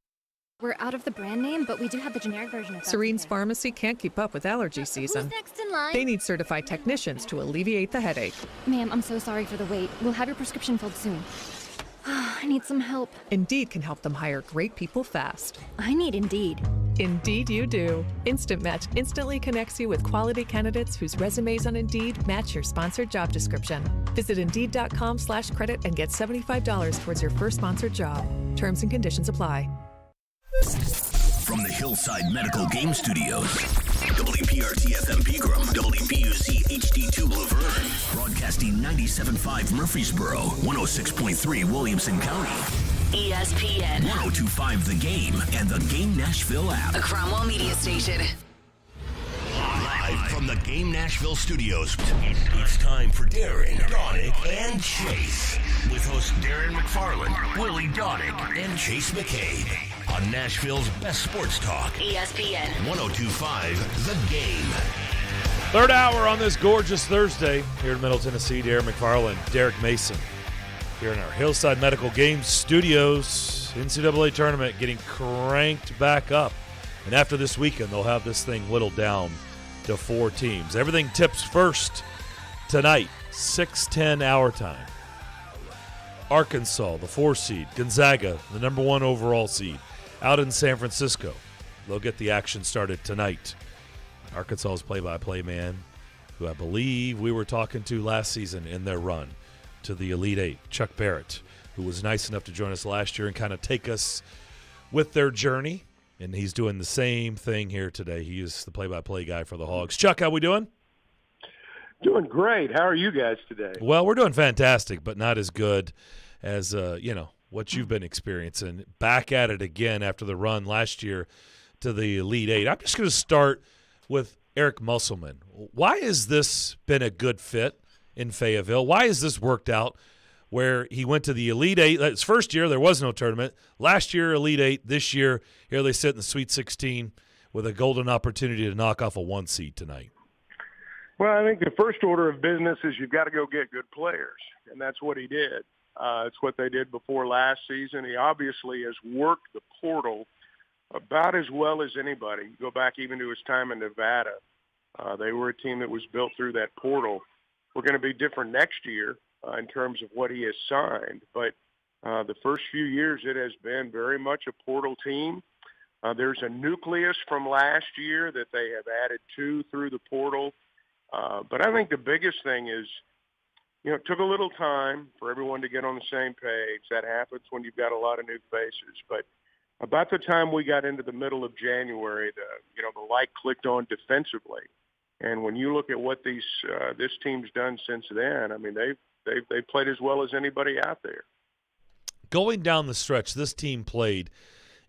We're out of the brand name, but we do have the generic version of that. Serene's Pharmacy can't keep up with allergy season. Who's next in line? They need certified technicians to alleviate the headache. Ma'am, I'm so sorry for the wait. We'll have your prescription filled soon. I need some help. Indeed can help them hire great people fast. I need Indeed. Indeed you do. Instant Match instantly connects you with quality candidates whose resumes on Indeed match your sponsored job description. Visit Indeed.com/credit and get $75 towards your first sponsored job. Terms and conditions apply. From the Hillside Medical Game Studios, WPRT-FM Pegram, WPUZ HD2 Laverne, broadcasting 97.5 Murfreesboro, 106.3 Williamson County, ESPN 102.5 The Game, and the Game Nashville app. A Cromwell Media Station. Live from the Game Nashville studios, it's time for Darren, Donick, and Chase. With hosts Darren McFarland, Willie Donick, and Chase McCabe. On Nashville's best sports talk, ESPN 102.5 The Game. Third hour on this gorgeous Thursday here in Middle Tennessee. Darren McFarland, Derek Mason here in our Hillside Medical Games Studios. NCAA tournament getting cranked back up. And after this weekend, they'll have this thing whittled down to 4 teams. Everything tips first tonight, 6:10 our time. Arkansas, the 4 seed. Gonzaga, the number 1 overall seed. Out in San Francisco. They'll get the action started tonight. Arkansas's play-by-play man, who I believe we were talking to last season in their run to the Elite Eight, Chuck Barrett, who was nice enough to join us last year and kind of take us with their journey. And he's doing the same thing here today. He is the play-by-play guy for the Hogs. Chuck, how we doing? Doing great. How are you guys today? Well, we're doing fantastic, but not as good as, what you've been experiencing. Back at it again after the run last year to the Elite Eight. I'm just going to start with Eric Musselman. Why has this been a good fit in Fayetteville? Why has this worked out where he went to the Elite Eight? His first year, there was no tournament. Last year, Elite Eight. This year, here they sit in the Sweet 16 with a golden opportunity to knock off a 1 seed tonight. Well, I think the first order of business is you've got to go get good players, and that's what he did. It's what they did before last season. He obviously has worked the portal about as well as anybody. Go back even to his time in Nevada. They were a team that was built through that portal. We're going to be different next year in terms of what he has signed, but the first few years it has been very much a portal team. There's a nucleus from last year that they have added to through the portal. But I think the biggest thing is, it took a little time for everyone to get on the same page. That happens when you've got a lot of new faces. But about the time we got into the middle of January, the light clicked on defensively. And when you look at what this team's done since then, I mean, they've played as well as anybody out there. Going down the stretch, this team played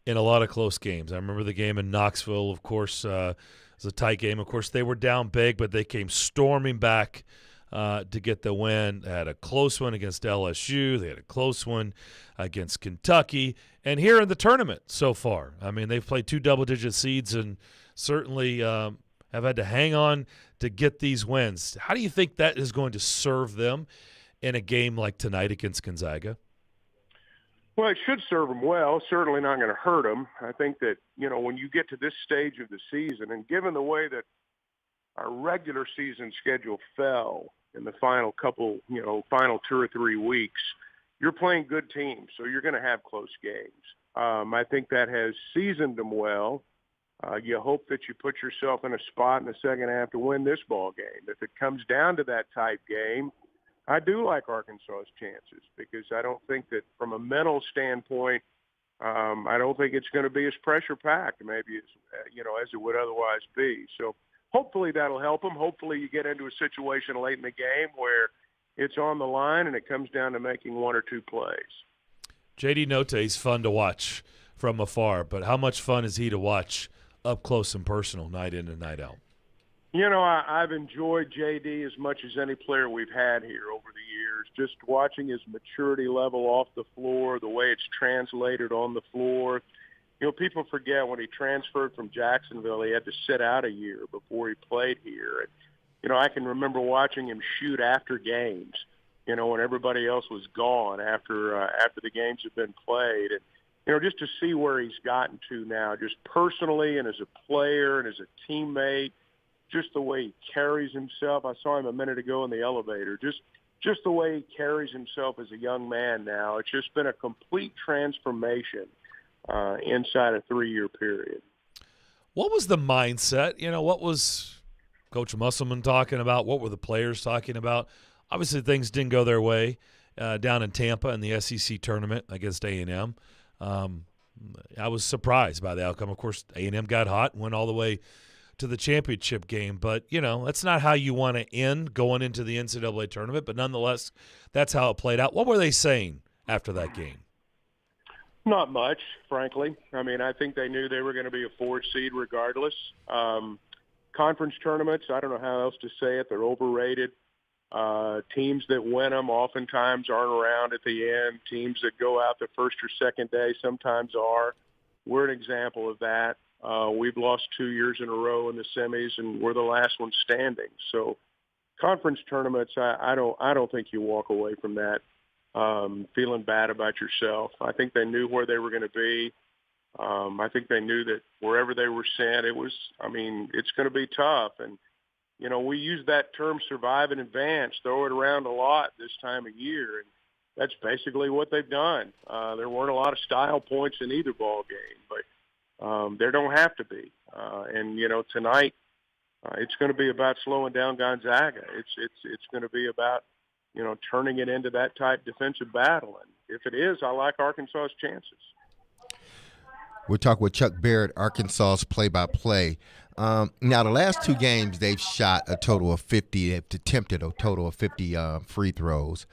in a lot of close games. I remember the game in Knoxville, of course, it was a tight game. Of course, they were down big, but they came storming back to get the win. They had a close one against LSU. They had a close one against Kentucky. And here in the tournament so far, I mean, they've played 2 double-digit seeds and certainly have had to hang on to get these wins. How do you think that is going to serve them in a game like tonight against Gonzaga? Well, it should serve them well. Certainly not going to hurt them. I think that, when you get to this stage of the season, and given the way that our regular season schedule fell in the final couple, final 2 or 3 weeks, you're playing good teams, so you're going to have close games. I think that has seasoned them well. You hope that you put yourself in a spot in the second half to win this ball game. If it comes down to that type game, I do like Arkansas's chances because I don't think that from a mental standpoint, I don't think it's going to be as pressure-packed maybe as it would otherwise be. So hopefully that'll help them. Hopefully you get into a situation late in the game where it's on the line and it comes down to making 1 or 2 plays. J.D. Note is fun to watch from afar, but how much fun is he to watch up close and personal night in and night out? I've enjoyed J.D. as much as any player we've had here over the years, just watching his maturity level off the floor, the way it's translated on the floor. People forget when he transferred from Jacksonville, he had to sit out a year before he played here. And, I can remember watching him shoot after games, when everybody else was gone after the games had been played. And, just to see where he's gotten to now, just personally and as a player and as a teammate, just the way he carries himself. I saw him a minute ago in the elevator. Just the way he carries himself as a young man now. It's just been a complete transformation inside a 3-year period. What was the mindset? What was Coach Musselman talking about? What were the players talking about? Obviously, things didn't go their way down in Tampa in the SEC tournament against A&M. I was surprised by the outcome. Of course, A&M got hot and went all the way to the championship game. But, that's not how you want to end going into the NCAA tournament. But nonetheless, that's how it played out. What were they saying after that game? Not much, frankly. I mean, I think they knew they were going to be a 4 seed regardless. Conference tournaments, I don't know how else to say it. They're overrated. Teams that win them oftentimes aren't around at the end. Teams that go out the first or second day sometimes are. We're an example of that. We've lost 2 years in a row in the semis, and we're the last one standing. So, conference tournaments, I don't think you walk away from that feeling bad about yourself. I think they knew where they were going to be. I think they knew that wherever they were sent, it's going to be tough. And we use that term "survive in advance," throw it around a lot this time of year, and that's basically what they've done. There weren't a lot of style points in either ball game, but there don't have to be. And tonight it's going to be about slowing down Gonzaga. It's going to be about turning it into that type defensive battle. And if it is, I like Arkansas's chances. We're talking with Chuck Barrett, Arkansas's play-by-play. Now, the last 2 games, they've shot a total of 50, they've attempted a total of 50 free throws.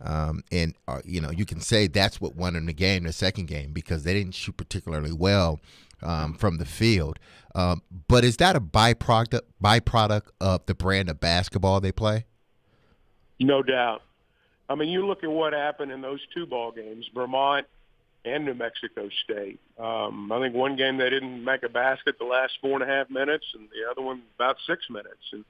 And you can say that's what won them the second game, because they didn't shoot particularly well from the field. But is that a byproduct of the brand of basketball they play? No doubt. I mean, you look at what happened in those 2 ball games, Vermont and New Mexico State. I think one game they didn't make a basket the last 4.5 minutes, and the other one about 6 minutes. And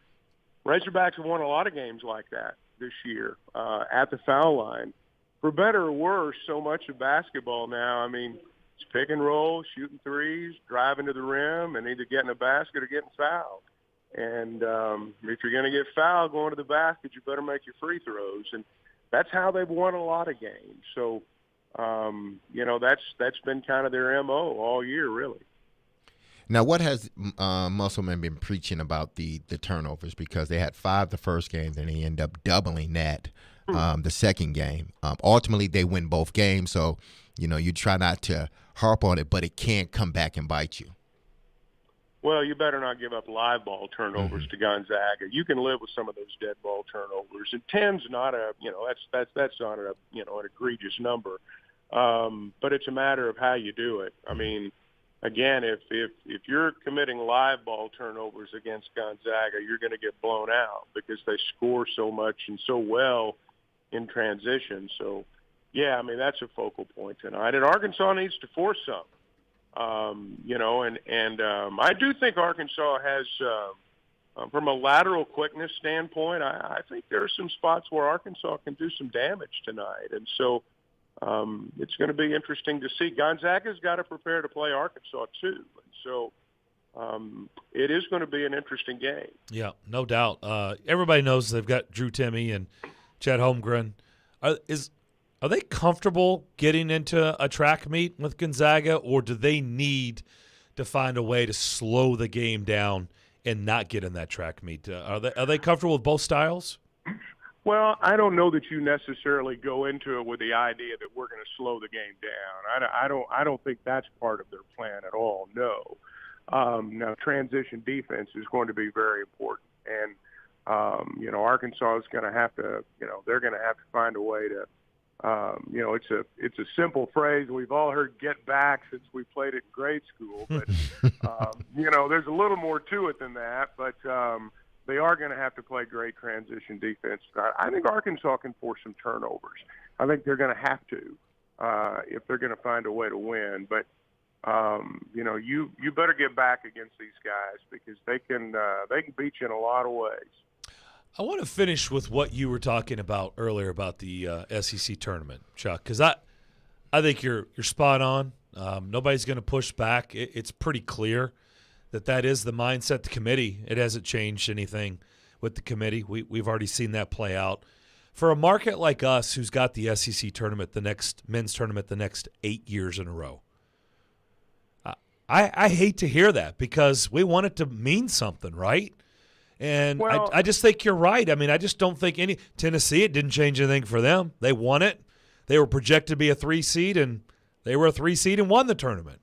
Razorbacks have won a lot of games like that this year at the foul line. For better or worse, so much of basketball now, it's pick and roll, shooting threes, driving to the rim, and either getting a basket or getting fouled. And if you're going to get fouled going to the basket, you better make your free throws. And that's how they've won a lot of games. So, that's been kind of their MO all year, really. Now, what has Musselman been preaching about the turnovers? Because they had 5 the first game, then they end up doubling that the second game. Ultimately, they win both games, so, you try not to harp on it, but it can come back and bite you. well, you better not give up live ball turnovers to Gonzaga. You can live with some of those dead ball turnovers, and 10's not that's not an egregious number, but it's a matter of how you do it. I mean, again, if you're committing live ball turnovers against Gonzaga, you're going to get blown out because they score so much and so well in transition. So, yeah, I mean, that's a focal point tonight, and Arkansas needs to force some. I do think Arkansas has, from a lateral quickness standpoint, I think there are some spots where Arkansas can do some damage tonight. And so it's going to be interesting to see. Gonzaga's got to prepare to play Arkansas too. And so it is going to be an interesting game. Yeah, no doubt. Everybody knows they've got Drew Timme and Chet Holmgren. Are they comfortable getting into a track meet with Gonzaga, or do they need to find a way to slow the game down and not get in that track meet? Are they comfortable with both styles? Well, I don't know that you necessarily go into it with the idea that we're going to slow the game down. I don't think that's part of their plan at all. No. Now, transition defense is going to be very important, and Arkansas is going to have to. They're going to have to find a way to. It's a simple phrase we've all heard "get back" since we played it in grade school, but there's a little more to it than that. But they are going to have to play great transition defense. I think Arkansas can force some turnovers. I think they're going to have to if they're going to find a way to win. But you better get back against these guys because they can beat you in a lot of ways. I want to finish with what you were talking about earlier about the SEC tournament, Chuck, because I think you're spot on. Nobody's going to push back. It's pretty clear that is the mindset. The committee, it hasn't changed anything with the committee. We've already seen that play out. For a market like us who's got the SEC tournament, the next men's tournament, the next 8 years in a row, I hate to hear that because we want it to mean something, right? And I just think you're right. I mean, I just don't think Tennessee, it didn't change anything for them. They won it. They were projected to be a 3 seed, and they were a 3 seed and won the tournament.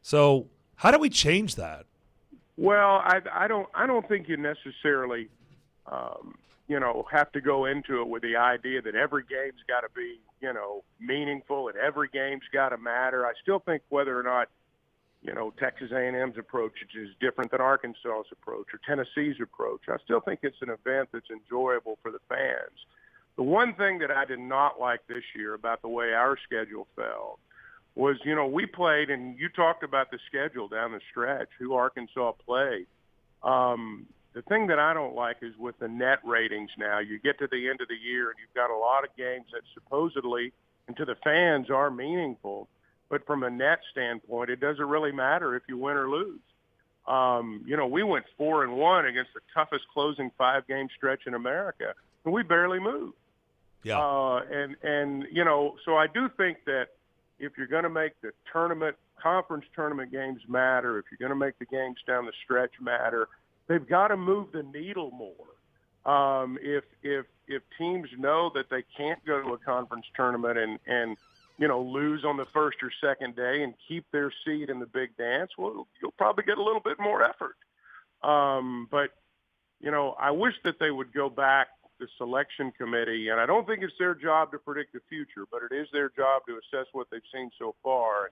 So how do we change that? Well, I don't think you necessarily, have to go into it with the idea that every game's got to be, meaningful and every game's got to matter. I still think whether or not, Texas A&M's approach is different than Arkansas's approach or Tennessee's approach. I still think it's an event that's enjoyable for the fans. The one thing that I did not like this year about the way our schedule fell was, we played, and you talked about the schedule down the stretch, who Arkansas played. The thing that I don't like is with the net ratings now, you get to the end of the year and you've got a lot of games that supposedly, and to the fans, are meaningful. But from a net standpoint, it doesn't really matter if you win or lose. We went 4-1 against the toughest closing 5-game stretch in America, and we barely moved. Yeah. So I do think that if you're going to make the conference tournament games matter, if you're going to make the games down the stretch matter, they've got to move the needle more. If teams know that they can't go to a conference tournament and lose on the first or second day and keep their seat in the big dance, well, you'll probably get a little bit more effort. But I wish that they would go back, the selection committee, and I don't think it's their job to predict the future, but it is their job to assess what they've seen so far.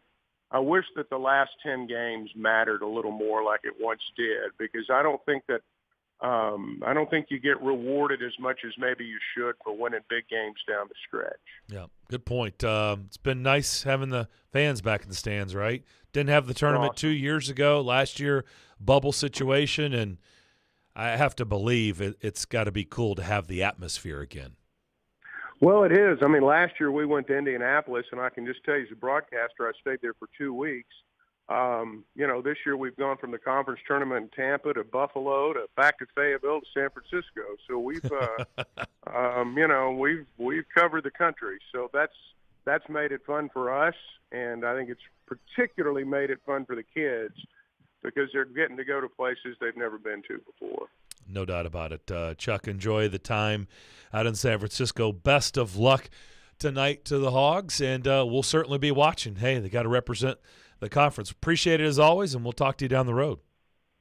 I wish that the last 10 games mattered a little more like it once did, because I don't think you get rewarded as much as maybe you should for winning big games down the stretch. Yeah, good point. It's been nice having the fans back in the stands, right? Didn't have the tournament 2 years ago. Last year, bubble situation, and I have to believe it's got to be cool to have the atmosphere again. Well, it is. I mean, last year we went to Indianapolis, and I can just tell you as a broadcaster, I stayed there for 2 weeks. This year we've gone from the conference tournament in Tampa to Buffalo to back to Fayetteville to San Francisco. So we've, we've covered the country. So that's made it fun for us, and I think it's particularly made it fun for the kids because they're getting to go to places they've never been to before. No doubt about it. Chuck, enjoy the time out in San Francisco. Best of luck tonight to the Hogs, and we'll certainly be watching. Hey, they got to represent the conference. Appreciate it as always, and we'll talk to you down the road.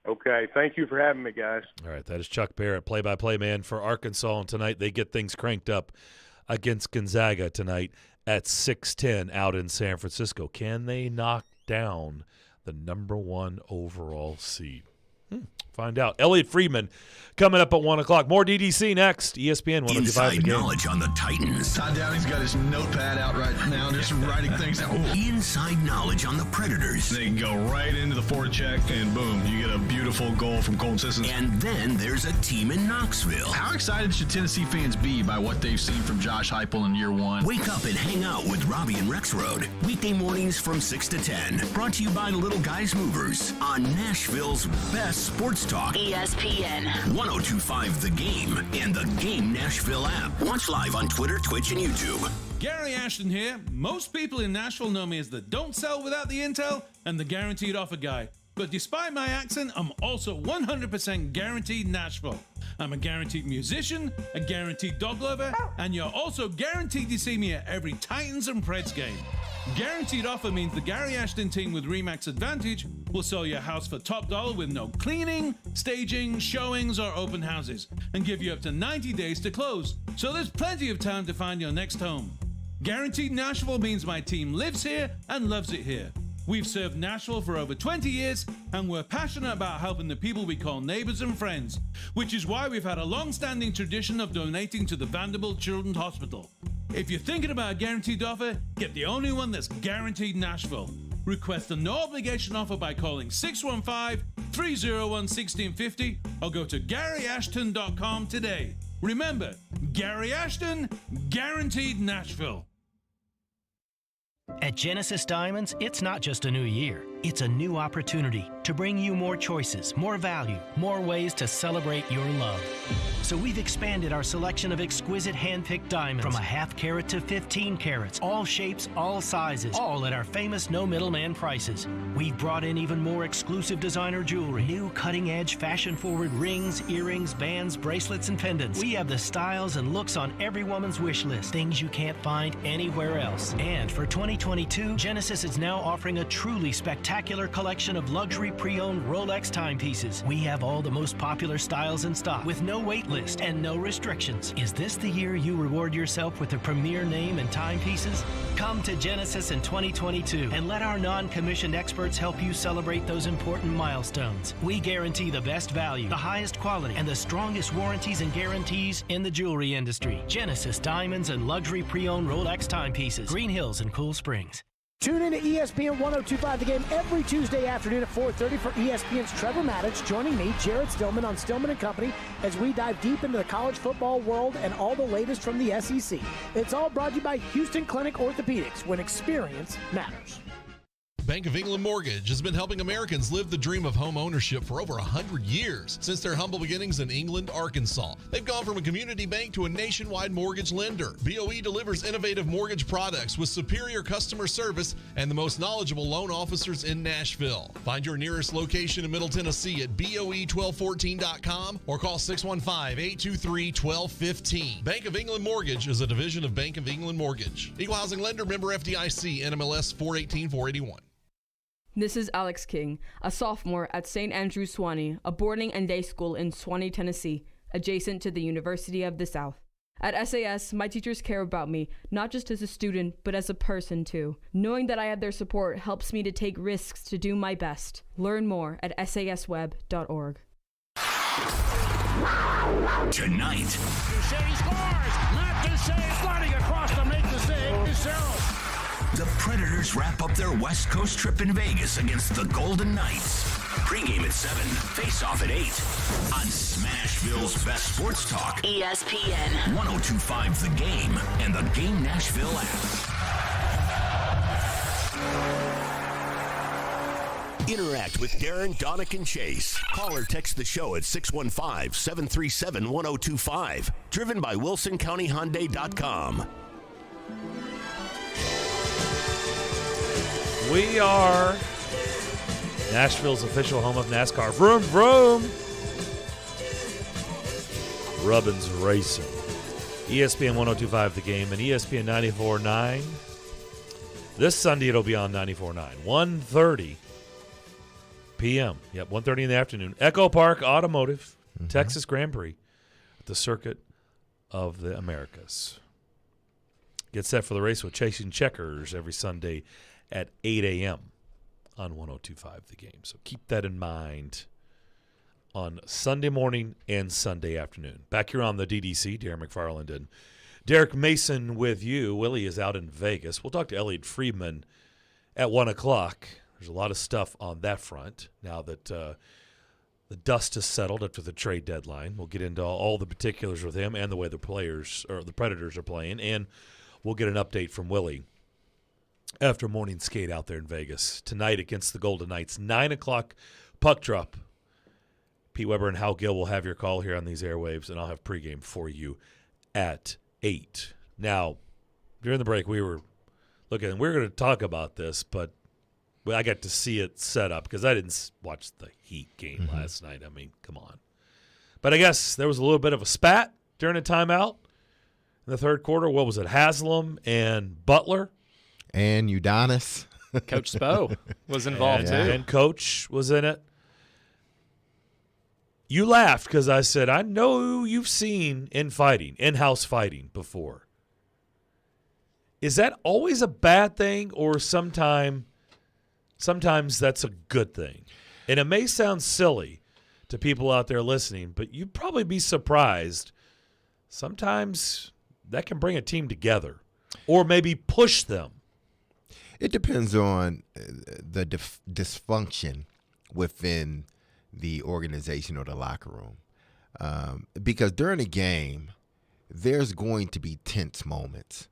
Okay. Thank you for having me, guys. All right, that is Chuck Barrett, play-by-play man for Arkansas, and tonight they get things cranked up against Gonzaga tonight at 6:10 out in San Francisco. Can they knock down the number 1 overall seed? Find out. Elliot Friedman coming up at 1 o'clock. More DDC next. ESPN 105 Inside The Game. knowledge on the Titans. Todd Downey's got his notepad out right now, just writing things out. Inside knowledge on the Predators. They can go right into the forecheck, and boom, you get a beautiful goal from Colton Sissons. And then there's a team in Knoxville. How excited should Tennessee fans be by what they've seen from Josh Heupel in year 1? Wake up and hang out with Robby and Rexrode. Weekday mornings from 6 to 10. Brought to you by Little Guys Movers on Nashville's best sports talk. ESPN 1025 The Game and the Game Nashville app. Watch live on Twitter, Twitch, and YouTube. Gary Ashton here. Most people in Nashville know me as the don't sell without the intel and the guaranteed offer guy. But despite my accent, I'm also 100% guaranteed Nashville. I'm a guaranteed musician, a guaranteed dog lover, and you're also guaranteed to see me at every Titans and Preds game. Guaranteed offer means the Gary Ashton team with RE/MAX Advantage will sell your house for top dollar with no cleaning, staging, showings, or open houses, and give you up to 90 days to close. So there's plenty of time to find your next home. Guaranteed Nashville means my team lives here and loves it here. We've served Nashville for over 20 years, and we're passionate about helping the people we call neighbors and friends, which is why we've had a long-standing tradition of donating to the Vanderbilt Children's Hospital. If you're thinking about a guaranteed offer, get the only one that's guaranteed Nashville. Request a no-obligation offer by calling 615-301-1650 or go to GaryAshton.com today. Remember, Gary Ashton, guaranteed Nashville. At Genesis Diamonds, it's not just a new year. It's a new opportunity to bring you more choices, more value, more ways to celebrate your love. So we've expanded our selection of exquisite hand-picked diamonds from a half carat to 15 carats, all shapes, all sizes, all at our famous no middleman prices. We've brought in even more exclusive designer jewelry, new cutting-edge fashion-forward rings, earrings, bands, bracelets, and pendants. We have the styles and looks on every woman's wish list, things you can't find anywhere else. And for 2022, Genesis is now offering a truly spectacular collection of luxury pre-owned Rolex timepieces. We have all the most popular styles in stock with no wait list and no restrictions. Is this the year you reward yourself with a premier name and timepieces? Come to Genesis in 2022 and let our non-commissioned experts help you celebrate those important milestones. We guarantee the best value, the highest quality, and the strongest warranties and guarantees in the jewelry industry. Genesis Diamonds and Luxury Pre-Owned Rolex Timepieces, Green Hills and Cool Springs. Tune in to ESPN 1025 The Game every Tuesday afternoon at 4:30 for ESPN's Trevor Maddich joining me, Jared Stillman, on Stillman & Company as we dive deep into the college football world and all the latest from the SEC. It's all brought to you by Houston Clinic Orthopedics, when experience matters. Bank of England Mortgage has been helping Americans live the dream of home ownership for over 100 years. Since their humble beginnings in England, Arkansas, they've gone from a community bank to a nationwide mortgage lender. BOE delivers innovative mortgage products with superior customer service and the most knowledgeable loan officers in Nashville. Find your nearest location in Middle Tennessee at BOE1214.com or call 615-823-1215. Bank of England Mortgage is a division of Bank of England Mortgage. Equal housing lender, member FDIC, NMLS 418-481. This is Alex King, a sophomore at St. Andrew Sewanee, a boarding and day school in Sewanee, Tennessee, adjacent to the University of the South. At SAS, my teachers care about me, not just as a student, but as a person too. Knowing that I have their support helps me to take risks to do my best. Learn more at sasweb.org. Tonight. Duchesne scores! Matt Duchesne sliding across to make the save. Duchesne. The Predators wrap up their West Coast trip in Vegas against the Golden Knights. Pre-game at 7, face-off at 8 on Smashville's best sports talk. ESPN 1025 The Game and the Game Nashville app. Interact with Darren, Donick, and Chase. Call or text the show at 615-737-1025. Driven by WilsonCountyHyundai.com. We are Nashville's official home of NASCAR. Vroom, vroom. Rubbin's Racing. ESPN 1025 The Game and ESPN 94.9. This Sunday it'll be on 94.9. 1:30 p.m. Yep, 1:30 in the afternoon. Echo Park Automotive, Texas Grand Prix at the Circuit of the Americas. Get set for the race with Chasing Checkers every Sunday at 8 a.m. on 102.5 The Game. So keep that in mind on Sunday morning and Sunday afternoon. Back here on the DDC, Darren McFarland and Derek Mason with you. Willie is out in Vegas. We'll talk to Elliot Friedman at 1 o'clock. There's a lot of stuff on that front now that the dust has settled after the trade deadline. We'll get into all the particulars with him and the way the players or the Predators are playing, and we'll get an update from Willie after morning skate out there in Vegas tonight against the Golden Knights. 9 o'clock puck drop. Pete Weber and Hal Gill will have your call here on these airwaves, and I'll have pregame for you at 8. Now, during the break, we were looking, and we're going to talk about this, but I got to see it set up because I didn't watch the Heat game last night. I mean, come on. But I guess there was a little bit of a spat during a timeout in the third quarter. What was it, Haslam and Butler? And Udonis. Coach Spo was involved, too. And Coach was in it. You laughed because I said, I know you've seen in-house fighting before. Is that always a bad thing, or sometimes that's a good thing? And it may sound silly to people out there listening, but you'd probably be surprised. Sometimes that can bring a team together or maybe push them. It depends on the dysfunction within the organization or the locker room. Because during a game, there's going to be tense moments.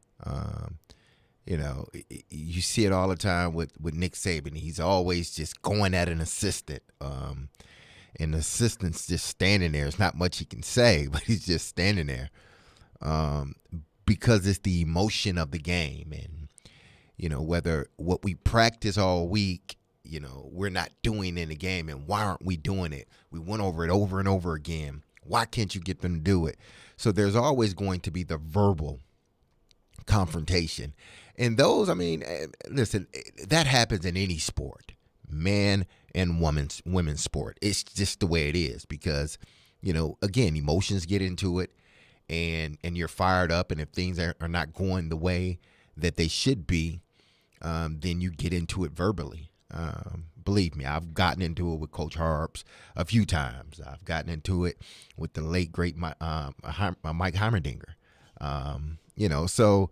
You see it all the time with Nick Saban. He's always just going at an assistant. And the assistant's just standing there. There's not much he can say, but he's just standing there. Because it's the emotion of the game. And, whether what we practice all week, we're not doing in the game, and why aren't we doing it? We went over it over and over again. Why can't you get them to do it? So there's always going to be the verbal confrontation. And those, listen, that happens in any sport, man and women's sport. It's just the way it is because, again, emotions get into it, and you're fired up, and if things are not going the way that they should be, then you get into it verbally. Believe me, I've gotten into it with Coach Harps a few times. I've gotten into it with the late, great Mike Heimerdinger. So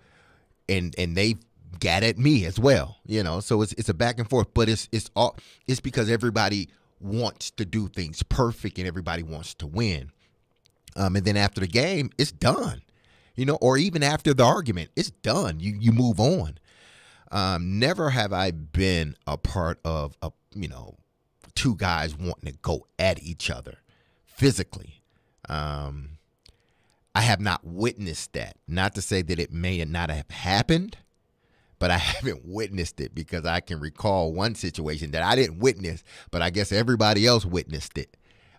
and they got at me as well, so it's a back and forth, but it's because everybody wants to do things perfect and everybody wants to win. And then after the game, it's done, or even after the argument, it's done. You move on. Never have I been a part of two guys wanting to go at each other physically. I have not witnessed that. Not to say that it may not have happened, but I haven't witnessed it because I can recall one situation that I didn't witness, but I guess everybody else witnessed it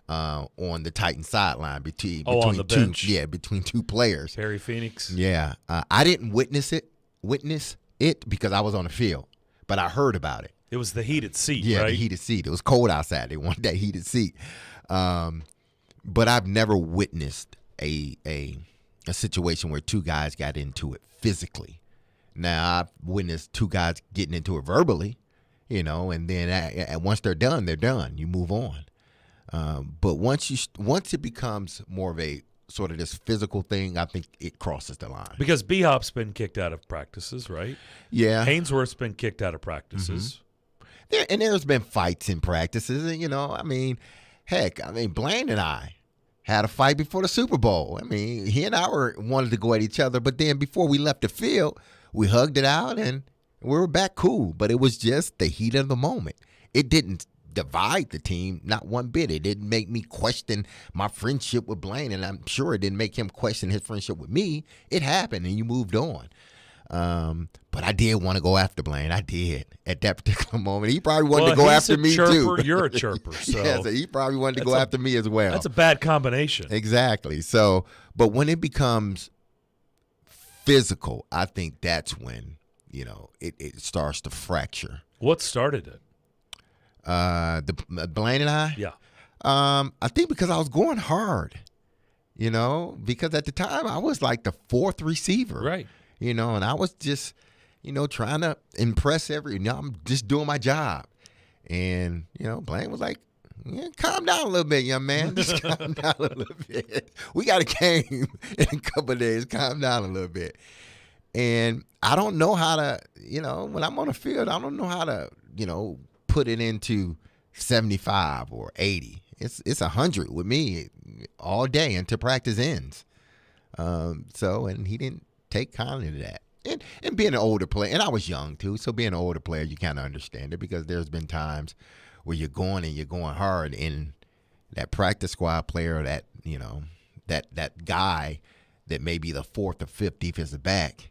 on the Titans sideline between on the bench. between two players. Harry Phoenix. Yeah, I didn't witness it because I was on the field, but I heard about it. It was the heated seat, right? Yeah, the heated seat. It was cold outside. They wanted that heated seat. But I've never witnessed a situation where two guys got into it physically. Now, I've witnessed two guys getting into it verbally, and then once they're done, they're done. You move on. But once it becomes more of a sort of this physical thing, I think it crosses the line. Because B-Hop's been kicked out of practices, right? Yeah. Hainsworth's been kicked out of practices. Mm-hmm. There's been fights in practices, and, heck, Blaine and I had a fight before the Super Bowl. He and I wanted to go at each other, but then before we left the field, we hugged it out and we were back cool. But it was just the heat of the moment. It didn't divide the team, not one bit. It didn't make me question my friendship with Blaine, and I'm sure it didn't make him question his friendship with me. It happened, and you moved on. But I did want to go after Blaine. I did at that particular moment. He probably wanted to go after me too. You're a chirper, so yeah, so he probably wanted to go after me as well. That's a bad combination. Exactly. So, but when it becomes physical, I think that's when it starts to fracture. What started it? Blaine and I? Yeah. I think because I was going hard, because at the time I was like the fourth receiver. Right. And I was just, trying to impress I'm just doing my job. And, Blaine was like, calm down a little bit, young man. Just calm down a little bit. We got a game in a couple of days. Calm down a little bit. And I don't know how to, when I'm on the field, I don't know how to, put it into 75 or 80. It's 100 with me all day until practice ends. And he didn't take kindly to that. And being an older player, and I was young too, so being an older player, you kind of understand it because there's been times where you're going hard, and that practice squad player, that that guy that may be the fourth or fifth defensive back,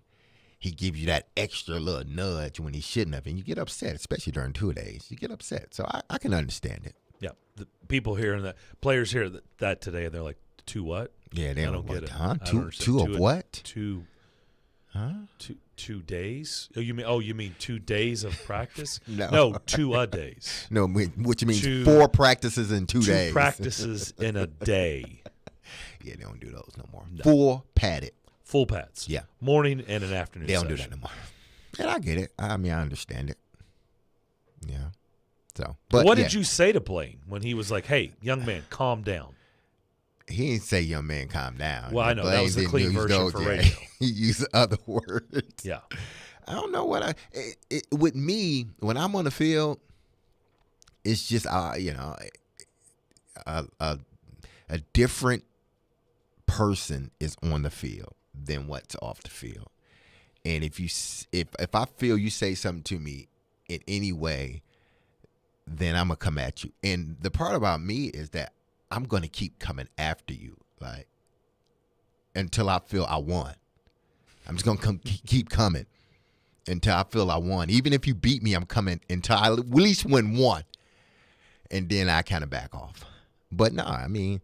he gives you that extra little nudge when he shouldn't have, and you get upset, especially during 2 days. You get upset, so I can understand it. Yeah, the people hearing that, players hear that today, and they're like, "Two what?" Yeah, they don't get it. Huh? Two of what? Two. Huh? 2 days? Oh, you mean 2 days of practice? No, 2 days. No, which means 4 practices in 2 days. 2 practices in a day. Yeah, they don't do those no more. No. Full padded. Full pads. Yeah. Morning and an afternoon. They don't session. do that no more. And I get it. I understand it. Yeah. So, but what did you say to Blaine when he was like, "Hey, young man, calm down"? He didn't say "young man, calm down." Well, I know that was the clean version for radio. He used other words. Yeah. I don't know what with me when I'm on the field, it's just a different person is on the field than what's off the field. And if I feel you say something to me in any way, then I'm gonna come at you. And the part about me is that I'm gonna keep coming after you, like until I feel I won. I'm just gonna keep coming until I feel I won. Even if you beat me, I'm coming until I at least win one, and then I kind of back off. But no, I mean,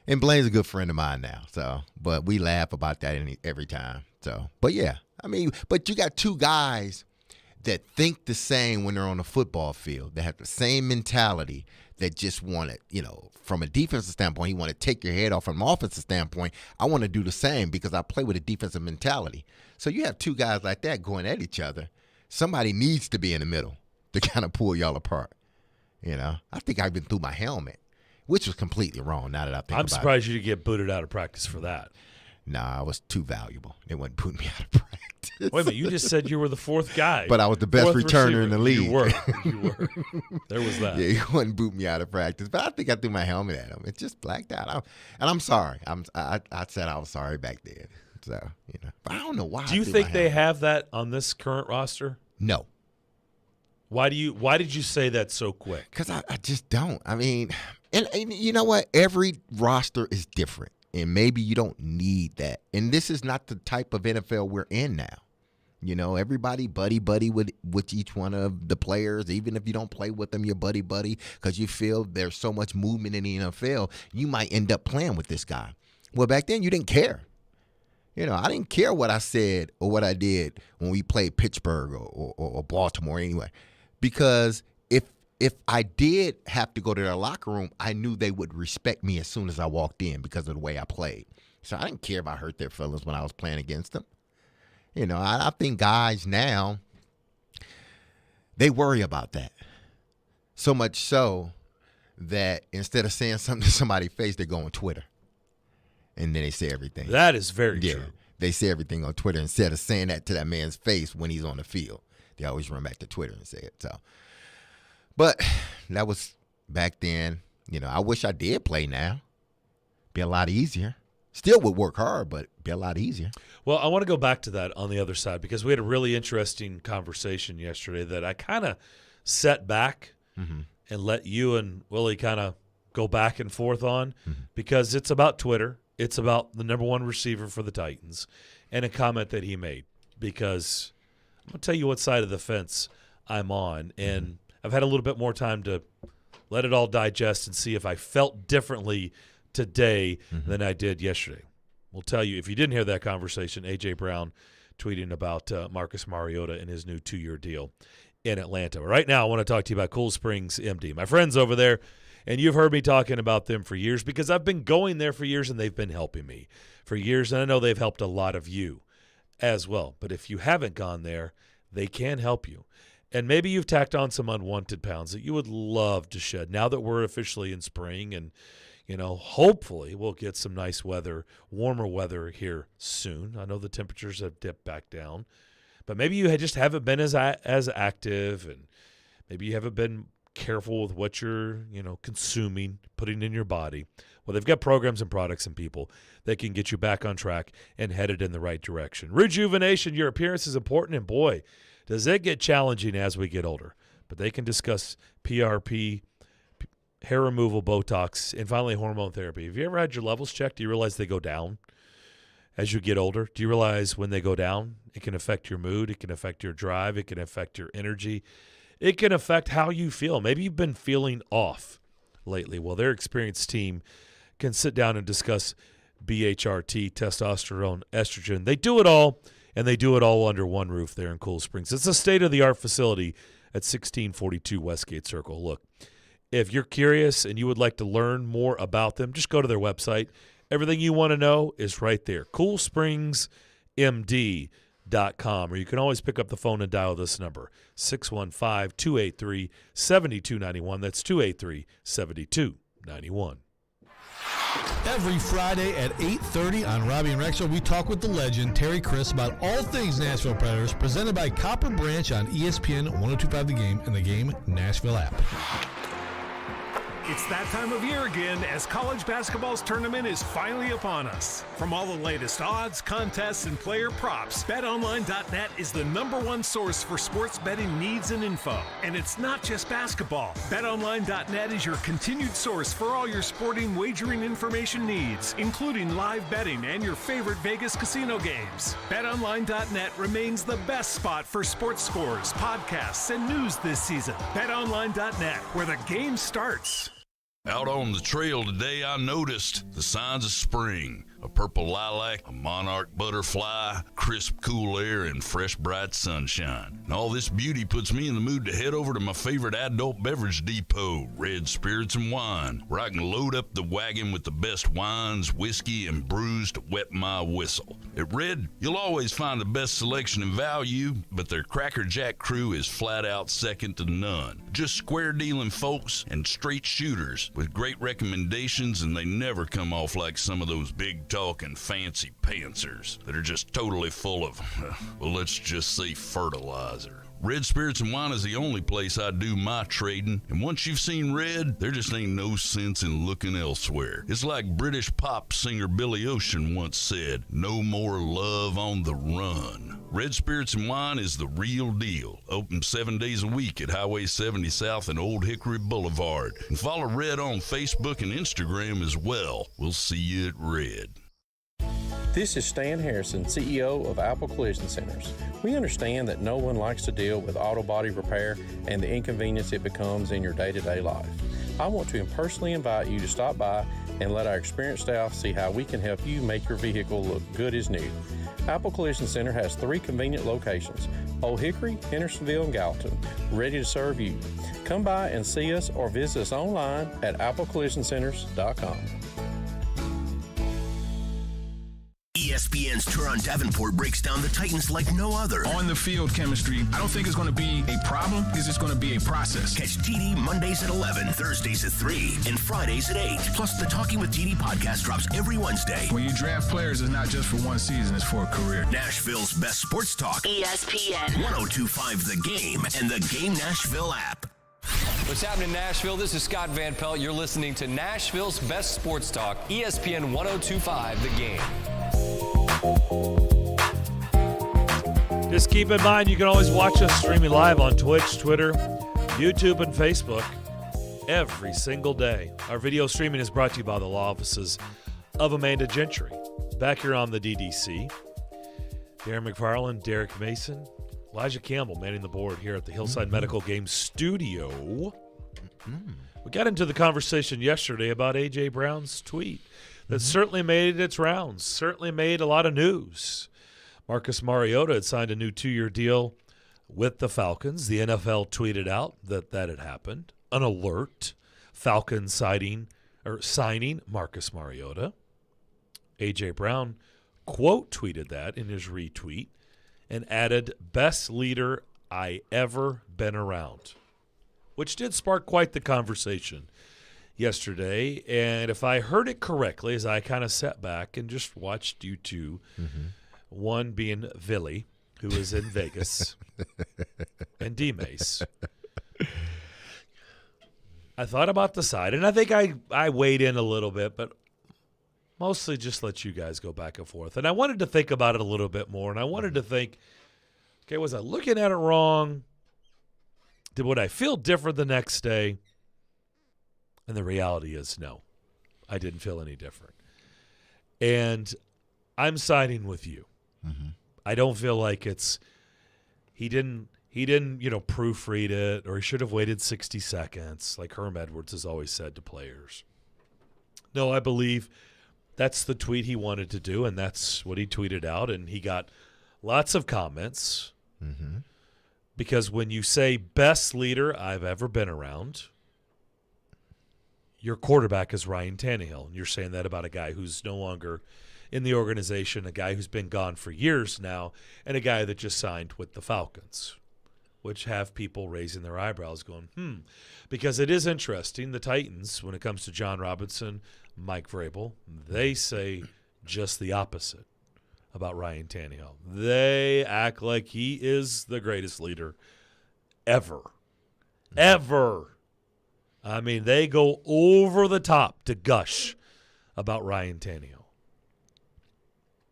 and Blaine's a good friend of mine now. So, but we laugh about that every time. So, but yeah, I mean, but you got 2 guys that think the same when they're on the football field. They have the same mentality that just want to, from a defensive standpoint, you want to take your head off. From an offensive standpoint, I want to do the same because I play with a defensive mentality. So you have 2 guys like that going at each other. Somebody needs to be in the middle to kind of pull y'all apart. I think I even threw my helmet, which was completely wrong now that I think about it. I'm surprised you didn't get booted out of practice for that. Nah, I was too valuable. They wouldn't put me out of practice. Wait a minute, you just said you were the 4th guy. But I was the best returner in the league. You were. There was that. Yeah, he wouldn't boot me out of practice. But I think I threw my helmet at him. It just blacked out. And I'm sorry. I said I was sorry back then. So, But I don't know why. Do you think they have that on this current roster? No. Why did you say that so quick? Because I just don't. I mean, and you know what? Every roster is different. And maybe you don't need that. And this is not the type of NFL we're in now. Everybody buddy with each one of the players. Even if you don't play with them, you're buddy because you feel there's so much movement in the NFL. You might end up playing with this guy. Well, back then you didn't care. I didn't care what I said or what I did when we played Pittsburgh or Baltimore anyway. Because if I did have to go to their locker room, I knew they would respect me as soon as I walked in because of the way I played. So I didn't care if I hurt their feelings when I was playing against them. I think guys now, they worry about that. So much so that instead of saying something to somebody's face, they go on Twitter. And then they say everything. That is very true. They say everything on Twitter instead of saying that to that man's face when he's on the field. They always run back to Twitter and say it. So. But that was back then. I wish I did play now. Be a lot easier. Still would work hard, but be a lot easier. Well, I want to go back to that on the other side because we had a really interesting conversation yesterday that I kind of set back and let you and Willie kind of go back and forth on because it's about Twitter. It's about the number 1 receiver for the Titans and a comment that he made because I'm going to tell you what side of the fence I'm on. And I've had a little bit more time to let it all digest and see if I felt differently today than I did yesterday. We'll tell you, if you didn't hear that conversation, A.J. Brown tweeting about Marcus Mariota and his new 2-year deal. in Atlanta. Right now, I want to talk to you about Cool Springs MD. My friends over there, and you've heard me talking about them for years because I've been going there for years, and they've been helping me for years, and I know they've helped a lot of you as well. But if you haven't gone there, they can help you. And maybe you've tacked on some unwanted pounds that you would love to shed now that we're officially in spring. And, hopefully we'll get some nice weather, warmer weather here soon. I know the temperatures have dipped back down. But maybe you just haven't been as active, and maybe you haven't been careful with what you're, consuming, putting in your body. Well, they've got programs and products and people that can get you back on track and headed in the right direction. Rejuvenation, your appearance is important, and boy, does it get challenging as we get older. But they can discuss PRP, hair removal, Botox, and finally hormone therapy. Have you ever had your levels checked? Do you realize they go down as you get older? Do you realize when they go down, it can affect your mood, it can affect your drive, it can affect your energy, it can affect how you feel. Maybe you've been feeling off lately. Well, their experienced team can sit down and discuss BHRT, testosterone, estrogen. They do it all. And they do it all under one roof there in Cool Springs. It's a state-of-the-art facility at 1642 Westgate Circle. Look, if you're curious and you would like to learn more about them, just go to their website. Everything you want to know is right there, coolspringsmd.com. Or you can always pick up the phone and dial this number, 615-283-7291. That's 283-7291. Every Friday at 8:30 on Robby and Rexrode, we talk with the legend, Terry Chris, about all things Nashville Predators, presented by Copper Branch on ESPN 102.5 The Game and the Game Nashville app. It's that time of year again as college basketball's tournament is finally upon us. From all the latest odds, contests, and player props, BetOnline.net is the #1 source for sports betting needs and info. And it's not just basketball. BetOnline.net is your continued source for all your sporting wagering information needs, including live betting and your favorite Vegas casino games. BetOnline.net remains the best spot for sports scores, podcasts, and news this season. BetOnline.net, where the game starts. Out on the trail today, I noticed the signs of spring. A purple lilac, a monarch butterfly, crisp, cool air, and fresh, bright sunshine. And all this beauty puts me in the mood to head over to my favorite adult beverage depot, Red Spirits and Wine, where I can load up the wagon with the best wines, whiskey, and brews to wet my whistle. At Red, you'll always find the best selection and value, but their Cracker Jack crew is flat out second to none. Just square-dealing folks and straight shooters with great recommendations, and they never come off like some of those big-talking fancy pantsers that are just totally full of, well, let's just say fertilizer. Red Spirits and Wine is the only place I do my trading, and once you've seen Red, there just ain't no sense in looking elsewhere. It's like British pop singer Billy Ocean once said, no more love on the run. Red Spirits and Wine is the real deal. Open 7 days a week at Highway 70 South and Old Hickory Boulevard. And follow Red on Facebook and Instagram as well. We'll see you at Red. This is Stan Harrison, CEO of Apple Collision Centers. We understand that no one likes to deal with auto body repair and the inconvenience it becomes in your day-to-day life. I want to personally invite you to stop by and let our experienced staff see how we can help you make your vehicle look good as new. Apple Collision Center has 3 convenient locations, Old Hickory, Hendersonville, and Gallatin, ready to serve you. Come by and see us or visit us online at applecollisioncenters.com. ESPN's Turon Davenport breaks down the Titans like no other. On the field chemistry, I don't think it's going to be a problem. It's just going to be a process. Catch TD Mondays at 11, Thursdays at 3, and Fridays at 8. Plus, the Talking with TD podcast drops every Wednesday. When you draft players, it's not just for one season, it's for a career. Nashville's best sports talk. ESPN 102.5 The Game and the Game Nashville app. What's happening in Nashville? This is Scott Van Pelt. You're listening to Nashville's best sports talk, ESPN 102.5 The Game. Just keep in mind, you can always watch us streaming live on Twitch, Twitter, YouTube, and Facebook every single day. Our video streaming is brought to you by the law offices of Amanda Gentry. Back here on the DDC, Darren McFarland, Derek Mason, Elijah Campbell manning the board here at the Hillside Medical Game Studio. We got into the conversation yesterday about A.J. Brown's tweet that certainly made its rounds, certainly made a lot of news. Marcus Mariota had signed a new 2-year deal with the Falcons. The NFL tweeted out that had happened. An alert. Falcons signing Marcus Mariota. A.J. Brown quote tweeted that in his retweet and added, "Best leader I ever been around," which did spark quite the conversation yesterday. And if I heard it correctly, as I kind of sat back and just watched you two, one being Villy, who is in Vegas, and D-Mace, I thought about the side, and I think I weighed in a little bit, but mostly just let you guys go back and forth. And I wanted to think about it a little bit more, and I wanted to think, okay, was I looking at it wrong? Would I feel different the next day? And the reality is no, I didn't feel any different. And I'm siding with you. I don't feel like he didn't proofread it, or he should have waited 60 seconds like Herm Edwards has always said to players. No, I believe that's the tweet he wanted to do, and that's what he tweeted out, and he got lots of comments. Because when you say best leader I've ever been around, your quarterback is Ryan Tannehill, and you're saying that about a guy who's no longer in the organization, a guy who's been gone for years now, and a guy that just signed with the Falcons, which have people raising their eyebrows going, because it is interesting. The Titans, when it comes to John Robinson, Mike Vrabel, they say just the opposite about Ryan Tannehill. They act like he is the greatest leader ever. Ever. I mean, they go over the top to gush about Ryan Tannehill.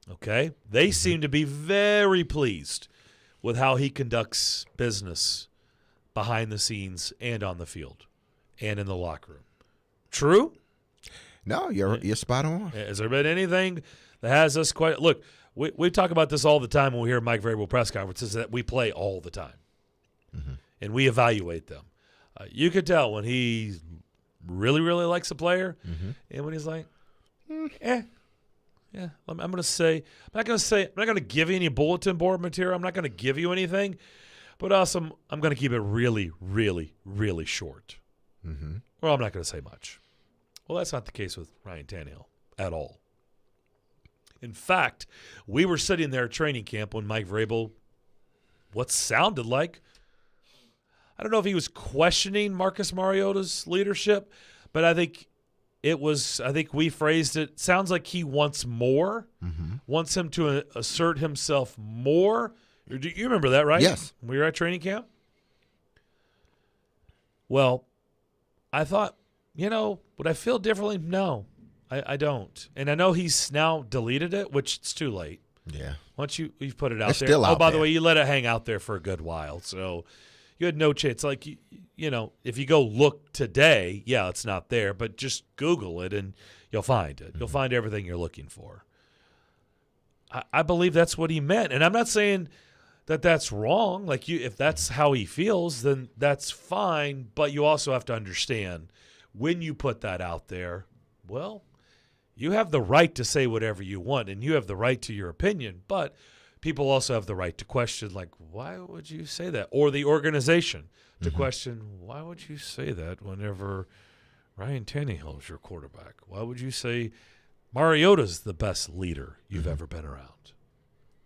Okay? They seem to be very pleased with how he conducts business behind the scenes and on the field and in the locker room. True? No, you're spot on. Has there been anything that has us quite – look, we talk about this all the time when we hear Mike Vrabel press conferences, that we play all the time. And we evaluate them. You could tell when he really, really likes a player and when he's like, yeah, I'm going to say – I'm not going to give you any bulletin board material. I'm not going to give you anything. But also I'm going to keep it really, really, really short. Well, I'm not going to say much. Well, that's not the case with Ryan Tannehill at all. In fact, we were sitting there at training camp when Mike Vrabel, what sounded like, I don't know if he was questioning Marcus Mariota's leadership, but I think we phrased it, sounds like he wants more, wants him to assert himself more. Do you remember that, right? Yes. We were at training camp? Well, I thought, would I feel differently? No, I don't. And I know he's now deleted it, which it's too late. Yeah. Once you've put it out It's there. still out by the there. way, you let it hang out there for a good while. So you had no chance. Like, if you go look today, yeah, it's not there, but just Google it and you'll find it. You'll find everything you're looking for. I believe that's what he meant. And I'm not saying that that's wrong. Like, if that's how he feels, then that's fine. But you also have to understand, when you put that out there, well, you have the right to say whatever you want, and you have the right to your opinion, but people also have the right to question, like, why would you say that? Or the organization to question, why would you say that whenever Ryan Tannehill is your quarterback? Why would you say Mariota's the best leader you've ever been around?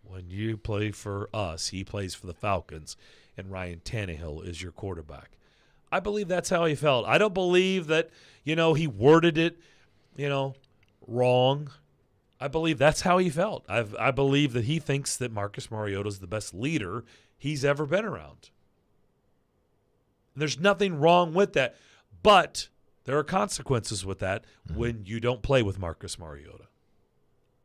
When you play for us, he plays for the Falcons, and Ryan Tannehill is your quarterback. I believe that's how he felt. I don't believe that, he worded it, wrong. I believe that's how he felt. I believe that he thinks that Marcus Mariota is the best leader he's ever been around. And there's nothing wrong with that, but there are consequences with that when you don't play with Marcus Mariota.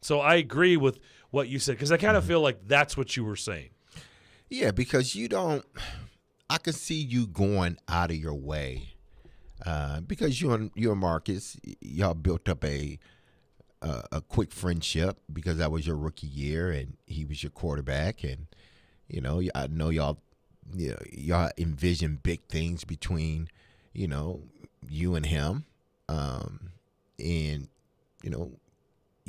So I agree with what you said, because I kind of feel like that's what you were saying. Yeah, because I can see you going out of your way, because you and Marcus, y'all built up a quick friendship, because that was your rookie year and he was your quarterback, and I know y'all envision big things between you and him, and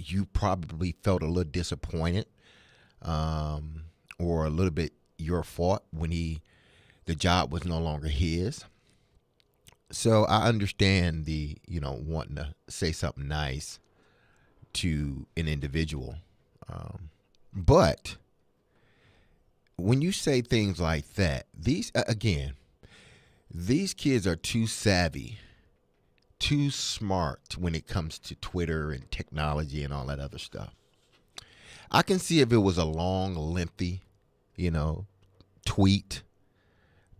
you probably felt a little disappointed, or a little bit your fault when the job was no longer his. So I understand the, wanting to say something nice to an individual. But when you say things like that, these kids are too savvy, too smart when it comes to Twitter and technology and all that other stuff. I can see if it was a long, lengthy, tweet,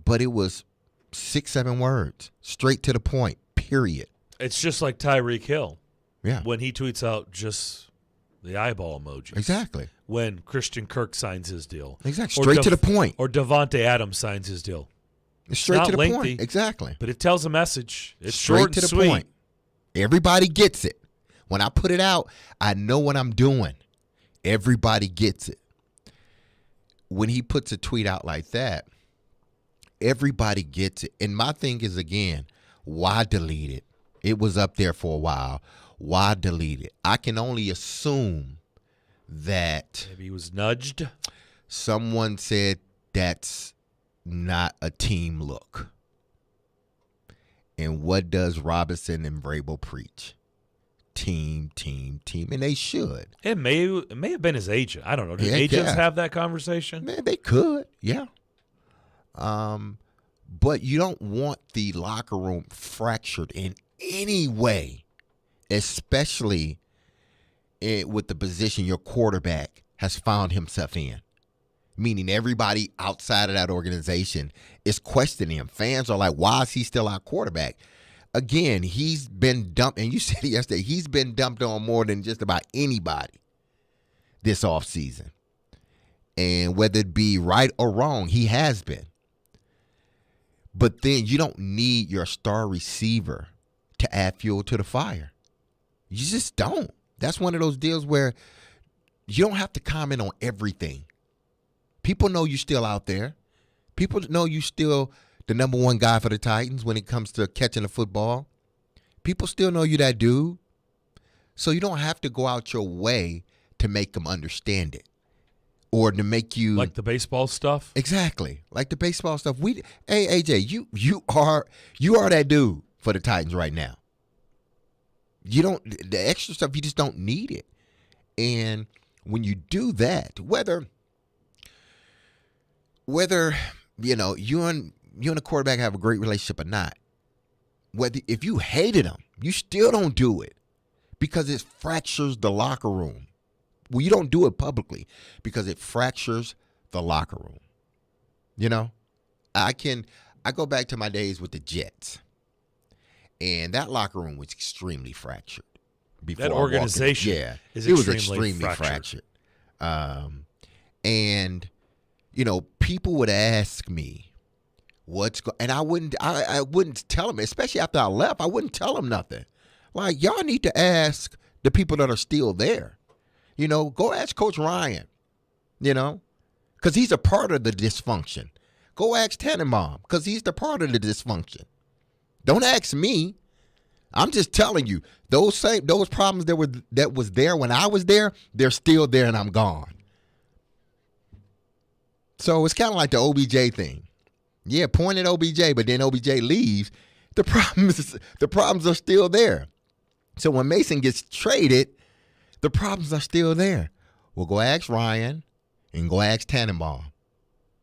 but it was 6-7 words, straight to the point, period. It's just like Tyreek Hill. Yeah. When he tweets out just the eyeball emoji. Exactly. When Christian Kirk signs his deal. Exactly. Straight to the point. Or Devontae Adams signs his deal. Straight to the lengthy, point. Exactly. But it tells a message. It's straight short to and the sweet. point. Everybody gets it. When I put it out, I know what I'm doing. Everybody gets it. When he puts a tweet out like that, everybody gets it. And my thing is, again, why delete it? It was up there for a while. Why delete it? I can only assume that maybe he was nudged. Someone said that's not a team look. And what does Robinson and Vrabel preach? Team, team, team. And they should. It may have been his agent. I don't know. Do agents have that conversation? Man, they could, yeah. But you don't want the locker room fractured in any way, especially with the position your quarterback has found himself in. Meaning everybody outside of that organization is questioning him. Fans are like, why is he still our quarterback? Again, he's been dumped, and you said it yesterday, he's been dumped on more than just about anybody this offseason. And whether it be right or wrong, he has been. But then you don't need your star receiver to add fuel to the fire. You just don't. That's one of those deals where you don't have to comment on everything. People know you're still out there. People know you're still the number one guy for the Titans when it comes to catching the football. People still know you that dude. So you don't have to go out your way to make them understand it. Or to make you like the baseball stuff. Exactly, like the baseball stuff. Hey AJ, you are that dude for the Titans right now. You don't the extra stuff. You just don't need it. And when you do that, whether you and the quarterback have a great relationship or not, whether if you hated him, you still don't do it because it fractures the locker room. Well, you don't do it publicly because it fractures the locker room. I go back to my days with the Jets, and that locker room was extremely fractured. That organization, it was extremely fractured. And people would ask me, and I wouldn't tell them, especially after I left. I wouldn't tell them nothing. Like, y'all need to ask the people that are still there. Go ask Coach Ryan, because he's a part of the dysfunction. Go ask Tannenbaum, because he's the part of the dysfunction. Don't ask me. I'm just telling you, those problems that was there when I was there, they're still there, and I'm gone. So it's kind of like the OBJ thing. Yeah, point at OBJ, but then OBJ leaves. The problems are still there. So when Mason gets traded, the problems are still there. Well, go ask Ryan and go ask Tannenbaum.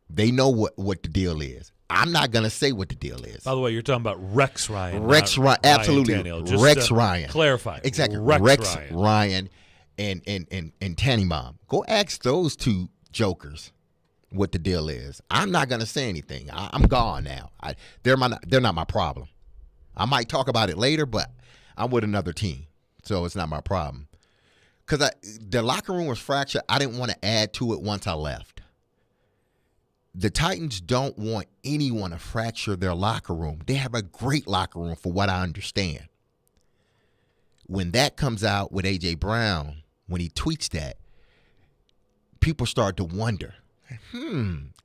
They know what the deal is. I'm not going to say what the deal is. By the way, you're talking about Rex Ryan. Rex Ryan, absolutely. Rex Ryan. Clarify. Exactly. Rex Ryan and Tannenbaum. Go ask those two jokers what the deal is. I'm not going to say anything. I'm gone now. They're not my problem. I might talk about it later, but I'm with another team, so it's not my problem. Because the locker room was fractured. I didn't want to add to it once I left. The Titans don't want anyone to fracture their locker room. They have a great locker room for what I understand. When that comes out with A.J. Brown, when he tweets that, people start to wonder,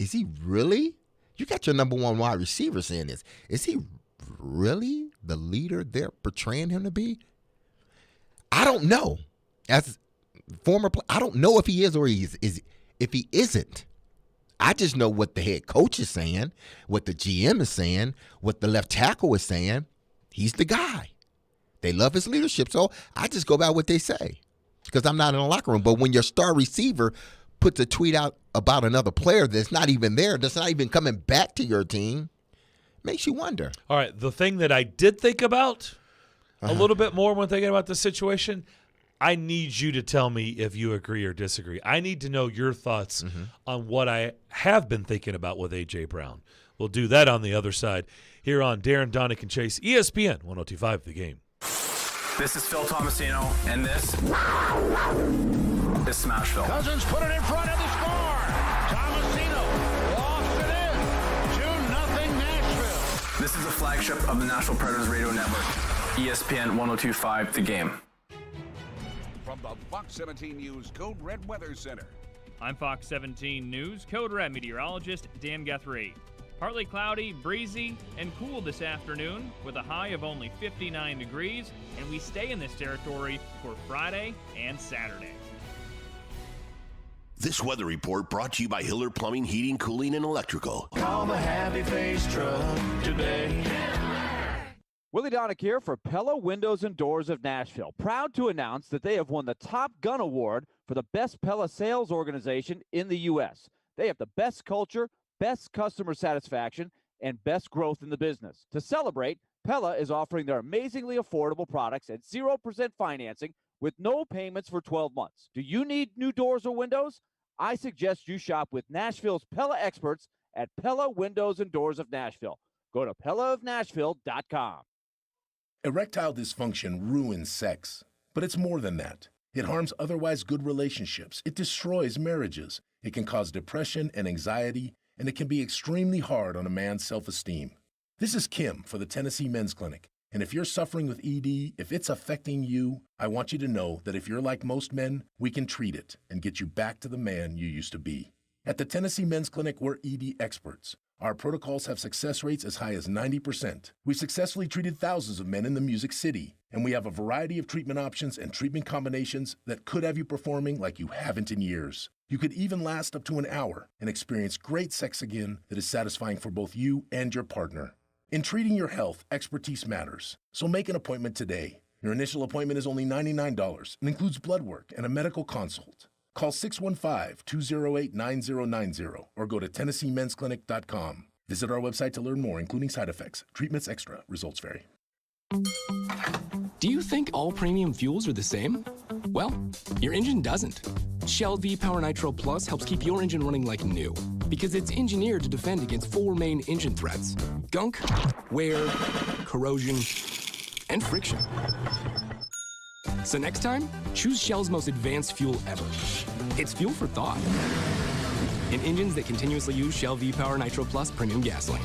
is he really? You got your number one wide receiver saying this. Is he really the leader they're portraying him to be? I don't know. As former player, I don't know if he is or if he isn't. I just know what the head coach is saying, what the GM is saying, what the left tackle is saying. He's the guy. They love his leadership, so I just go by what they say because I'm not in the locker room. But when your star receiver puts a tweet out about another player that's not even there, that's not even coming back to your team, makes you wonder. All right, the thing that I did think about a little bit more when thinking about the situation, I need you to tell me if you agree or disagree. I need to know your thoughts on what I have been thinking about with A.J. Brown. We'll do that on the other side here on Darren, Donick, and Chase, ESPN 102.5 The Game. This is Phil Tomasino, and this is Smashville. Cousins put it in front of the score. Tomasino lofts it in. 2-0 Nashville. This is the flagship of the Nashville Predators Radio Network, ESPN 102.5 The Game. From the Fox 17 News Code Red Weather Center. I'm Fox 17 News Code Red meteorologist Dan Guthrie. Partly cloudy, breezy, and cool this afternoon with a high of only 59 degrees, and we stay in this territory for Friday and Saturday. This weather report brought to you by Hiller Plumbing, Heating, Cooling, and Electrical. Call the Happy Face Truck today. Willie Donick here for Pella Windows and Doors of Nashville. Proud to announce that they have won the Top Gun Award for the best Pella sales organization in the U.S. They have the best culture, best customer satisfaction, and best growth in the business. To celebrate, Pella is offering their amazingly affordable products at 0% financing with no payments for 12 months. Do you need new doors or windows? I suggest you shop with Nashville's Pella experts at Pella Windows and Doors of Nashville. Go to PellaofNashville.com. Erectile dysfunction ruins sex, but it's more than that. It harms otherwise good relationships. It destroys marriages. It can cause depression and anxiety, and it can be extremely hard on a man's self-esteem. This is Kim for the Tennessee Men's Clinic, and if you're suffering with ED, if it's affecting you, I want you to know that if you're like most men, we can treat it and get you back to the man you used to be. At the Tennessee Men's Clinic, we're ED experts. Our protocols have success rates as high as 90%. We've successfully treated thousands of men in the Music City, and we have a variety of treatment options and treatment combinations that could have you performing like you haven't in years. You could even last up to an hour and experience great sex again that is satisfying for both you and your partner. In treating your health, expertise matters, so make an appointment today. Your initial appointment is only $99 and includes blood work and a medical consult. Call 615-208-9090 or go to TennesseeMen'sClinic.com. Visit our website to learn more, including side effects. Treatments extra. Results vary. Do you think all premium fuels are the same? Well, your engine doesn't. Shell V-Power Nitro Plus helps keep your engine running like new because it's engineered to defend against 4 main engine threats: gunk, wear, corrosion, and friction. So next time, choose Shell's most advanced fuel ever. It's fuel for thought. In engines that continuously use Shell V-Power Nitro Plus premium gasoline.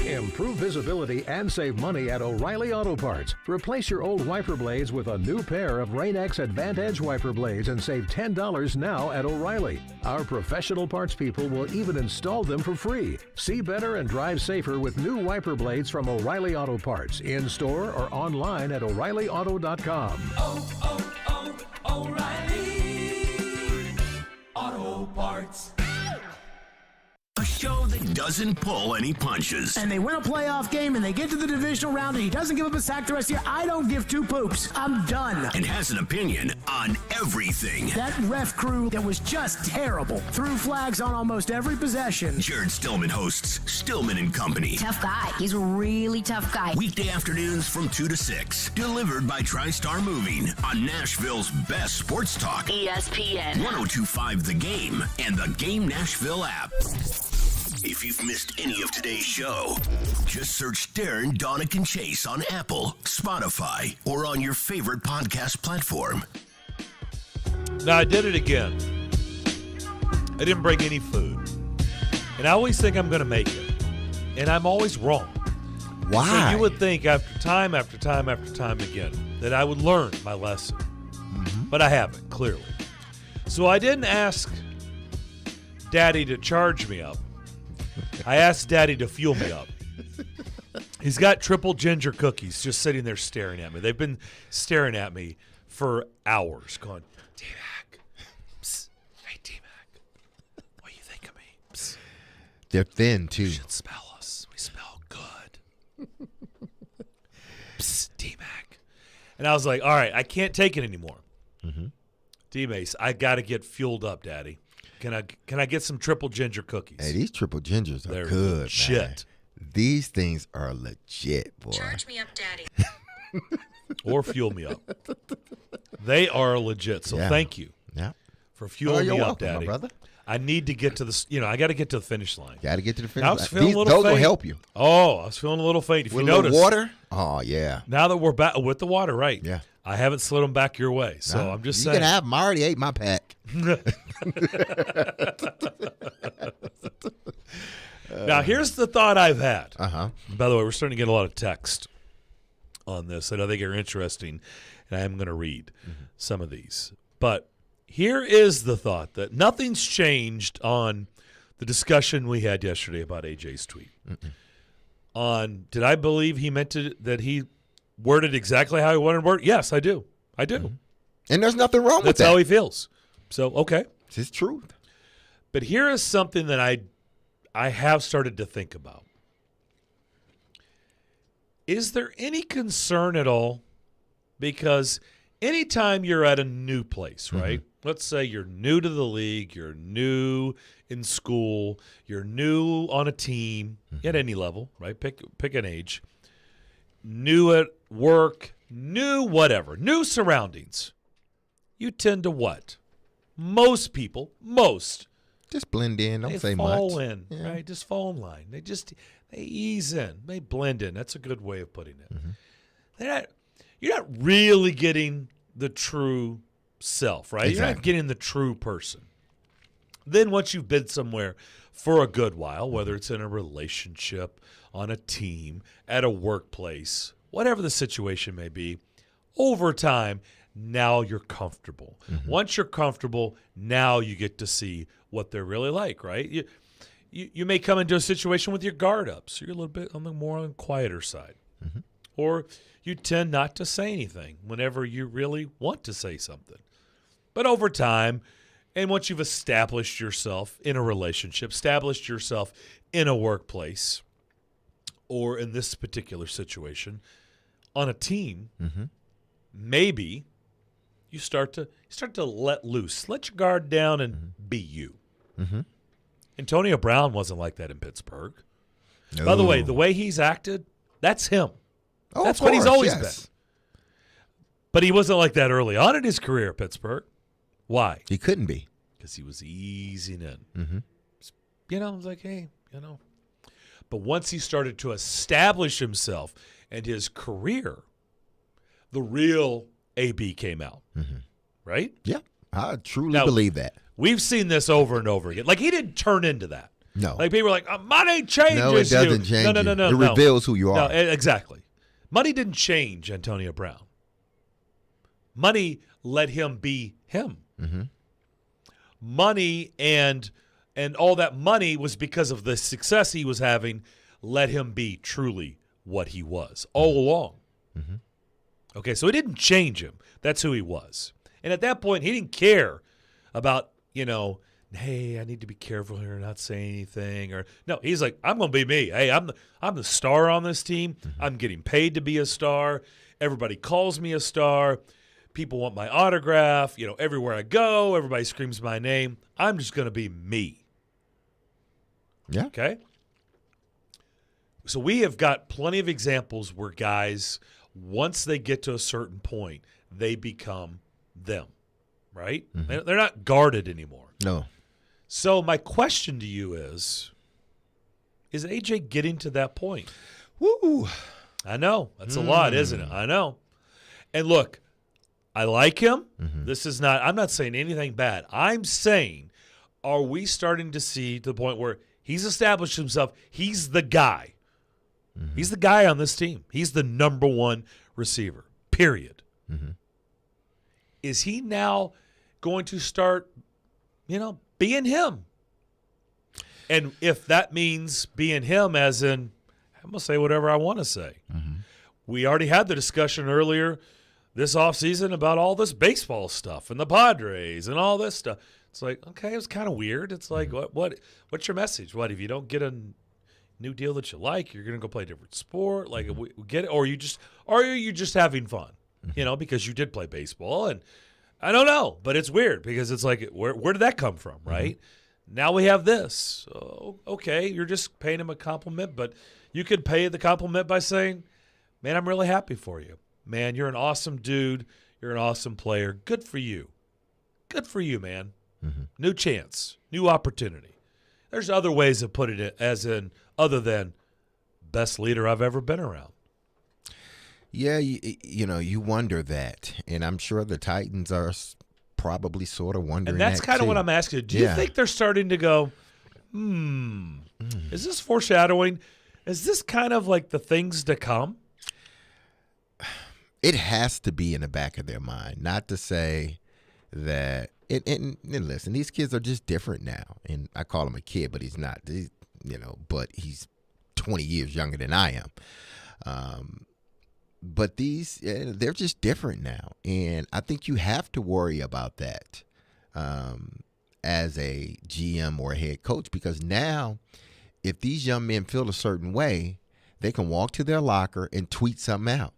Improve visibility and save money at O'Reilly Auto Parts. Replace your old wiper blades with a new pair of Rain-X Advantage wiper blades and save $10 now at O'Reilly. Our professional parts people will even install them for free. See better and drive safer with new wiper blades from O'Reilly Auto Parts, in-store or online at O'ReillyAuto.com. O'Reilly Auto Parts. A show that doesn't pull any punches. And they win a playoff game and they get to the divisional round and he doesn't give up a sack the rest of the year. I don't give two poops. I'm done. And has an opinion on everything. That ref crew that was just terrible. Threw flags on almost every possession. Jared Stillman hosts Stillman and Company. Tough guy. He's a really tough guy. Weekday afternoons from 2 to 6. Delivered by TriStar Moving on Nashville's best sports talk. ESPN 102.5 The Game and the Game Nashville app. If you've missed any of today's show, just search Darren, Donick, and Chase on Apple, Spotify, or on your favorite podcast platform. Now, I did it again. I didn't bring any food. And I always think I'm going to make it. And I'm always wrong. Why? So you would think after time again that I would learn my lesson. But I haven't, clearly. So I didn't ask Daddy to charge me up. I asked Daddy to fuel me up. He's got triple ginger cookies just sitting there staring at me. They've been staring at me for hours going, D-Mac, psst, hey, D-Mac, what do you think of me? Psst. They're thin, too. You should smell us. We smell good. Psst, D-Mac. And I was like, all right, I can't take it anymore. Mm-hmm. D-Mace, I got to get fueled up, Daddy. Can I get some triple ginger cookies? Hey, these triple gingers are They're good, legit. man. These things are legit, boy. Charge me up, Daddy. Or fuel me up. They are legit. So thank you for fueling me up, welcome, Daddy. my brother. I need to get to the, I got to get to the finish line. Got to get to the finish Now, I line. was feeling a little Those faint. will help you. Oh, I was feeling a little faint. If With you a little notice, water? Oh, yeah. Now that we're back with the water, right? Yeah. I haven't slid them back your way. So Nah, I'm just you saying. can have them. I already ate my pack. Now, here's the thought I've had. Uh-huh. By the way, we're starting to get a lot of text on this that I think are interesting, and I am going to read some of these. But here is the thought that nothing's changed on the discussion we had yesterday about AJ's tweet. Did I believe he meant that he worded exactly how he wanted to word? Yes, I do. I do. And there's nothing wrong with that. That's how he feels. So, okay. It's his truth. But here is something that I have started to think about. Is there any concern at all? Because anytime you're at a new place, right? Let's say you're new to the league, you're new in school, you're new on a team at any level, right? Pick an age. New at work, new whatever, new surroundings. You tend to what? Most people, just blend in. Don't say much. Fall in, right? Just fall in line. They ease in. They blend in. That's a good way of putting it. You're not really getting the true self, right? Exactly. You're not getting the true person. Then once you've been somewhere for a good while, whether it's in a relationship, on a team, at a workplace, whatever the situation may be, over time, now you're comfortable. Once you're comfortable, now you get to see what they're really like, right? You may come into a situation with your guard up, so you're a little bit on the quieter side. Or you tend not to say anything whenever you really want to say something. But over time, and once you've established yourself in a relationship, established yourself in a workplace, or in this particular situation, on a team, maybe you start to let loose. Let your guard down and be you. Antonio Brown wasn't like that in Pittsburgh. No. By the way, the way he's acted, that's him. Oh, that's of what he's course, always yes. been. But he wasn't like that early on in his career at Pittsburgh. Why? He couldn't be. Because he was easing in. I was like, hey, But once he started to establish himself and his career, the real AB came out. Right? Yeah, I truly believe that. We've seen this over and over again. Like, he didn't turn into that. No. Like, people are like, money changes No, it doesn't you. change No. you. It reveals who you are. No, exactly. Money didn't change Antonio Brown. Money let him be him. Money and all that money was because of the success he was having, let him be truly what he was all along. Okay, so it didn't change him. That's who he was. And at that point, he didn't care about, hey, I need to be careful here and not say anything. Or no, he's like, I'm going to be me. Hey, I'm the star on this team. I'm getting paid to be a star. Everybody calls me a star. People want my autograph. Everywhere I go, everybody screams my name. I'm just going to be me. Yeah. Okay? So we have got plenty of examples where guys, once they get to a certain point, they become them, right? They're not guarded anymore. No. So my question to you is AJ getting to that point? Woo. I know. That's a lot, isn't it? I know. And look, I like him. I'm not saying anything bad. I'm saying, are we starting to see to the point where he's established himself? He's the guy. He's the guy on this team. He's the number one receiver, period. Is he now going to start, being him? And if that means being him as in, I'm going to say whatever I want to say. We already had the discussion earlier this offseason about all this baseball stuff and the Padres and all this stuff. It's like, okay, it was kind of weird. It's like, what's your message? What, if you don't get a new deal that you like, you're going to go play a different sport? Like, we get it? Or are you just having fun? You know, because you did play baseball. And I don't know, but it's weird because it's like, where did that come from, right? Now we have this. So, okay, you're just paying him a compliment, but you could pay the compliment by saying, man, I'm really happy for you. Man, you're an awesome dude. You're an awesome player. Good for you. Good for you, man. New chance, new opportunity. There's other ways of putting it, as in other than best leader I've ever been around. Yeah, you wonder that, and I'm sure the Titans are probably sort of wondering. And that's kind of what I'm asking. Do you think they're starting to go, is this foreshadowing? Is this kind of like the things to come? It has to be in the back of their mind, not to say that. And listen, these kids are just different now. And I call him a kid, but he's not. But he's 20 years younger than I am. But they're just different now. And I think you have to worry about that as a GM or a head coach, because now if these young men feel a certain way, they can walk to their locker and tweet something out,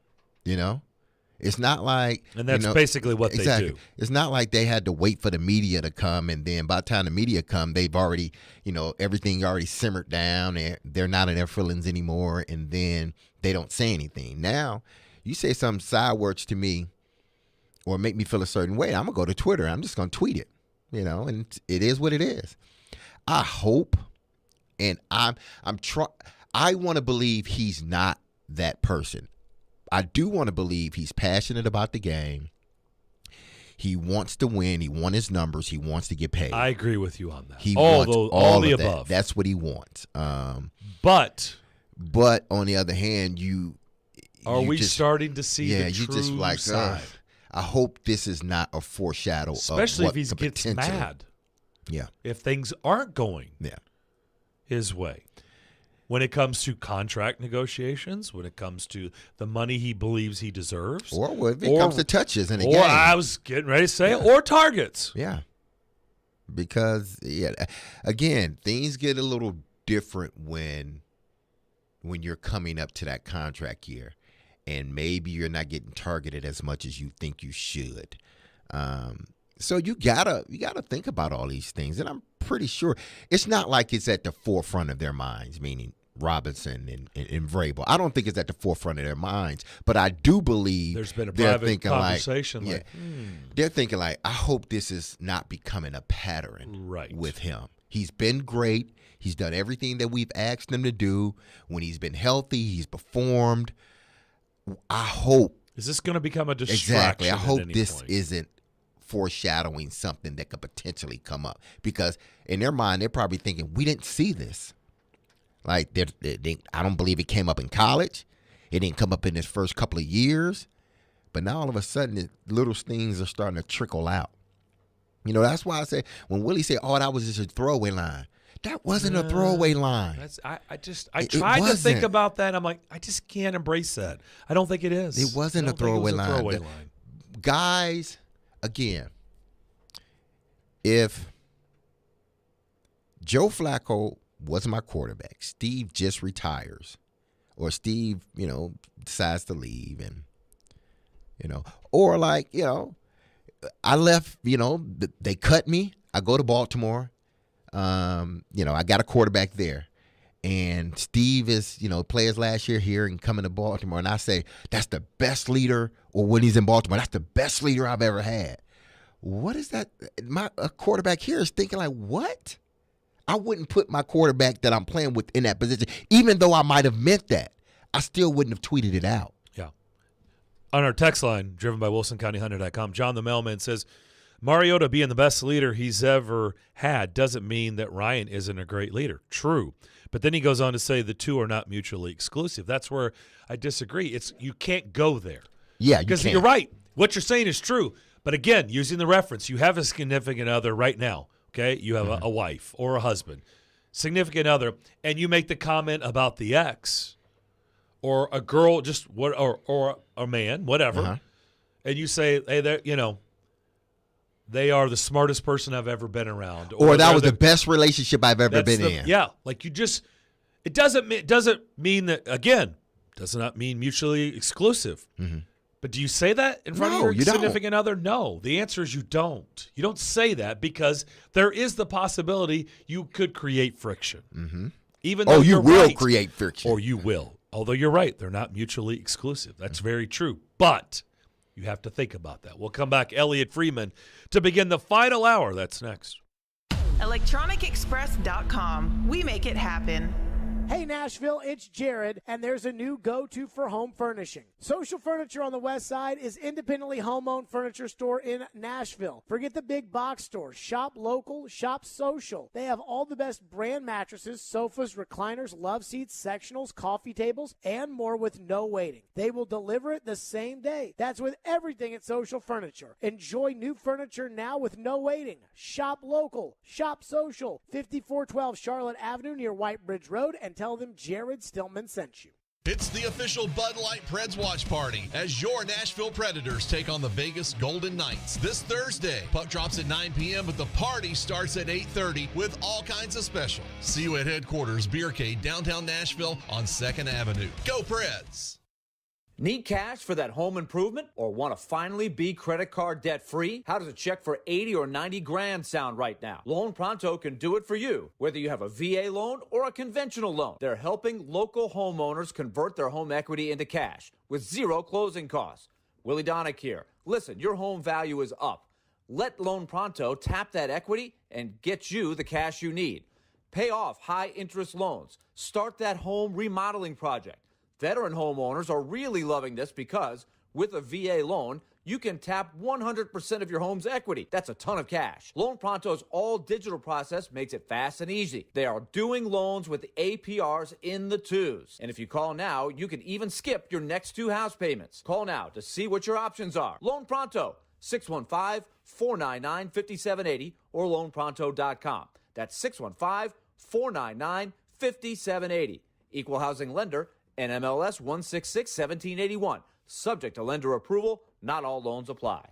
It's not like, and that's basically what they do. It's not like they had to wait for the media to come, and then by the time the media come, they've already, everything already simmered down, and they're not in their feelings anymore, and then they don't say anything. Now, you say something sideways to me or make me feel a certain way, I'm going to go to Twitter. I'm just going to tweet it, and it is what it is. I hope, and I want to believe he's not that person. I do want to believe he's passionate about the game. He wants to win. He wants his numbers. He wants to get paid. I agree with you on that. He wants all the of above. That. That's what he wants. But on the other hand, we starting to see the you true just like, side? I hope this is not a foreshadow, especially of what if he gets mad. Yeah, if things aren't going his way. When it comes to contract negotiations, when it comes to the money he believes he deserves. Or if it comes to touches in a game. Or I was getting ready to say it, or targets. Yeah. Because, again, things get a little different when you're coming up to that contract year. And maybe you're not getting targeted as much as you think you should. So you gotta think about all these things. And I'm pretty sure it's not like it's at the forefront of their minds, meaning Robinson and Vrabel. I don't think it's at the forefront of their minds, but I do believe there's been a private conversation. They're thinking like, I hope this is not becoming a pattern with him. He's been great. He's done everything that we've asked him to do. When he's been healthy, he's performed. I hope. Is this going to become a distraction? Exactly. I hope this isn't foreshadowing something that could potentially come up, because in their mind, they're probably thinking, we didn't see this. Like, I don't believe it came up in college. It didn't come up in his first couple of years. But now all of a sudden, little things are starting to trickle out. That's why I say, when Willie said, that was just a throwaway line. That wasn't a throwaway line. I tried to think about that. I'm like, I just can't embrace that. I don't think it is. It wasn't a throwaway line. Guys, again, if Joe Flacco wasn't my quarterback, Steve just retires, or Steve, decides to leave, and or I left, they cut me, I go to Baltimore, I got a quarterback there, and Steve is, players last year here and coming to Baltimore, and I say, that's the best leader, or when he's in Baltimore, that's the best leader I've ever had. What is that? A quarterback here is thinking like, what? I wouldn't put my quarterback that I'm playing with in that position, even though I might have meant that. I still wouldn't have tweeted it out. Yeah. On our text line, driven by WilsonCountyHunter.com, John the Mailman says, Mariota being the best leader he's ever had doesn't mean that Ryan isn't a great leader. True. But then he goes on to say the two are not mutually exclusive. That's where I disagree. You can't go there. Yeah, because you're right. What you're saying is true. But again, using the reference, you have a significant other right now. Okay, you have a wife or a husband, significant other, and you make the comment about the ex or a girl, or a man, whatever. and you say, hey, they are the smartest person I've ever been around. Or that was the best relationship I've ever been in. Yeah, like it doesn't mean that, again, does not mean mutually exclusive. Mm-hmm. But do you say that in front of your significant other? No. The answer is you don't. You don't say that because there is the possibility you could create friction. Mm-hmm. Even though you will create friction. Or you will. Although you're right, they're not mutually exclusive. That's very true. But you have to think about that. We'll come back, Elliot Freeman, to begin the final hour. That's next. ElectronicExpress.com. We make it happen. Hey Nashville, it's Jared, and there's a new go-to for home furnishing. Social Furniture on the West Side is independently home-owned furniture store in Nashville. Forget the big box stores. Shop local, shop social. They have all the best brand mattresses, sofas, recliners, love seats, sectionals, coffee tables, and more with no waiting. They will deliver it the same day. That's with everything at Social Furniture. Enjoy new furniture now with no waiting. Shop local, shop social. 5412 Charlotte Avenue near White Bridge Road, and tell them Jared Stillman sent you. It's the official Bud Light Preds watch party as your Nashville Predators take on the Vegas Golden Knights this Thursday. Puck drops at 9 p.m., but the party starts at 8:30 with all kinds of specials. See you at headquarters, Beercade, downtown Nashville on 2nd Avenue. Go Preds! Need cash for that home improvement or want to finally be credit card debt free? How does a check for 80 or 90 grand sound right now? Loan Pronto can do it for you, whether you have a VA loan or a conventional loan. They're helping local homeowners convert their home equity into cash with zero closing costs. Willie Donick here. Listen, your home value is up. Let Loan Pronto tap that equity and get you the cash you need. Pay off high interest loans. Start that home remodeling project. Veteran homeowners are really loving this because with a VA loan, you can tap 100% of your home's equity. That's a ton of cash. Loan Pronto's all-digital process makes it fast and easy. They are doing loans with APRs in the 2s. And if you call now, you can even skip your next 2 house payments. Call now to see what your options are. Loan Pronto, 615-499-5780 or loanpronto.com. That's 615-499-5780. Equal housing lender, NMLS 166-1781. Subject to lender approval. Not all loans apply.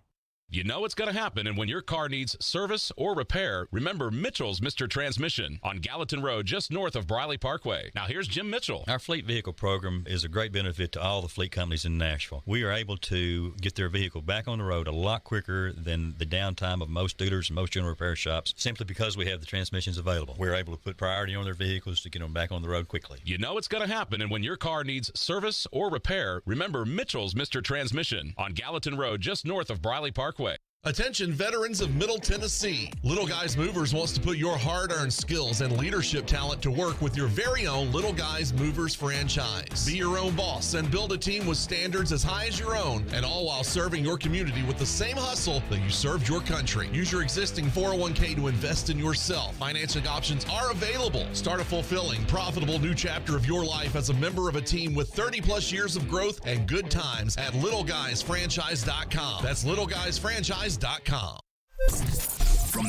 You know it's going to happen, and when your car needs service or repair, remember Mitchell's Mr. Transmission on Gallatin Road, just north of Briley Parkway. Now here's Jim Mitchell. Our fleet vehicle program is a great benefit to all the fleet companies in Nashville. We are able to get their vehicle back on the road a lot quicker than the downtime of most dealers and most general repair shops, simply because we have the transmissions available. We're able to put priority on their vehicles to get them back on the road quickly. You know it's going to happen, and when your car needs service or repair, remember Mitchell's Mr. Transmission on Gallatin Road, just north of Briley Parkway. Attention veterans of Middle Tennessee. Little Guys Movers wants to put your hard-earned skills and leadership talent to work with your very own Little Guys Movers franchise. Be your own boss and build a team with standards as high as your own, and all while serving your community with the same hustle that you served your country. Use your existing 401k to invest in yourself. Financing options are available. Start a fulfilling, profitable new chapter of your life as a member of a team with 30-plus years of growth and good times at littleguysfranchise.com. That's littleguysfranchise.com. From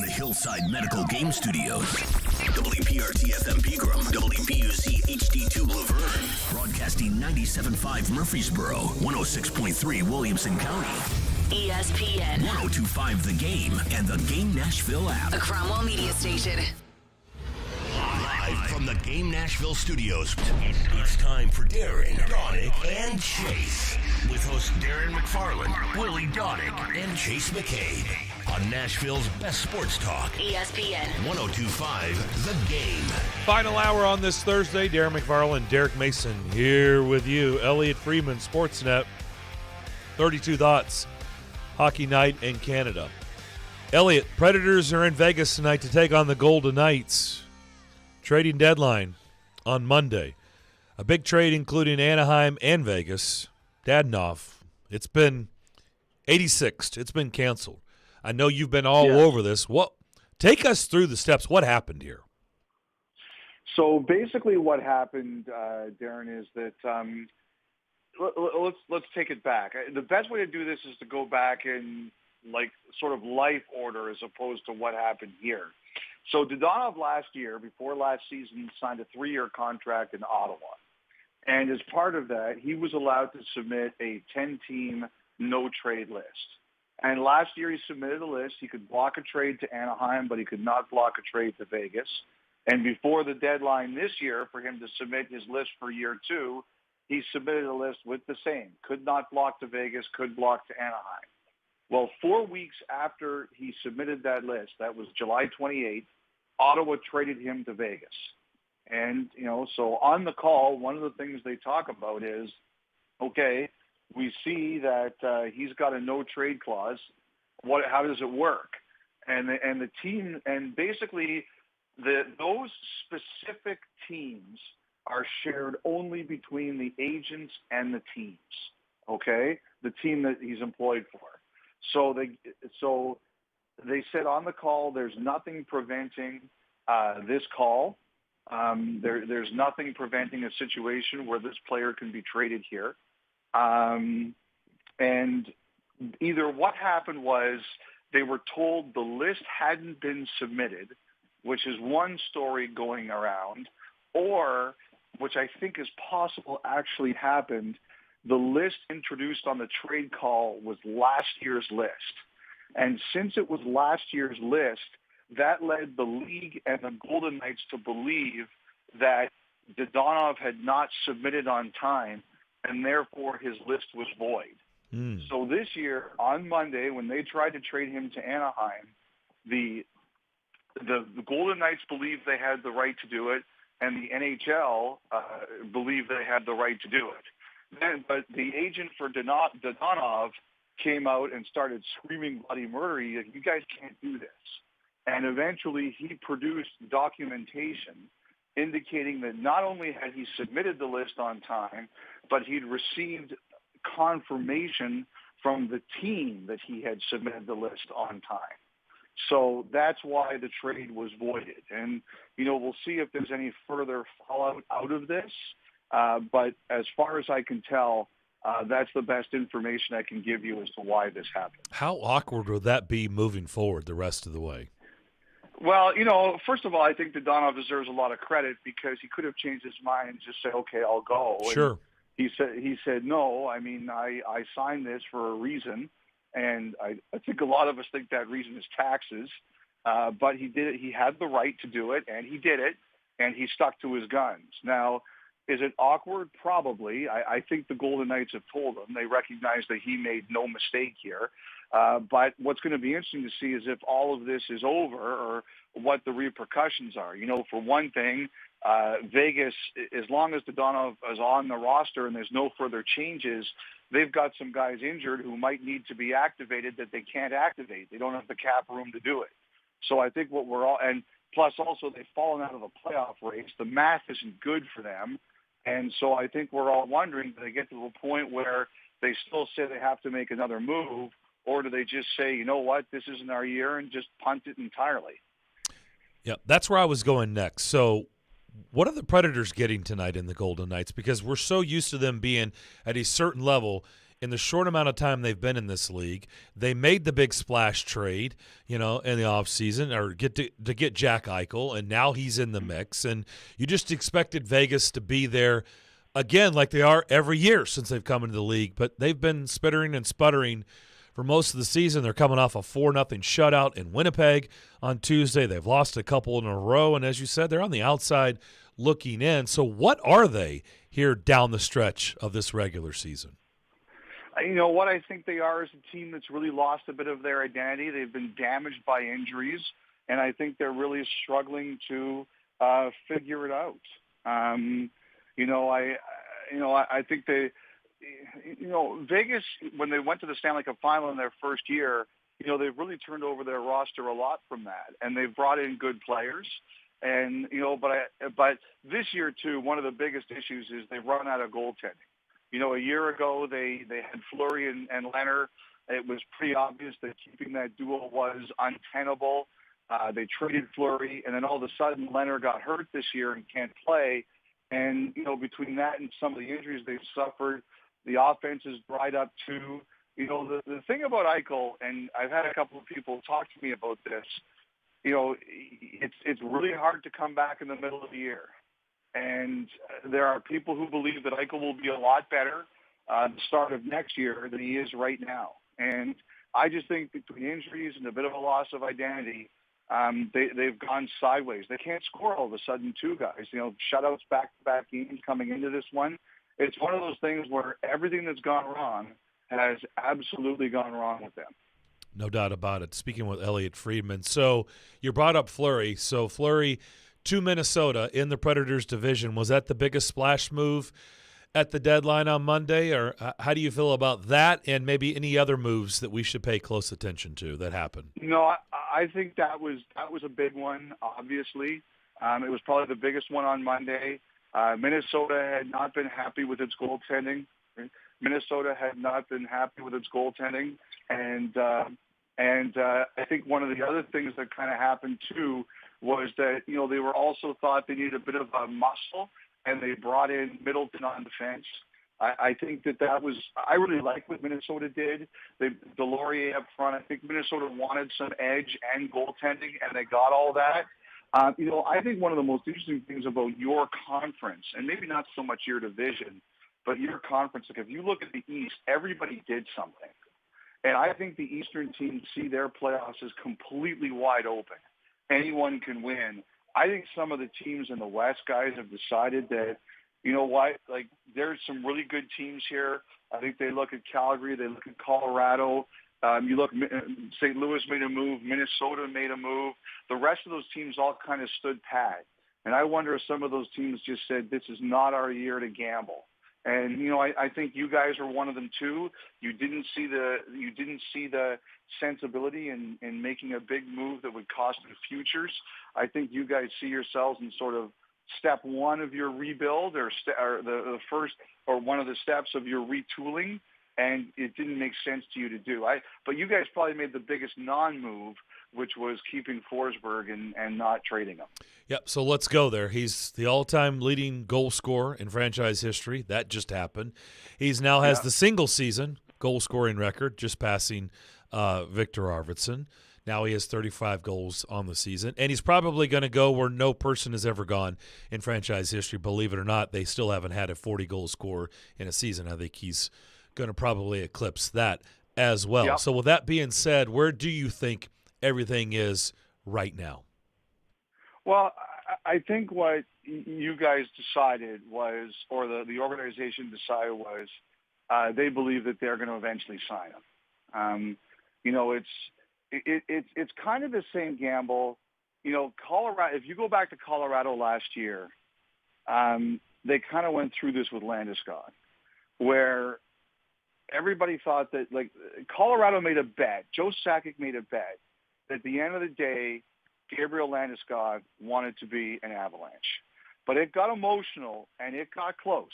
the Hillside Medical Game Studios, WPRT-FM Pegram, WPUC HD2 Laverne, broadcasting 97.5 Murfreesboro, 106.3 Williamson County, ESPN 102.5 The Game, and the Game Nashville app. A Cromwell Media Station. Live from the Game Nashville studios, it's time for Darren, Donick, and Chase. With hosts Darren McFarland, Willie Donick, and Chase McCabe. On Nashville's best sports talk. ESPN 102.5 The Game. Final hour on this Thursday. Darren McFarland, Derek Mason here with you. Elliot Freeman, Sportsnet. 32 Thoughts, Hockey Night in Canada. Elliot, Predators are in Vegas tonight to take on the Golden Knights. Trading deadline on Monday. A big trade including Anaheim and Vegas. Dadonov, it's been 86th. It's been canceled. I know you've been all over this. Take us through the steps. What happened here? So basically what happened, Darren, is that let's take it back. The best way to do this is to go back in like sort of life order as opposed to what happened here. So Dadonov last year, before last season, signed a 3-year contract in Ottawa. And as part of that, he was allowed to submit a 10-team no-trade list. And last year he submitted a list. He could block a trade to Anaheim, but he could not block a trade to Vegas. And before the deadline this year for him to submit his list for year 2, he submitted a list with the same. Could not block to Vegas, could block to Anaheim. Well, 4 weeks after he submitted that list, that was July 28th, Ottawa traded him to Vegas. And, so on the call, one of the things they talk about is, okay, we see that he's got a no-trade clause. How does it work? And the team, and basically those specific teams are shared only between the agents and the teams, okay? The team that he's employed for. So they said on the call, there's nothing preventing this call. There's nothing preventing a situation where this player can be traded here. And either what happened was they were told the list hadn't been submitted, which is one story going around, or, which I think is possible actually happened, the list introduced on the trade call was last year's list. And since it was last year's list, that led the league and the Golden Knights to believe that Dadonov had not submitted on time, and therefore his list was void. So this year, on Monday, when they tried to trade him to Anaheim, the Golden Knights believed they had the right to do it, and the NHL believed they had the right to do it. But the agent for Dadonov came out and started screaming bloody murder. You guys can't do this. And eventually he produced documentation indicating that not only had he submitted the list on time, but he'd received confirmation from the team that he had submitted the list on time. So that's why the trade was voided. And, we'll see if there's any further fallout out of this. But as far as I can tell, that's the best information I can give you as to why this happened. How awkward would that be moving forward the rest of the way? Well, first of all, I think Dadonov deserves a lot of credit because he could have changed his mind and just say, okay, I'll go. Sure. And he said, no, I signed this for a reason. And I think a lot of us think that reason is taxes. But he did it. He had the right to do it, and he did it, and he stuck to his guns. Now, is it awkward? Probably. I think the Golden Knights have told him. They recognize that he made no mistake here. But what's going to be interesting to see is if all of this is over or what the repercussions are. For one thing, Vegas, as long as Dadonov is on the roster and there's no further changes, they've got some guys injured who might need to be activated that they can't activate. They don't have the cap room to do it. So I think and plus also they've fallen out of the playoff race. The math isn't good for them. And so I think we're all wondering, do they get to a point where they still say they have to make another move, or do they just say, you know what, this isn't our year, and just punt it entirely? Yeah, that's where I was going next. So what are the Predators getting tonight in the Golden Knights? Because we're so used to them being at a certain level in the short amount of time they've been in this league. They made the big splash trade, in the offseason, or to get Jack Eichel, and now he's in the mix. And you just expected Vegas to be there again like they are every year since they've come into the league. But they've been spittering and sputtering for most of the season. They're coming off a 4-0 shutout in Winnipeg on Tuesday. They've lost a couple in a row, and as you said, they're on the outside looking in. So what are they here down the stretch of this regular season? What I think they are is a team that's really lost a bit of their identity. They've been damaged by injuries, and I think they're really struggling to figure it out. I think they, Vegas, when they went to the Stanley Cup final in their first year, they've really turned over their roster a lot from that, and they've brought in good players. And but this year too, one of the biggest issues is they've run out of goaltending. A year ago they had Fleury and Leonard. It was pretty obvious that keeping that duo was untenable. They traded Fleury, and then all of a sudden Leonard got hurt this year and can't play. And between that and some of the injuries they've suffered, the offense is dried up too. The thing about Eichel, and I've had a couple of people talk to me about this. It's really hard to come back in the middle of the year. And there are people who believe that Eichel will be a lot better the start of next year than he is right now. And I just think between injuries and a bit of a loss of identity, they've gone sideways. They can't score all of a sudden, too, guys. Shutouts back-to-back games coming into this one. It's one of those things where everything that's gone wrong has absolutely gone wrong with them. No doubt about it. Speaking with Elliot Friedman. So you brought up Fleury. So Fleury to Minnesota in the Predators division. Was that the biggest splash move at the deadline on Monday? Or how do you feel about that and maybe any other moves that we should pay close attention to that happened? I think that was a big one, obviously. It was probably the biggest one on Monday. Minnesota had not been happy with its goaltending. Minnesota had not been happy with its goaltending. And I think one of the other things that kind of happened, too, was that, they were also thought they needed a bit of a muscle, and they brought in Middleton on defense. I think that was – I really like what Minnesota did. Delorier up front, I think Minnesota wanted some edge and goaltending, and they got all that. I think one of the most interesting things about your conference, and maybe not so much your division, but your conference, like if you look at the East, everybody did something. And I think the Eastern teams see their playoffs as completely wide open. Anyone can win. I think some of the teams in the West, guys, have decided that, you know what, like there's some really good teams here. I think they look at Calgary, they look at Colorado. You look, St. Louis made a move, Minnesota made a move. The rest of those teams all kind of stood pat. And I wonder if some of those teams just said, this is not our year to gamble. And, I think you guys are one of them too. You didn't see the sensibility in making a big move that would cost you futures. I think you guys see yourselves in sort of step one of your rebuild or the first or one of the steps of your retooling. And it didn't make sense to you to do. But you guys probably made the biggest non-move, which was keeping Forsberg and not trading him. Yep, so let's go there. He's the all-time leading goal scorer in franchise history. That just happened. He's now has the single-season goal-scoring record, just passing Victor Arvidsson. Now he has 35 goals on the season, and he's probably going to go where no person has ever gone in franchise history. Believe it or not, they still haven't had a 40-goal scorer in a season. I think he's going to probably eclipse that as well. Yep. So with that being said, where do you think everything is right now? Well, I think what you guys decided was, or the organization decided was, they believe that they're going to eventually sign him. It's kind of the same gamble. Colorado. If you go back to Colorado last year, they kind of went through this with Landeskog, where everybody thought that, like, Colorado made a bet. Joe Sakic made a bet that at the end of the day, Gabriel Landeskog wanted to be an Avalanche. But it got emotional, and it got close.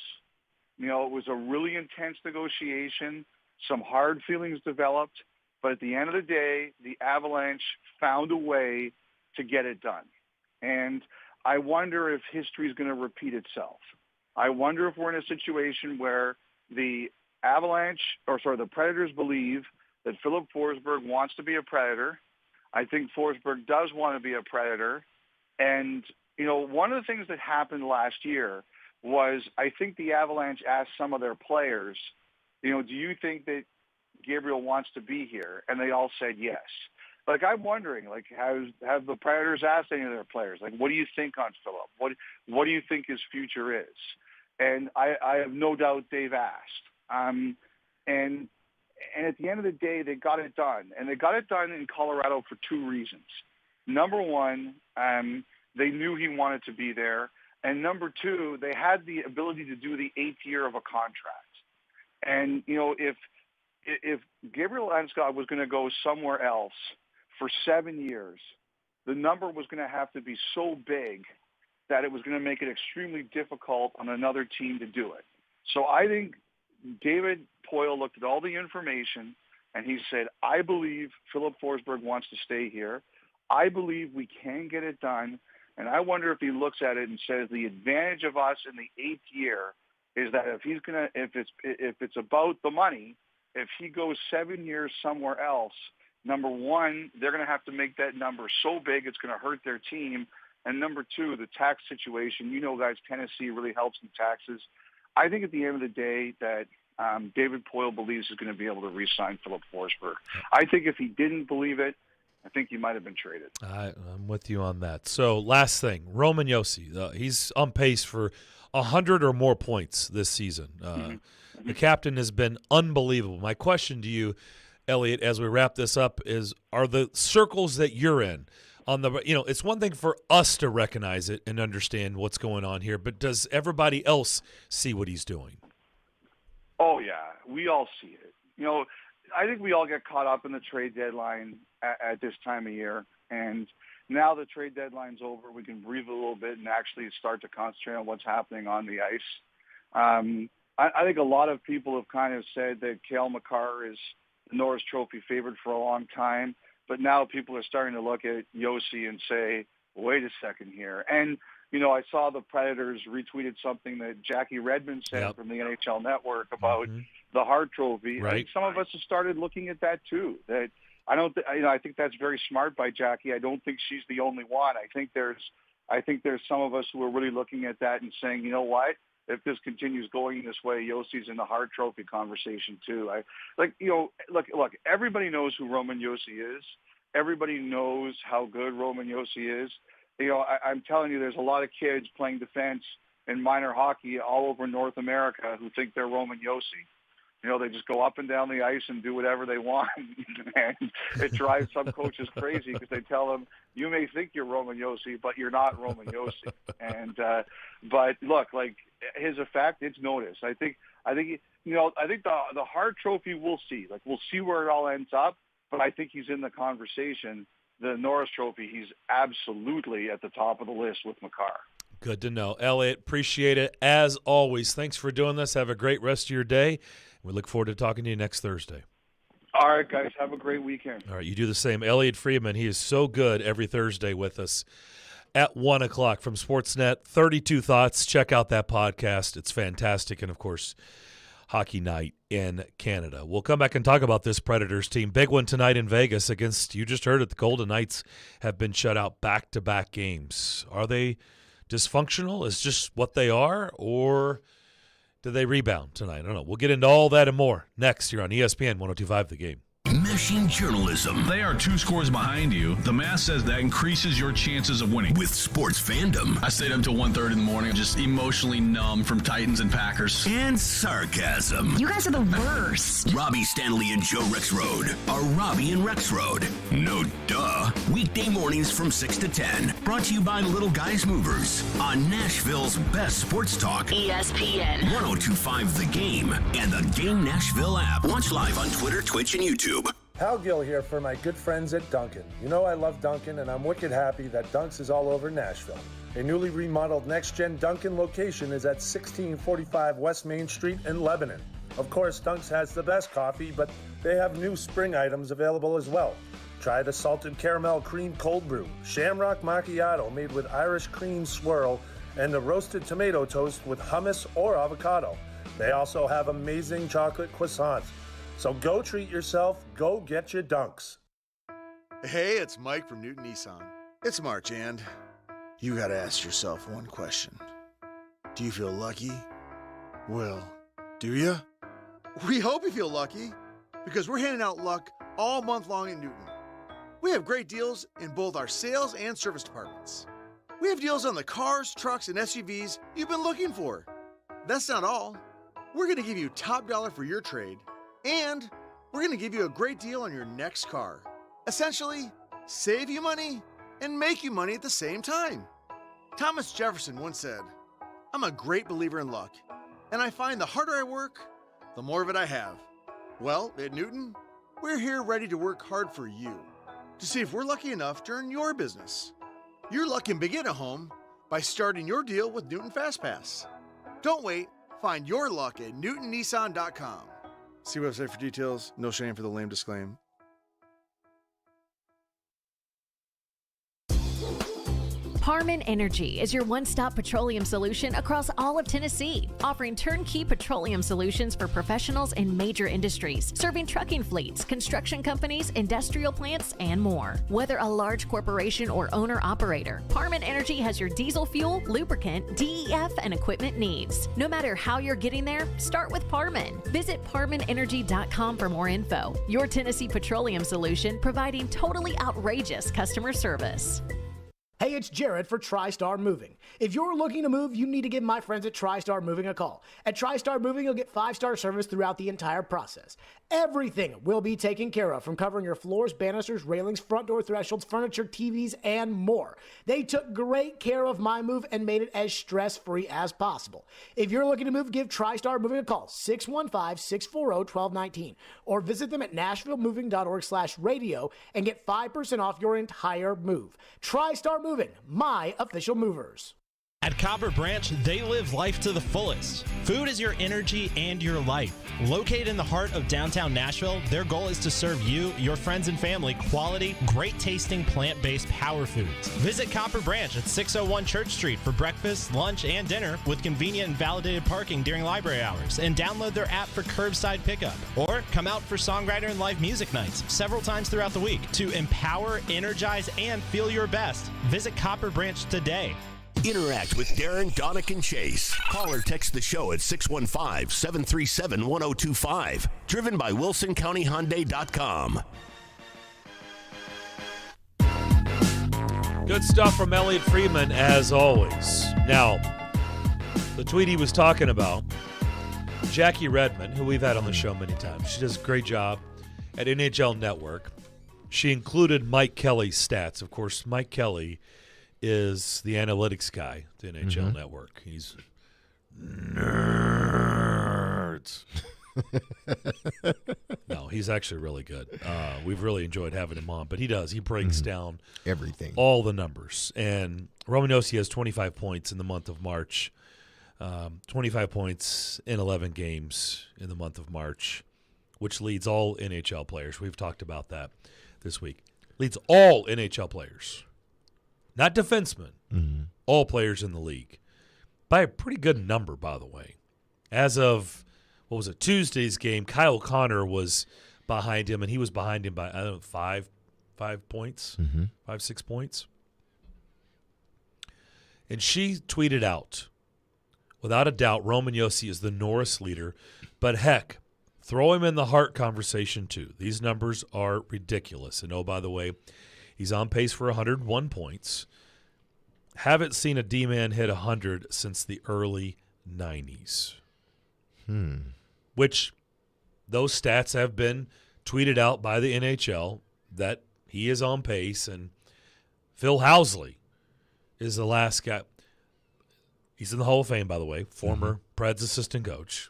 It was a really intense negotiation. Some hard feelings developed. But at the end of the day, the Avalanche found a way to get it done. And I wonder if history is going to repeat itself. I wonder if we're in a situation where the Predators believe that Philip Forsberg wants to be a Predator. I think Forsberg does want to be a Predator. And, one of the things that happened last year was I think the Avalanche asked some of their players, do you think that Gabriel wants to be here? And they all said yes. Like, I'm wondering, like, have the Predators asked any of their players, like, what do you think on Philip? What do you think his future is? And I have no doubt they've asked. And at the end of the day, they got it done. And they got it done in Colorado for two reasons. Number one, they knew he wanted to be there. And number two, they had the ability to do the 8th year of a contract. And, if Gabriel Landeskog was going to go somewhere else for 7 years, the number was going to have to be so big that it was going to make it extremely difficult on another team to do it. So I think David Poile looked at all the information, and he said, I believe Philip Forsberg wants to stay here. I believe we can get it done. And I wonder if he looks at it and says the advantage of us in the 8th year is that if it's about the money, if he goes 7 years somewhere else, number one, they're going to have to make that number so big it's going to hurt their team. And number two, the tax situation. Guys, Tennessee really helps in taxes. I think at the end of the day that David Poyle believes he's going to be able to re-sign Philip Forsberg. I think if he didn't believe it, I think he might have been traded. I'm with you on that. So last thing, Roman Josi, he's on pace for 100 or more points this season. The captain has been unbelievable. My question to you, Elliot, as we wrap this up, is: are the circles that you're in on the? It's one thing for us to recognize it and understand what's going on here, but does everybody else see what he's doing? Oh yeah, we all see it. I think we all get caught up in the trade deadline at this time of year, and now the trade deadline's over. We can breathe a little bit and actually start to concentrate on what's happening on the ice. I think a lot of people have kind of said that Cale Makar is the Norris Trophy favorite for a long time, but now people are starting to look at Josi and say, wait a second here. And, I saw the Predators retweeted something that Jackie Redmond said from the NHL Network about the Hart Trophy. Right. I think some of us have started looking at that too. That I think that's very smart by Jackie. I don't think she's the only one. I think there's some of us who are really looking at that and saying, you know what? If this continues going this way, Yosi's in the Hart Trophy conversation too. Look, everybody knows who Roman Josi is. Everybody knows how good Roman Josi is. I'm telling you, there's a lot of kids playing defense in minor hockey all over North America who think they're Roman Josi. They just go up and down the ice and do whatever they want. And it drives some coaches crazy because they tell them, you may think you're Roman Josi, but you're not Roman Josi. And, but look, his effect, it's noticed. I think the Hart Trophy, we'll see. We'll see where it all ends up, but I think he's in the conversation. The Norris Trophy, he's absolutely at the top of the list with Makar. Good to know. Elliot, appreciate it. As always, thanks for doing this. Have a great rest of your day. We look forward to talking to you next Thursday. All right, guys. Have a great weekend. All right, you do the same. Elliot Friedman, he is so good every Thursday with us at 1 o'clock from Sportsnet. 32 Thoughts. Check out that podcast. It's fantastic. And, of course, Hockey Night in Canada. We'll come back and talk about this Predators team. Big one tonight in Vegas against, you just heard it, the Golden Knights have been shut out back-to-back games. Are they dysfunctional? Is just what they are, or do they rebound tonight? I don't know. We'll get into all that and more next here on ESPN 102.5 The Game. Meshing journalism. They are 2 scores behind you. The math says that increases your chances of winning. With sports fandom. I stayed up till 1:30 in the morning, just emotionally numb from Titans and Packers. And sarcasm. You guys are the worst. Robby Stanley and Joe Rexrode are Robby and Rexrode. No duh. Weekday mornings from 6 to 10. Brought to you by Little Guys Movers on Nashville's best sports talk. ESPN 102.5 The Game and the Game Nashville app. Watch live on Twitter, Twitch, and YouTube. Hal Gill here for my good friends at Dunkin'. I love Dunkin', and I'm wicked happy that Dunks is all over Nashville. A newly remodeled next-gen Dunkin' location is at 1645 West Main Street in Lebanon. Of course, Dunks has the best coffee, but they have new spring items available as well. Try the salted caramel cream cold brew, shamrock macchiato made with Irish cream swirl, and the roasted tomato toast with hummus or avocado. They also have amazing chocolate croissants. So go treat yourself, go get your Dunks. Hey, it's Mike from Newton Nissan. It's March, and you gotta ask yourself one question. Do you feel lucky? Well, do you? We hope you feel lucky, because we're handing out luck all month long in Newton. We have great deals in both our sales and service departments. We have deals on the cars, trucks, and SUVs you've been looking for. That's not all. We're gonna give you top dollar for your trade, and we're going to give you a great deal on your next car. Essentially, save you money and make you money at the same time. Thomas Jefferson once said, "I'm a great believer in luck, and I find the harder I work, the more of it I have." Well, at Newton, we're here ready to work hard for you to see if we're lucky enough to earn your business. Your luck can begin at home by starting your deal with Newton FastPass. Don't wait. Find your luck at newtonnissan.com. See website for details. No shame for the lame disclaim. Parman Energy is your one-stop petroleum solution across all of Tennessee, offering turnkey petroleum solutions for professionals in major industries, serving trucking fleets, construction companies, industrial plants, and more. Whether a large corporation or owner-operator, Parman Energy has your diesel fuel, lubricant, DEF, and equipment needs. No matter how you're getting there, start with Parman. Visit ParmanEnergy.com for more info. Your Tennessee petroleum solution providing totally outrageous customer service. Hey, it's Jared for TriStar Moving. If you're looking to move, you need to give my friends at TriStar Moving a call. At TriStar Moving, you'll get 5-star service throughout the entire process. Everything will be taken care of, from covering your floors, banisters, railings, front door thresholds, furniture, TVs, and more. They took great care of my move and made it as stress-free as possible. If you're looking to move, give TriStar Moving a call, 615-640-1219, or visit them at nashvillemoving.org/radio and get 5% off your entire move. TriStar Moving, my official movers. At Copper Branch, they live life to the fullest. Food is your energy and your life. Located in the heart of downtown Nashville, their goal is to serve you, your friends, and family quality, great-tasting, plant-based power foods. Visit Copper Branch at 601 Church Street for breakfast, lunch, and dinner with convenient and validated parking during library hours, and download their app for curbside pickup. Or come out for songwriter and live music nights several times throughout the week to empower, energize, and feel your best. Visit Copper Branch today. Interact with Darren, Donick, and Chase. Call or text the show at 615-737-1025. Driven by WilsonCountyHyundai.com. Good stuff from Elliot Friedman, as always. Now, the tweet he was talking about, Jackie Redmond, who we've had on the show many times, she does a great job at NHL Network. She included Mike Kelly's stats. Of course, Mike Kelly is the analytics guy at the NHL Network. He's nerds. No, he's actually really good. We've really enjoyed having him on, but he does. He breaks down everything, all the numbers. And Roman Josi has 25 points in the month of March, 25 points in 11 games in the month of March, which leads all NHL players. We've talked about that this week. Leads all NHL players. Not defensemen, all players in the league. By a pretty good number, by the way. As of, Tuesday's game, Kyle Connor was behind him, and he was behind him by, 5 points, 6 points. And she tweeted out, without a doubt, Roman Josi is the Norris leader, but heck, throw him in the Hart conversation too. These numbers are ridiculous. And oh, by the way, he's on pace for 101 points. Haven't seen a D-man hit 100 since the early 90s. Which those stats have been tweeted out by the NHL that he is on pace. And Phil Housley is the last guy. He's in the Hall of Fame, by the way, former Preds assistant coach.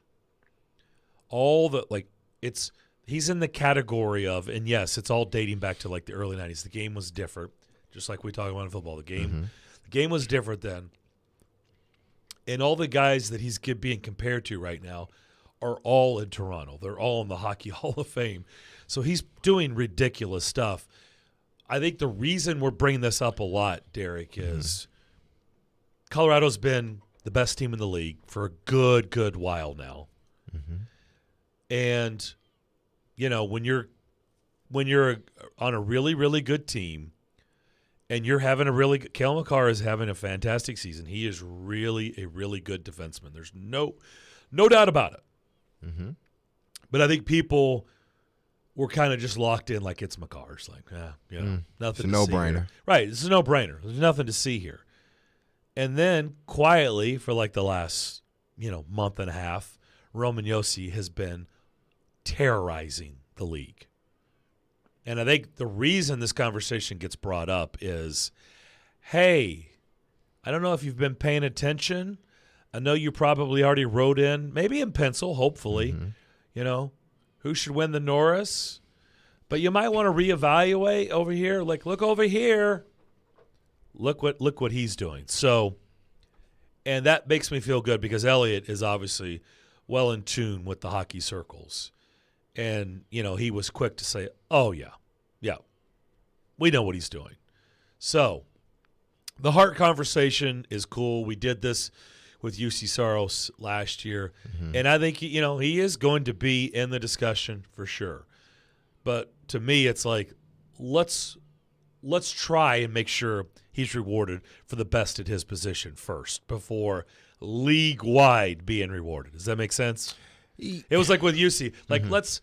He's in the category of, and yes, it's all dating back to like the early 90s. The game was different, just like we talk about in football. The game was different then. And all the guys that he's being compared to right now are all in Toronto. They're all in the Hockey Hall of Fame. So he's doing ridiculous stuff. I think the reason we're bringing this up a lot, Derek, is Colorado's been the best team in the league for a good while now. And you know, when you're on a really good team and you're having Cale Makar is having a fantastic season. He is really a really good defenseman. There's no doubt about it. But I think people were kind of just locked in like it's Makar. It's like, nothing. It's a no-brainer. Right, it's a no-brainer. There's nothing to see here. And then quietly for like the last, month and a half, Roman Josi has been terrorizing the league. And I think the reason this conversation gets brought up is, hey, I don't know if you've been paying attention. I know you probably already wrote in, maybe in pencil, hopefully, who should win the Norris. But you might want to reevaluate over here. Like, look over here. Look what he's doing. So, and that makes me feel good because Elliot is obviously well in tune with the hockey circles. And, he was quick to say, oh, yeah, we know what he's doing. So The Hart conversation is cool. We did this with UC Saros last year, and I think he is going to be in the discussion for sure. But to me, it's like let's try and make sure he's rewarded for the best at his position first before league-wide being rewarded. Does that make sense? It was like with UC. Like let's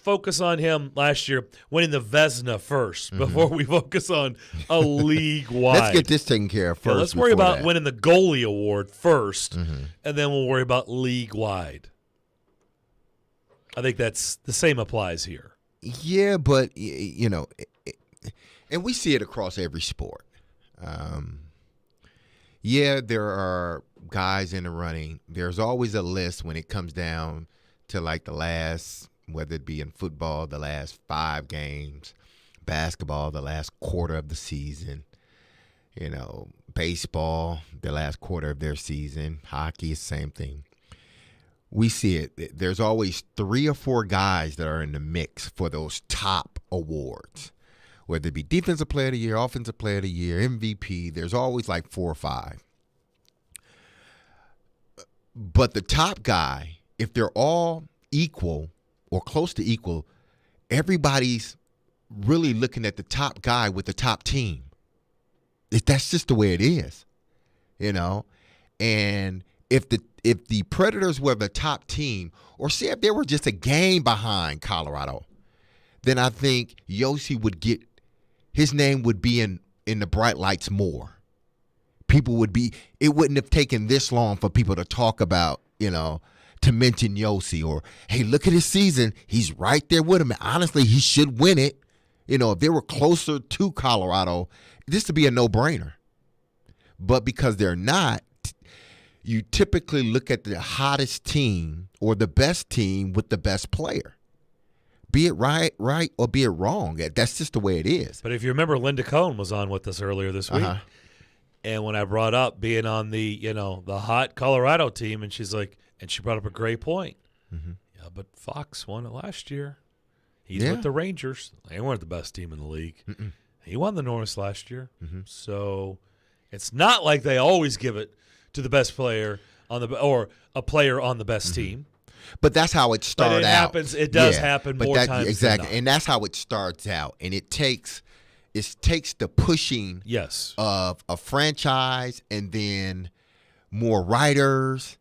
focus on him last year winning the Vezina first before we focus on a league-wide. Let's get this taken care of first. Yeah, let's worry about that. winning the goalie award first, and then we'll worry about league-wide. I think that's the same applies here. Yeah, but, and we see it across every sport. There are guys in the running. There's always a list when it comes down to like the last, whether it be in football, the last 5 games, basketball, the last quarter of the season, baseball, the last quarter of their season, hockey, same thing. We see it. There's always 3 or 4 guys that are in the mix for those top awards, whether it be Defensive Player of the Year, Offensive Player of the Year, MVP. There's always like 4 or 5. But the top guy, if they're all equal or close to equal, everybody's really looking at the top guy with the top team. That's just the way it is, And if the Predators were the top team, or say if they were just a game behind Colorado, then I think Yossi would his name would be in the bright lights more. It wouldn't have taken this long for people to talk about, to mention Yossi, or, hey, look at his season. He's right there with him. Honestly, he should win it. If they were closer to Colorado, this would be a no-brainer. But because they're not, you typically look at the hottest team or the best team with the best player. Be it right, or be it wrong. That's just the way it is. But if you remember, Linda Cohn was on with us earlier this week. And when I brought up being on the, the hot Colorado team, and she's like, and she brought up a great point. Yeah, but Fox won it last year. He's with the Rangers. They weren't the best team in the league. He won the Norris last year. So it's not like they always give it to the best player or a player on the best team. But that's how it started out. It does happen more times exactly, than not. And that's how it starts out. And it takes the pushing of a franchise and then more writers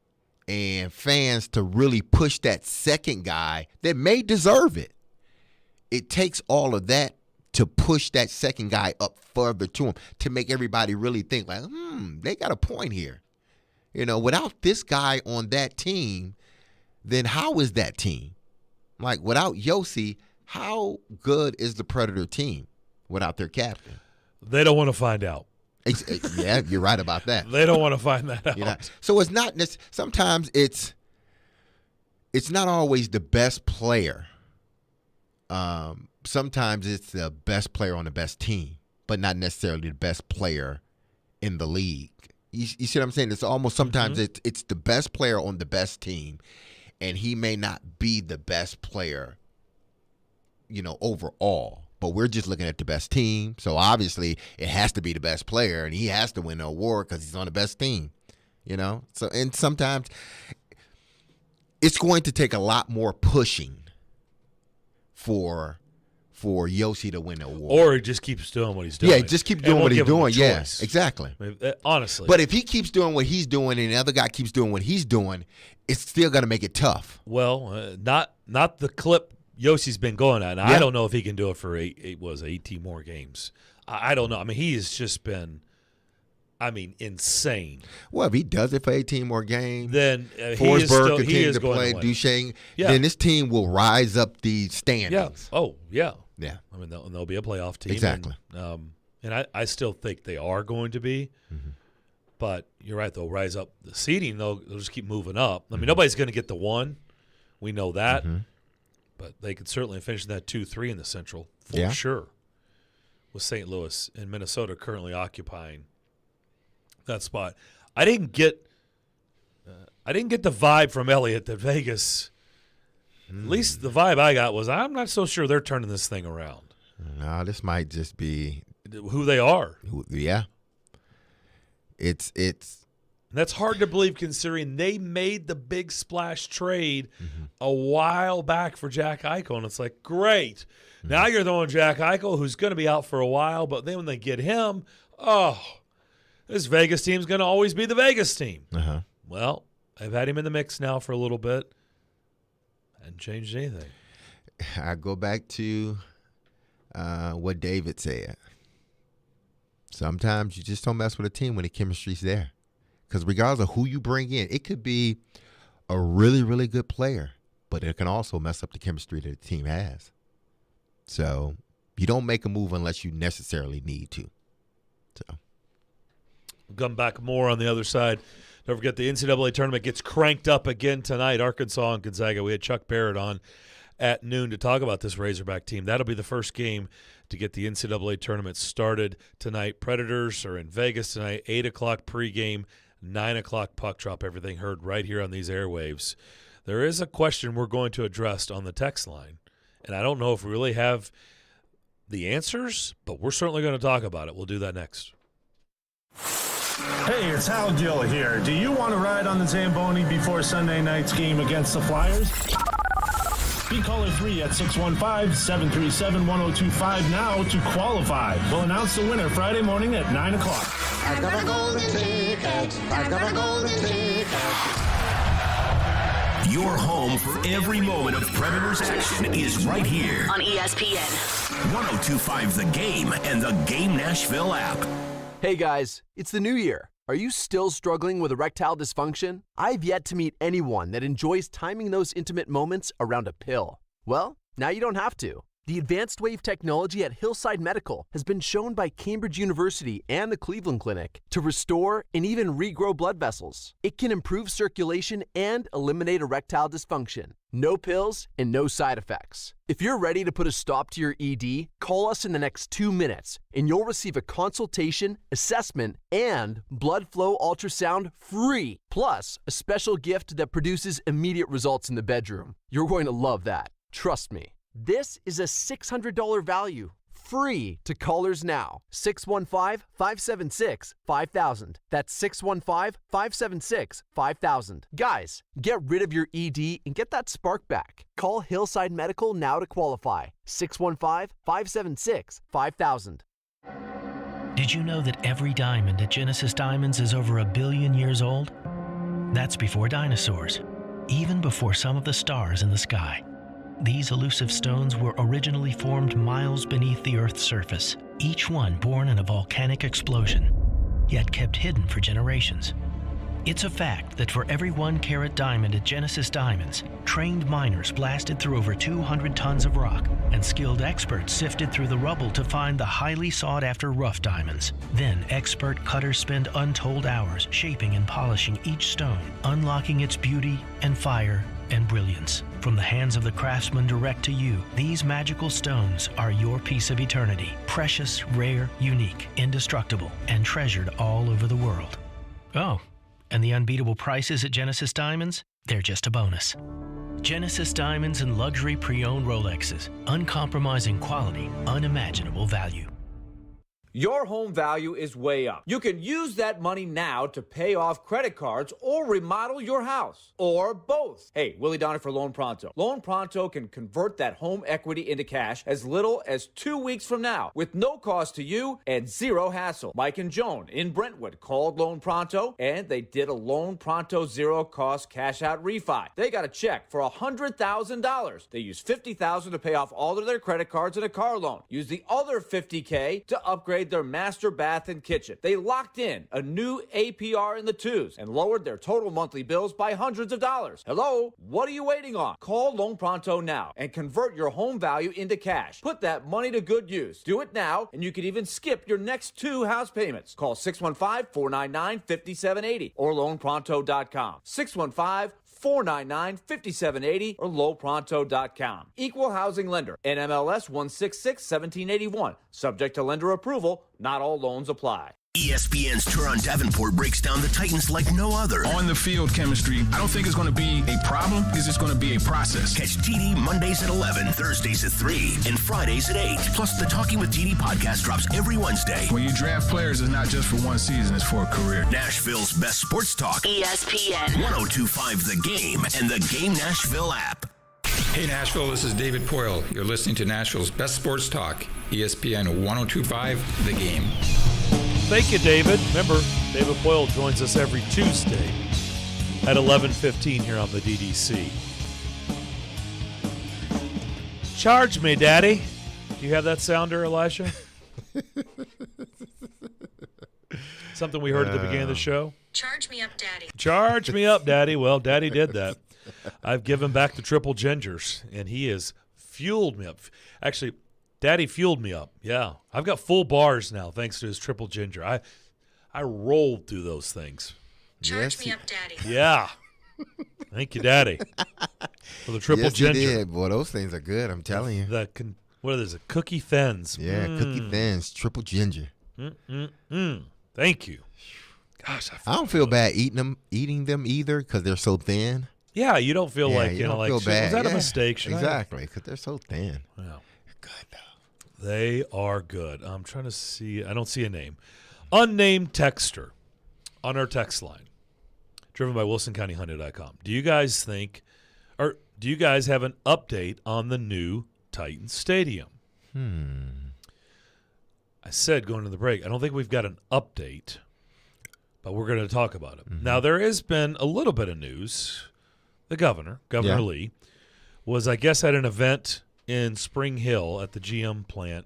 and fans to really push that second guy that may deserve it. It takes all of that to push that second guy up further to him, to make everybody really think like, they got a point here. Without this guy on that team, then how is that team? Like, without Yossi, how good is the Predator team without their captain? They don't want to find out. Yeah, you're right about that. They don't want to find that out. So it's not sometimes it's not always the best player. Sometimes it's the best player on the best team, but not necessarily the best player in the league. You see what I'm saying? It's almost sometimes it's the best player on the best team, and he may not be the best player, overall. But we're just looking at the best team. So obviously it has to be the best player, and he has to win the award because he's on the best team. So, and sometimes it's going to take a lot more pushing for Yossi to win the award. Or he just keeps doing what he's doing. Yeah, just keep doing what he's doing. Yeah, exactly. I mean, honestly. But if he keeps doing what he's doing and the other guy keeps doing what he's doing, it's still going to make it tough. Well, not the clip Yossi's been going at. I don't know if he can do it for 18 more games. I don't know. I mean, he has just been, insane. Well, if he does it for 18 more games, then Forsberg continues to play, Duchesne, then this team will rise up the standings. Yeah. Oh, yeah. Yeah. I mean, they'll be a playoff team. Exactly. And I still think they are going to be. But you're right, they'll rise up the seeding. They'll just keep moving up. I mean, nobody's going to get the 1. We know that. But they could certainly finish that 2-3 in the Central for sure. With St. Louis and Minnesota currently occupying that spot. I didn't get the vibe from Elliott that Vegas. At least the vibe I got was I'm not so sure they're turning this thing around. No, this might just be who they are. Yeah. it's And that's hard to believe considering they made the big splash trade a while back for Jack Eichel. And it's like, great. Now you're throwing Jack Eichel, who's going to be out for a while. But then when they get him, this Vegas team's going to always be the Vegas team. Well, I've had him in the mix now for a little bit. Hadn't changed anything. I go back to what David said. Sometimes you just don't mess with a team when the chemistry's there. Because regardless of who you bring in, it could be a really, really good player, but it can also mess up the chemistry that the team has. So you don't make a move unless you necessarily need to. So we'll come back more on the other side. Don't forget the NCAA tournament gets cranked up again tonight. Arkansas and Gonzaga. We had Chuck Barrett on at noon to talk about this Razorback team. That'll be the first game to get the NCAA tournament started tonight. Predators are in Vegas tonight, 8 o'clock pregame, 9 o'clock puck drop. Everything heard right here on these airwaves. There is a question we're going to address on the text line, and I don't know if we really have the answers, but we're certainly going to talk about it. We'll do that next. Hey, it's Hal Gill here. Do you want to ride on the Zamboni before Sunday night's game against the Flyers? Be caller 3 at 615-737-1025 now to qualify. We'll announce the winner Friday morning at 9 o'clock. I got a golden ticket. I got a golden ticket. Your home for every moment of Predators action is right here on ESPN. 1025 The Game and the Game Nashville app. Hey guys, it's the new year. Are you still struggling with erectile dysfunction? I've yet to meet anyone that enjoys timing those intimate moments around a pill. Well, now you don't have to. The advanced wave technology at Hillside Medical has been shown by Cambridge University and the Cleveland Clinic to restore and even regrow blood vessels. It can improve circulation and eliminate erectile dysfunction. No pills and no side effects. If you're ready to put a stop to your ED, call us in the next 2 minutes and you'll receive a consultation, assessment, and blood flow ultrasound free. Plus, a special gift that produces immediate results in the bedroom. You're going to love that. Trust me. This is a $600 value, free to callers now. 615-576-5000. That's 615-576-5000. Guys, get rid of your ED and get that spark back. Call Hillside Medical now to qualify. 615-576-5000. Did you know that every diamond at Genesis Diamonds is over 1 billion years old? That's before dinosaurs, even before some of the stars in the sky. These elusive stones were originally formed miles beneath the Earth's surface, each one born in a volcanic explosion, yet kept hidden for generations. It's a fact that for every 1 carat diamond at Genesis Diamonds, trained miners blasted through over 200 tons of rock, and skilled experts sifted through the rubble to find the highly sought-after rough diamonds. Then expert cutters spend untold hours shaping and polishing each stone, unlocking its beauty and fire and brilliance. From the hands of the craftsman direct to you, these magical stones are your piece of eternity. Precious, rare, unique, indestructible, and treasured all over the world. Oh, and the unbeatable prices at Genesis Diamonds? They're just a bonus. Genesis Diamonds and luxury pre-owned Rolexes. Uncompromising quality, unimaginable value. Your home value is way up. You can use that money now to pay off credit cards or remodel your house, or both. Hey, Willie Donner for Loan Pronto. Loan Pronto can convert that home equity into cash as little as 2 weeks from now with no cost to you and zero hassle. Mike and Joan in Brentwood called Loan Pronto and they did a Loan Pronto zero cost cash out refi. They got a check for $100,000. They used $50,000 to pay off all of their credit cards and a car loan. Used the other $50K to upgrade their master bath and kitchen. They locked in a new APR in the 2s and lowered their total monthly bills by hundreds of dollars. Hello? What are you waiting on? Call Loan Pronto now and convert your home value into cash. Put that money to good use. Do it now and you can even skip your next 2 house payments. Call 615-499-5780 or loanpronto.com. 615-499-5780 or lowpronto.com. Equal housing lender. NMLS 166-1781. Subject to lender approval. Not all loans apply. ESPN's Turon Davenport breaks down the Titans like no other. On the field chemistry, I don't think it's going to be a problem. It's just going to be a process. Catch TD Mondays at 11, Thursdays at 3, and Fridays at 8. Plus, the Talking with TD podcast drops every Wednesday. When you draft players, it's not just for one season, it's for a career. Nashville's best sports talk. ESPN. 102.5 The Game and the Game Nashville app. Hey Nashville, this is David Poyle. You're listening to Nashville's best sports talk, ESPN 102.5 The Game. Thank you, David. Remember, David Poyle joins us every Tuesday at 11:15 here on the DDC. Charge me, Daddy. Do you have that sounder, Elisha? Something we heard at the beginning of the show? Charge me up, Daddy. Charge me up, Daddy. Well, Daddy did that. I've given back the triple gingers, and he has fueled me up. Actually, Daddy fueled me up. Yeah. I've got full bars now thanks to his triple ginger. I rolled through those things. Charge me up, Daddy. Yeah. Thank you, Daddy, for the triple ginger. Yes, you did. Boy, those things are good, I'm telling you. What are those? Cookie Thins. Yeah, Cookie Thins, triple ginger. Thank you. Gosh, I don't feel bad eating them either because they're so thin. Yeah, you don't feel like, you don't like, feel bad. Was that a mistake? Exactly, because they're so thin. Yeah. They're good, though. They are good. I'm trying to see. I don't see a name. Unnamed texter on our text line, driven by WilsonCountyHyundai.com. Do you guys think, or do you guys have an update on the new Titans Stadium? I said going to the break, I don't think we've got an update, but we're going to talk about it. Now, there has been a little bit of news. The Governor Lee, was, I guess, at an event in Spring Hill at the GM plant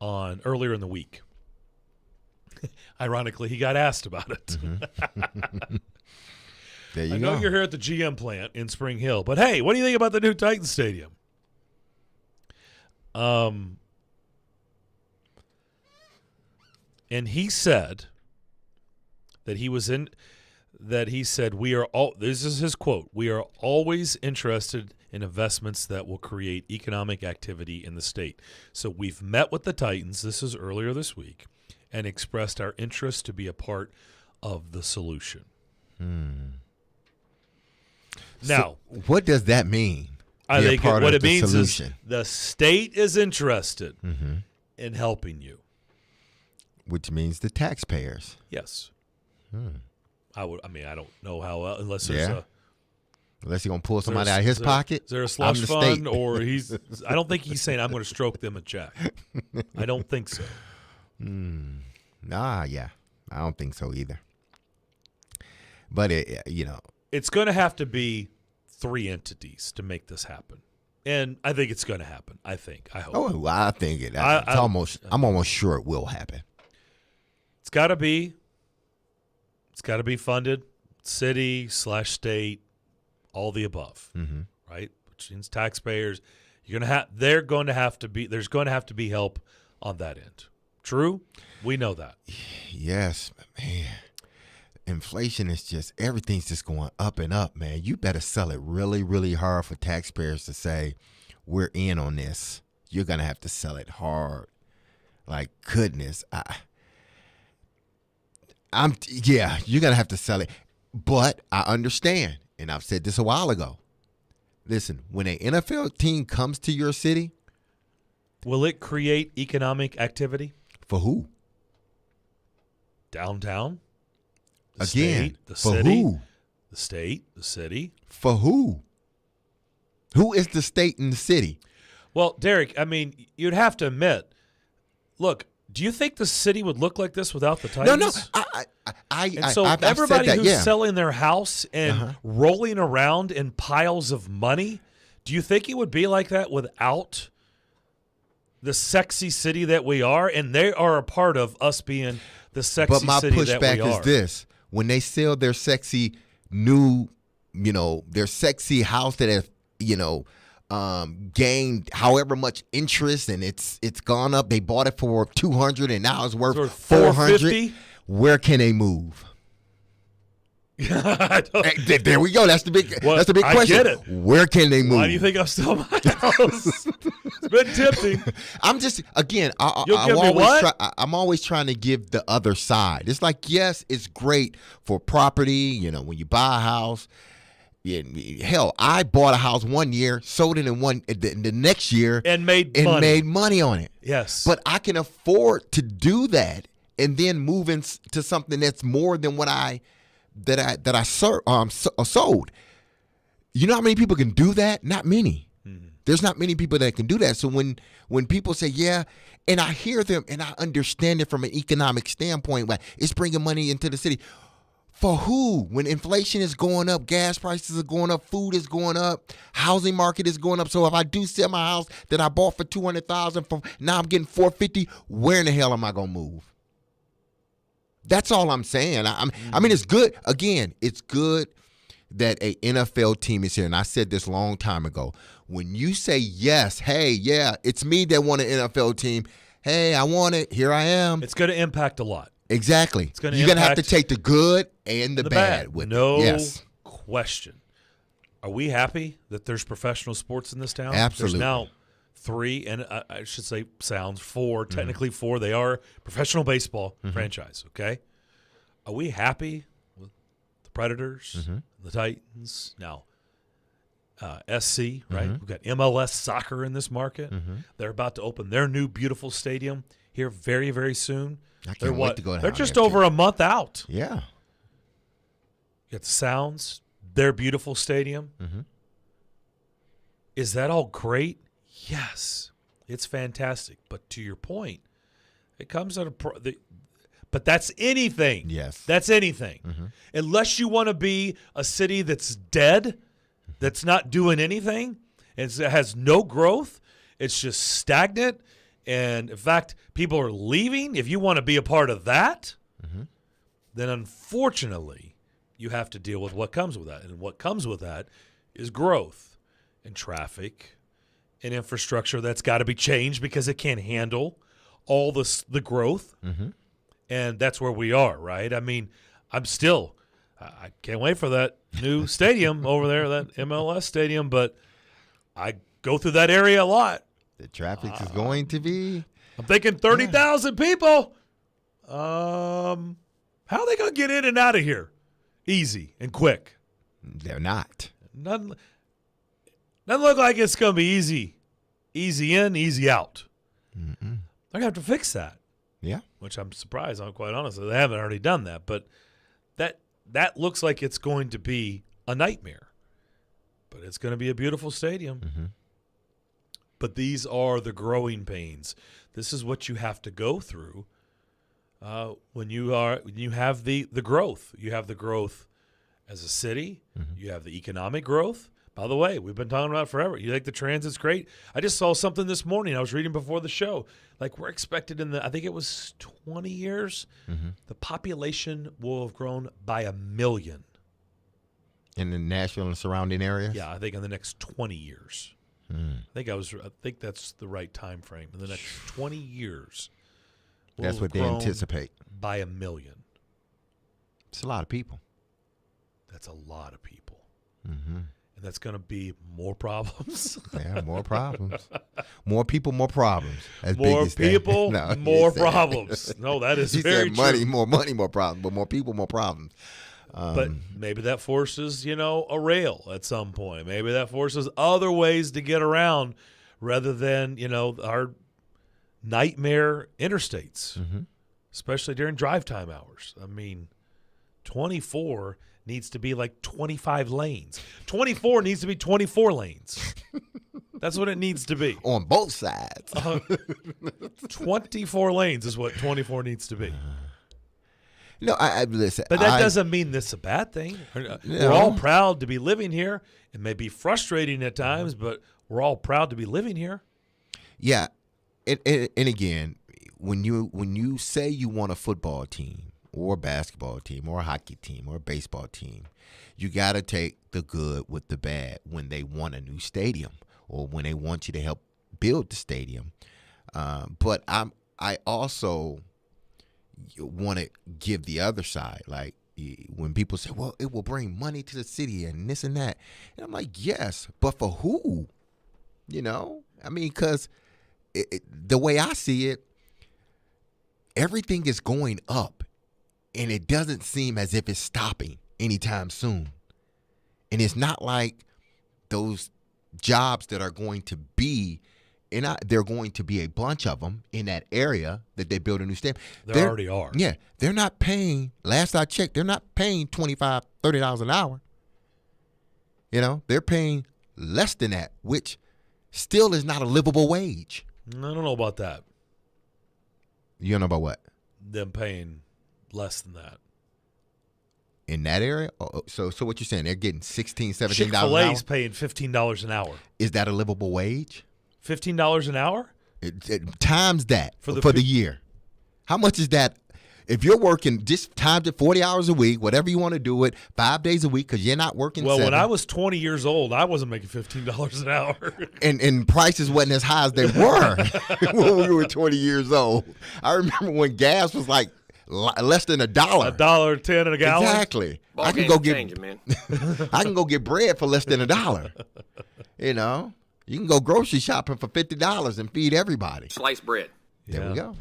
earlier in the week. Ironically, he got asked about it. There you I go. know you're here at the GM plant in Spring Hill, but hey, what do you think about the new Titans Stadium? And he said that we are all, this is his quote, we are always interested in investments that will create economic activity in the state. So we've met with the Titans, this is earlier this week, and expressed our interest to be a part of the solution. Now, so what does that mean? I think what it means solution? Is the state is interested in helping you. Which means the taxpayers. Yes. I don't know how unless there's unless you're gonna pull somebody out of his pocket. Is there a slush fund, or he's? I don't think he's saying I'm going to stroke them a check. I don't think so. Yeah, I don't think so either. But it's going to have to be 3 entities to make this happen, and I think it's going to happen. I hope. Oh, well, I think it. I'm almost sure it will happen. It's got to be. It's got to be funded, city/state, all the above, right? Which means taxpayers. There's going to have to be help on that end. True, we know that. Yes, man. Inflation is just everything's just going up and up, man. You better sell it really, really hard for taxpayers to say we're in on this. You're gonna have to sell it hard, like goodness. You're going to have to sell it. But I understand, and I've said this a while ago. Listen, when an NFL team comes to your city. Will it create economic activity? For who? Downtown? The Again, state, the for city, who? The state, the city. For who? Who is the state and the city? Well, Derek, I mean, you'd have to admit, look, do you think the city would look like this without the Titans? No. I've everybody said that, who's selling their house and rolling around in piles of money, do you think it would be like that without the sexy city that we are? And they are a part of us being the sexy city that we are. But my pushback is this. When they sell their sexy new, their sexy house that has, gained however much interest and it's gone up. They bought it for $200 and now it's worth $400. Where can they move? Hey, there we go. That's the big. That's the big question. I get it. Where can they move? Why do you think I'm still in my house? It's been tempting. I'm just I'm always trying to give the other side. It's like, yes, it's great for property. When you buy a house. Yeah, hell, I bought a house one year, sold it in the next year, and made money on it. Yes, but I can afford to do that and then move into something that's more than what I sold. You know how many people can do that? Not many. Mm-hmm. There's not many people that can do that. So when people say, yeah, and I hear them and I understand it from an economic standpoint, like it's bringing money into the city. For who? When inflation is going up, gas prices are going up, food is going up, housing market is going up. So if I do sell my house that I bought for $200,000, now I'm getting $450. Where in the hell am I gonna move? That's all I'm saying. I mean, it's good. Again, it's good that a NFL team is here. And I said this a long time ago. When you say yes, hey, yeah, it's me that want an NFL team. Hey, I want it. Here I am. It's going to impact a lot. Exactly. You're going to have to take the good and the bad with no it. Yes. question. Are we happy that there's professional sports in this town? Absolutely. There's now 3, and I should say 4, technically 4. They are professional baseball franchise, okay? Are we happy with the Predators, the Titans? Now, SC, right? We've got MLS soccer in this market. They're about to open their new beautiful stadium here very, very soon. I can't wait to go down. They're just over a month out. Yeah. You got the Sounds, their beautiful stadium. Is that all great? Yes, it's fantastic. But to your point, it comes at but that's anything. Yes. That's anything. Unless you want to be a city that's dead, that's not doing anything, and it has no growth, it's just stagnant. And, in fact, people are leaving. If you want to be a part of that, then unfortunately you have to deal with what comes with that. And what comes with that is growth and traffic and infrastructure that's got to be changed because it can't handle all the growth. And that's where we are, right? I mean, I can't wait for that new stadium over there, that MLS stadium, but I go through that area a lot. The traffic is going to be. I'm thinking 30,000 people. How are they going to get in and out of here? Easy and quick. They're not. Doesn't look like it's going to be easy. Easy in, easy out. They're going to have to fix that. Yeah. Which I'm surprised, I'm quite honest, that they haven't already done that. But that looks like it's going to be a nightmare. But it's going to be a beautiful stadium. But these are the growing pains. This is what you have to go through when you have the growth. You have the growth as a city. You have the economic growth. By the way, we've been talking about it forever. You think the transit's great? I just saw something this morning. I was reading before the show. Like we're expected I think it was 20 years, the population will have grown by 1 million. In the Nashville and surrounding areas? Yeah, I think in the next 20 years. I think that's the right time frame. In the next 20 years, that's what they anticipate. By 1 million. It's a lot of people. That's a lot of people. And that's going to be more problems. Yeah, more problems. More people, more problems. As more people, more problems. No, that is very true. Money, more problems. But more people, more problems. But maybe that forces, a rail at some point. Maybe that forces other ways to get around rather than, our nightmare interstates, especially during drive time hours. I mean, 24 needs to be like 25 lanes. 24 needs to be 24 lanes. That's what it needs to be. On both sides. 24 lanes is what 24 needs to be. No, I listen. But that doesn't mean this is a bad thing. We're all proud to be living here. It may be frustrating at times, but we're all proud to be living here. Yeah, and again, when you say you want a football team or a basketball team or a hockey team or a baseball team, you got to take the good with the bad when they want a new stadium or when they want you to help build the stadium. But I also want to give the other side. Like, when people say, well, it will bring money to the city and this and that. And I'm like, yes, but for who? You know? I mean, because the way I see it, everything is going up, and it doesn't seem as if it's stopping anytime soon. And it's not like those jobs that are going to be, and there are going to be a bunch of them in that area that they build a new stadium. There already are. Yeah. They're not paying, last I checked, they're not paying $25, $30 an hour. You know, they're paying less than that, which still is not a livable wage. I don't know about that. You don't know about what? Them paying less than that. In that area? So what you're saying, they're getting $16, $17 an hour? Chick-fil-A's paying $15 an hour. Is that a livable wage? $15 an hour? Times that for the year. How much is that? If you're working, just times it 40 hours a week, whatever you want to do it, 5 days a week, because you're not working Well, 7. when I was 20 years old, I wasn't making $15 an hour. And prices wasn't as high as they were when we were 20 years old. I remember when gas was like less than $1. $1.10 a gallon? Exactly. Ball I can go get changing, man. I can go get bread for less than $1. You know? You can go grocery shopping for $50 and feed everybody. Sliced bread. There we go.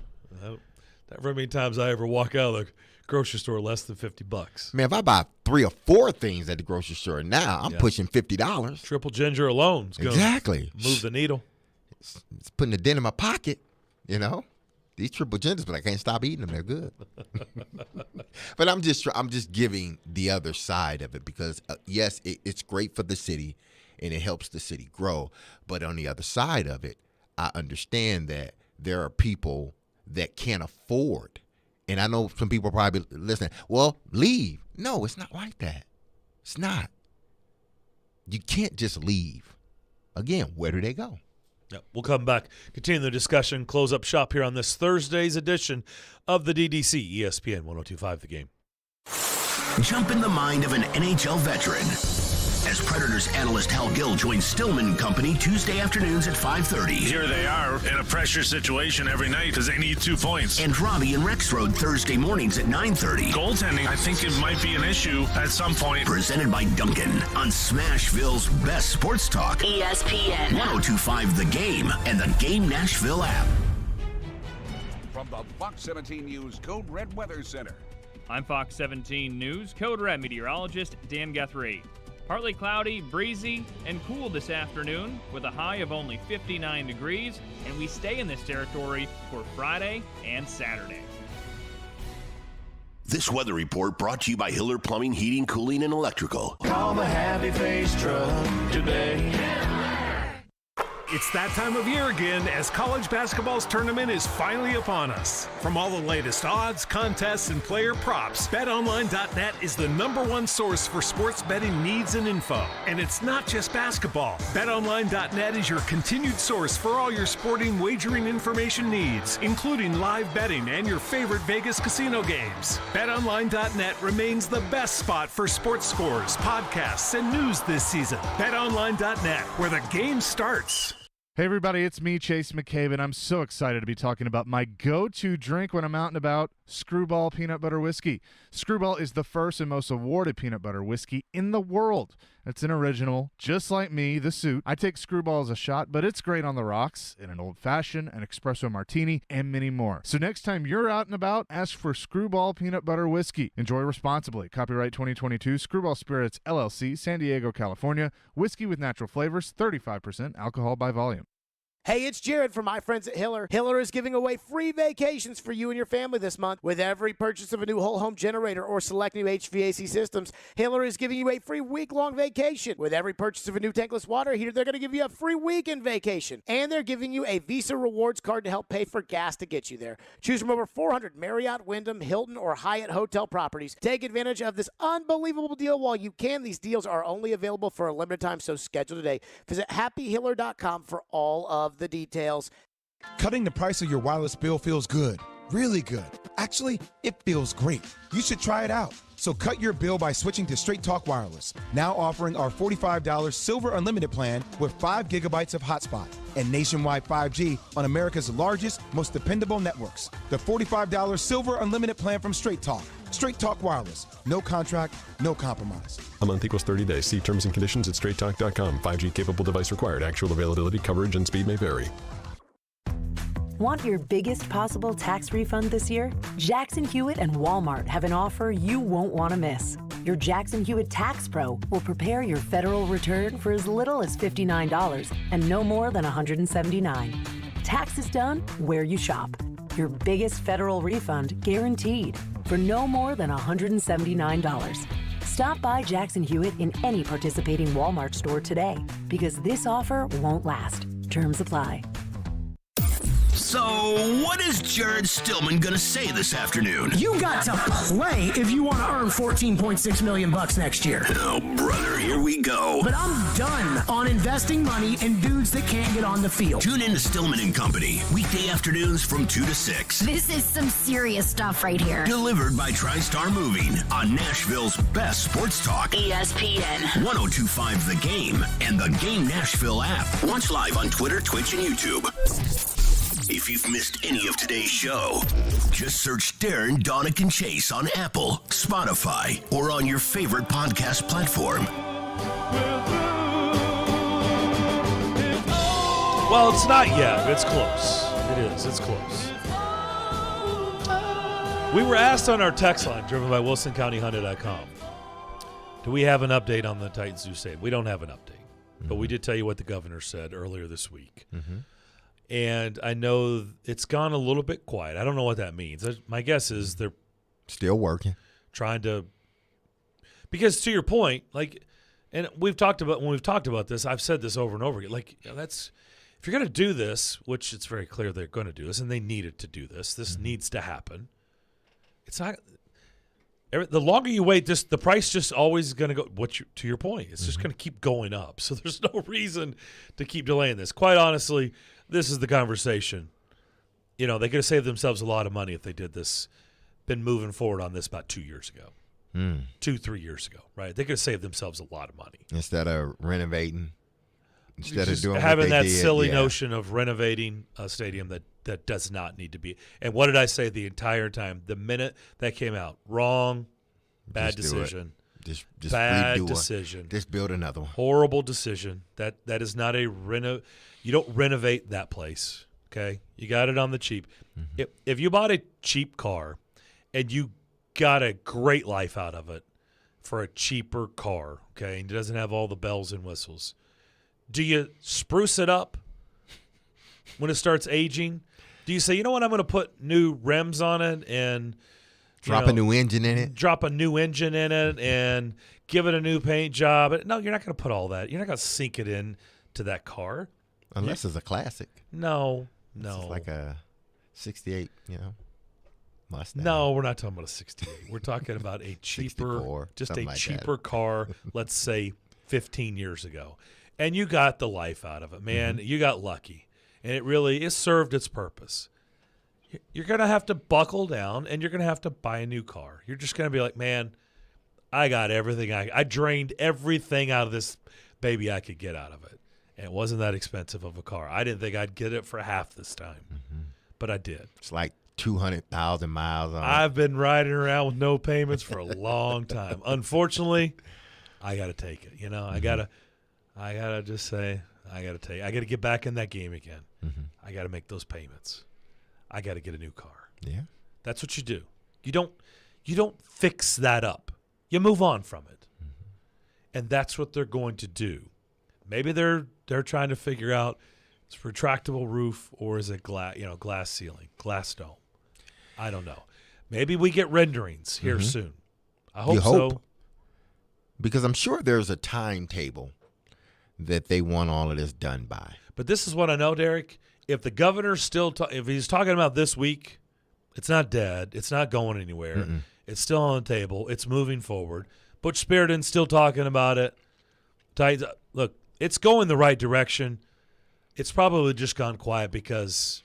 Never many times I ever walk out of the grocery store less than $50. Man, if I buy 3 or 4 things at the grocery store now, I'm pushing $50. Triple ginger alone is going to move the needle. It's putting a dent in my pocket, you know. These triple gingers, but I can't stop eating them. They're good. But I'm just giving the other side of it because, yes, it's great for the city and it helps the city grow. But on the other side of it, I understand that there are people that can't afford. And I know some people are probably listening, well, leave. No, it's not like that. It's not. You can't just leave. Again, where do they go? Yep. We'll come back, continue the discussion, close up shop here on this Thursday's edition of the DDC, ESPN 102.5 The Game. Jump in the mind of an NHL veteran as Predators analyst Hal Gill joins Stillman and Company Tuesday afternoons at 5:30. Here they are in a pressure situation every night because they need 2 points. And Robby Rexrode Thursday mornings at 9:30. Goaltending, I think it might be an issue at some point. Presented by Duncan on Smashville's best sports talk. ESPN 102.5 The Game and the Game Nashville app. From the Fox 17 News Code Red Weather Center. I'm Fox 17 News Code Red meteorologist Dan Guthrie. Partly cloudy, breezy, and cool this afternoon with a high of only 59 degrees, and we stay in this territory for Friday and Saturday. This weather report brought to you by Hiller Plumbing, Heating, Cooling, and Electrical. Call the Happy Face Truck today. It's that time of year again as college basketball's tournament is finally upon us. From all the latest odds, contests, and player props, BetOnline.net is the #1 source for sports betting needs and info. And it's not just basketball. BetOnline.net is your continued source for all your sporting wagering information needs, including live betting and your favorite Vegas casino games. BetOnline.net remains the best spot for sports scores, podcasts, and news this season. BetOnline.net, where the game starts. Hey everybody, it's me, Chase McCabe, and I'm so excited to be talking about my go-to drink when I'm out and about, Screwball Peanut Butter Whiskey. Screwball is the first and most awarded peanut butter whiskey in the world. It's an original, just like me, the suit. I take Screwball as a shot, but it's great on the rocks, in an old-fashioned, an espresso martini, and many more. So next time you're out and about, ask for Screwball Peanut Butter Whiskey. Enjoy responsibly. Copyright 2022, Screwball Spirits, LLC, San Diego, California. Whiskey with natural flavors, 35% alcohol by volume. Hey, it's Jared from my friends at Hiller. Hiller is giving away free vacations for you and your family this month. With every purchase of a new whole home generator or select new HVAC systems, Hiller is giving you a free week-long vacation. With every purchase of a new tankless water heater, they're going to give you a free weekend vacation. And they're giving you a Visa Rewards card to help pay for gas to get you there. Choose from over 400 Marriott, Wyndham, Hilton, or Hyatt hotel properties. Take advantage of this unbelievable deal while you can. These deals are only available for a limited time, so schedule today. Visit happyhiller.com for all of the details. Cutting the price of your wireless bill feels good, really good. Actually, it feels great. You should try it out. So cut your bill by switching to Straight Talk Wireless, now offering our $45 Silver Unlimited plan with 5 gigabytes of hotspot and nationwide 5G on America's largest, most dependable networks. The $45 Silver Unlimited plan from Straight Talk. Straight Talk Wireless. No contract, no compromise. A month equals 30 days. See terms and conditions at straighttalk.com. 5G capable device required. Actual availability, coverage, and speed may vary. Want your biggest possible tax refund this year? Jackson Hewitt and Walmart have an offer you won't want to miss. Your Jackson Hewitt Tax Pro will prepare your federal return for as little as $59 and no more than $179. Taxes done where you shop. Your biggest federal refund guaranteed for no more than $179. Stop by Jackson Hewitt in any participating Walmart store today because this offer won't last. Terms apply. So, what is Jared Stillman going to say this afternoon? You got to play if you want to earn $14.6 million next year. Oh, brother, here we go. But I'm done on investing money in dudes that can't get on the field. Tune in to Stillman and Company, weekday afternoons from 2 to 6. This is some serious stuff right here. Delivered by TriStar Moving on Nashville's best sports talk. ESPN. 102.5 The Game and the Game Nashville app. Watch live on Twitter, Twitch, and YouTube. If you've missed any of today's show, just search Darren, Donick, and Chase on Apple, Spotify, or on your favorite podcast platform. Well, it's not yet. It's close. It is. It's close. We were asked on our text line, driven by WilsonCountyHonda.com, do we have an update on the Titans Zoo Stadium? We don't have an update, but we did tell you what the governor said earlier this week. Mm-hmm. And I know it's gone a little bit quiet. I don't know what that means. My guess is they're still working, trying to. Because to your point, like, and when we've talked about this, I've said this over and over again. Like, that's if you're going to do this, which it's very clear they're going to do this, and they needed to do this. This needs to happen. It's not. The longer you wait, the price just always going to go. To your point, it's just going to keep going up. So there's no reason to keep delaying this. Quite honestly, this is the conversation. You know, they could have saved themselves a lot of money if they did this, been moving forward on this about 2 years ago, 2-3 years ago, right? They could have saved themselves a lot of money instead of renovating. Instead of doing having what they that did, silly notion of renovating a stadium that does not need to be. And what did I say the entire time? The minute that came out, wrong, bad decision. Just bad decision. Just build another one. Horrible decision. That is not a you don't renovate that place. Okay, you got it on the cheap. If you bought a cheap car and you got a great life out of it for a cheaper car, okay, and it doesn't have all the bells and whistles, do you spruce it up when it starts aging? Do you say, you know what, I'm going to put new rims on it and drop a new engine in it? Drop a new engine in it and give it a new paint job. No, you're not going to put all that. You're not going to sink it in to that car. Unless it's a classic. No. It's like a 68, Mustang. No, we're not talking about a 68. We're talking about a cheaper, just a cheaper car, let's say 15 years ago. And you got the life out of it, man. You got lucky. And it served its purpose. You're going to have to buckle down, and you're going to have to buy a new car. You're just going to be like, man, I got everything. I drained everything out of this baby I could get out of it. And it wasn't that expensive of a car. I didn't think I'd get it for half this time, but I did. It's like 200,000 miles on it. I've been riding around with no payments for a long time. Unfortunately, I got to take it. I got to just say, I got to get back in that game again. I got to make those payments. I got to get a new car. Yeah. That's what you do. You don't fix that up. You move on from it. And that's what they're going to do. Maybe they're trying to figure out it's a retractable roof or is it glass ceiling, glass dome. I don't know. Maybe we get renderings here soon. I hope so. Because I'm sure there's a timetable that they want all of this done by. But this is what I know, Derek. If the governor's if he's talking about this week, it's not dead. It's not going anywhere. It's still on the table. It's moving forward. Butch Spiriden's still talking about it. Titans, look, it's going the right direction. It's probably just gone quiet because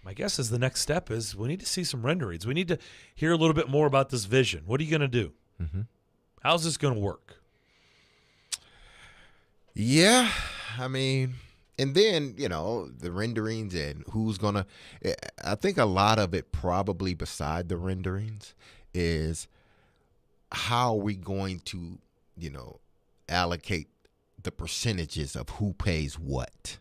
my guess is the next step is we need to see some renderings. We need to hear a little bit more about this vision. What are you going to do? How's this going to work? Yeah, I mean, and then, the renderings and who's going to – I think a lot of it probably beside the renderings is how are we going to, allocate the percentages of who pays what?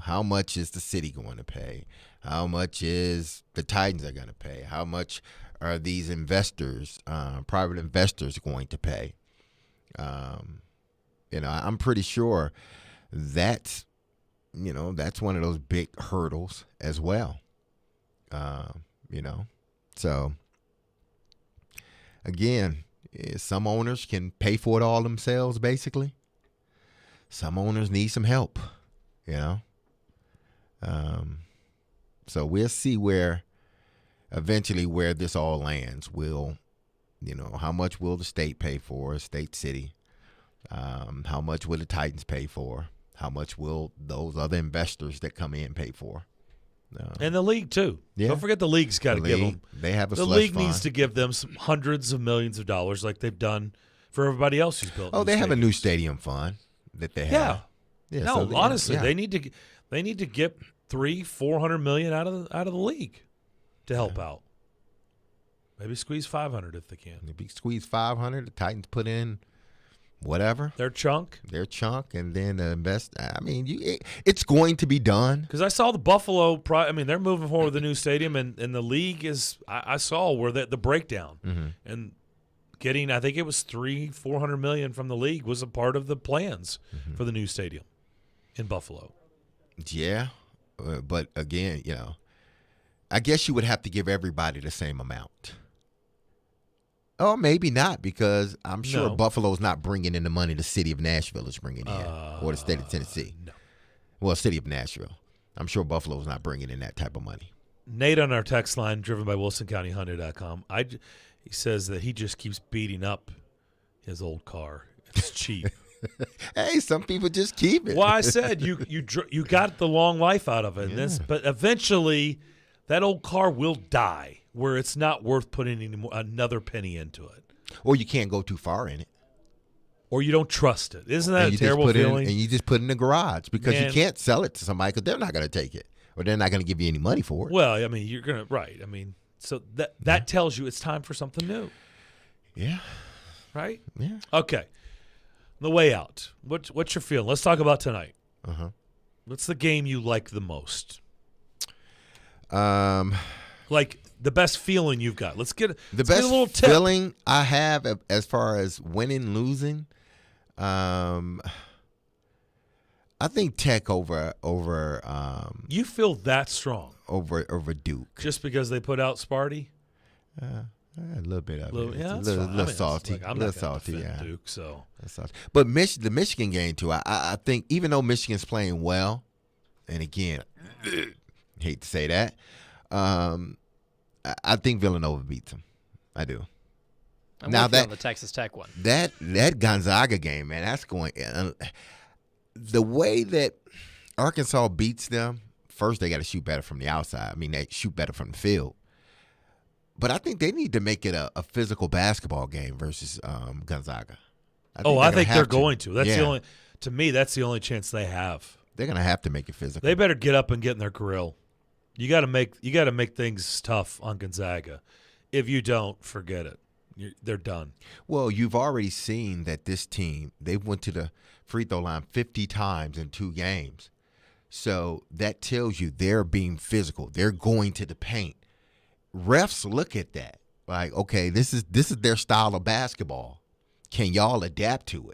How much is the city going to pay? How much is the Titans are going to pay? How much are these investors, private investors, going to pay? I'm pretty sure that's one of those big hurdles as well. So again, some owners can pay for it all themselves, basically. Some owners need some help, So we'll see where this all lands. How much will the state pay for, state, city? How much will the Titans pay for? How much will those other investors that come in pay for? And the league, too. Yeah. Don't forget the league's got to give them. They have a The slush league fund. needs to give them some hundreds of millions of dollars like they've done for everybody else who's built. Oh, they have a new stadium fund that they have. Yeah. so No, honestly, yeah. they need to get $300-400 million out of the league to help out. Maybe squeeze 500 if they can. Maybe squeeze 500. The Titans put in whatever. Their chunk, and then invest. It's going to be done. Because I saw the Buffalo. They're moving forward with the new stadium, and the league is. I saw where the breakdown and getting. I think it was $300-400 million from the league was a part of the plans for the new stadium in Buffalo. Yeah, but again, I guess you would have to give everybody the same amount. Or maybe not, because I'm sure Buffalo's not bringing in the money the city of Nashville is bringing in, or the state of Tennessee. No. Well, city of Nashville. I'm sure Buffalo's not bringing in that type of money. Nate on our text line, driven by WilsonCountyHunter.com, he says that he just keeps beating up his old car. It's cheap. Hey, some people just keep it. Well, I said you got the long life out of it, but eventually that old car will die, where it's not worth putting another penny into it. Or you can't go too far in it. Or you don't trust it. Isn't that a terrible feeling? And you just put it in the garage because Man. you can't sell it to somebody because they're not going to take it. Or they're not going to give you any money for it. Well, you're going to, right. So that tells you it's time for something new. Yeah. Right? Yeah. Okay. The way out. What's your feeling? Let's talk about tonight. Uh-huh. What's the game you like the most? Like the best feeling you've got. Let's get a little tip. feeling I have as far as winning, losing. I think Tech over. You feel that strong over Duke just because they put out Sparty? A little bit of it. Yeah, it's a little fine. salty. I'm a little not salty. defend Yeah. Duke, so. But the Michigan game too. I think even though Michigan's playing well, and again, hate to say that, I think Villanova beats them. I do. I'm now that the Texas Tech one. That Gonzaga game, man, that's going. The way that Arkansas beats them, first they got to shoot better from the outside. They shoot better from the field. But I think they need to make it a physical basketball game versus Gonzaga. I think they're going to. That's the only. To me, that's the only chance they have. They're going to have to make it physical. They better get up and get in their grill. You got to make things tough on Gonzaga. If you don't, forget it. They're done. Well, you've already seen that this team, they went to the free throw line 50 times in 2 games. So that tells you they're being physical. They're going to the paint. Refs look at that like, okay, this is their style of basketball. Can y'all adapt to it?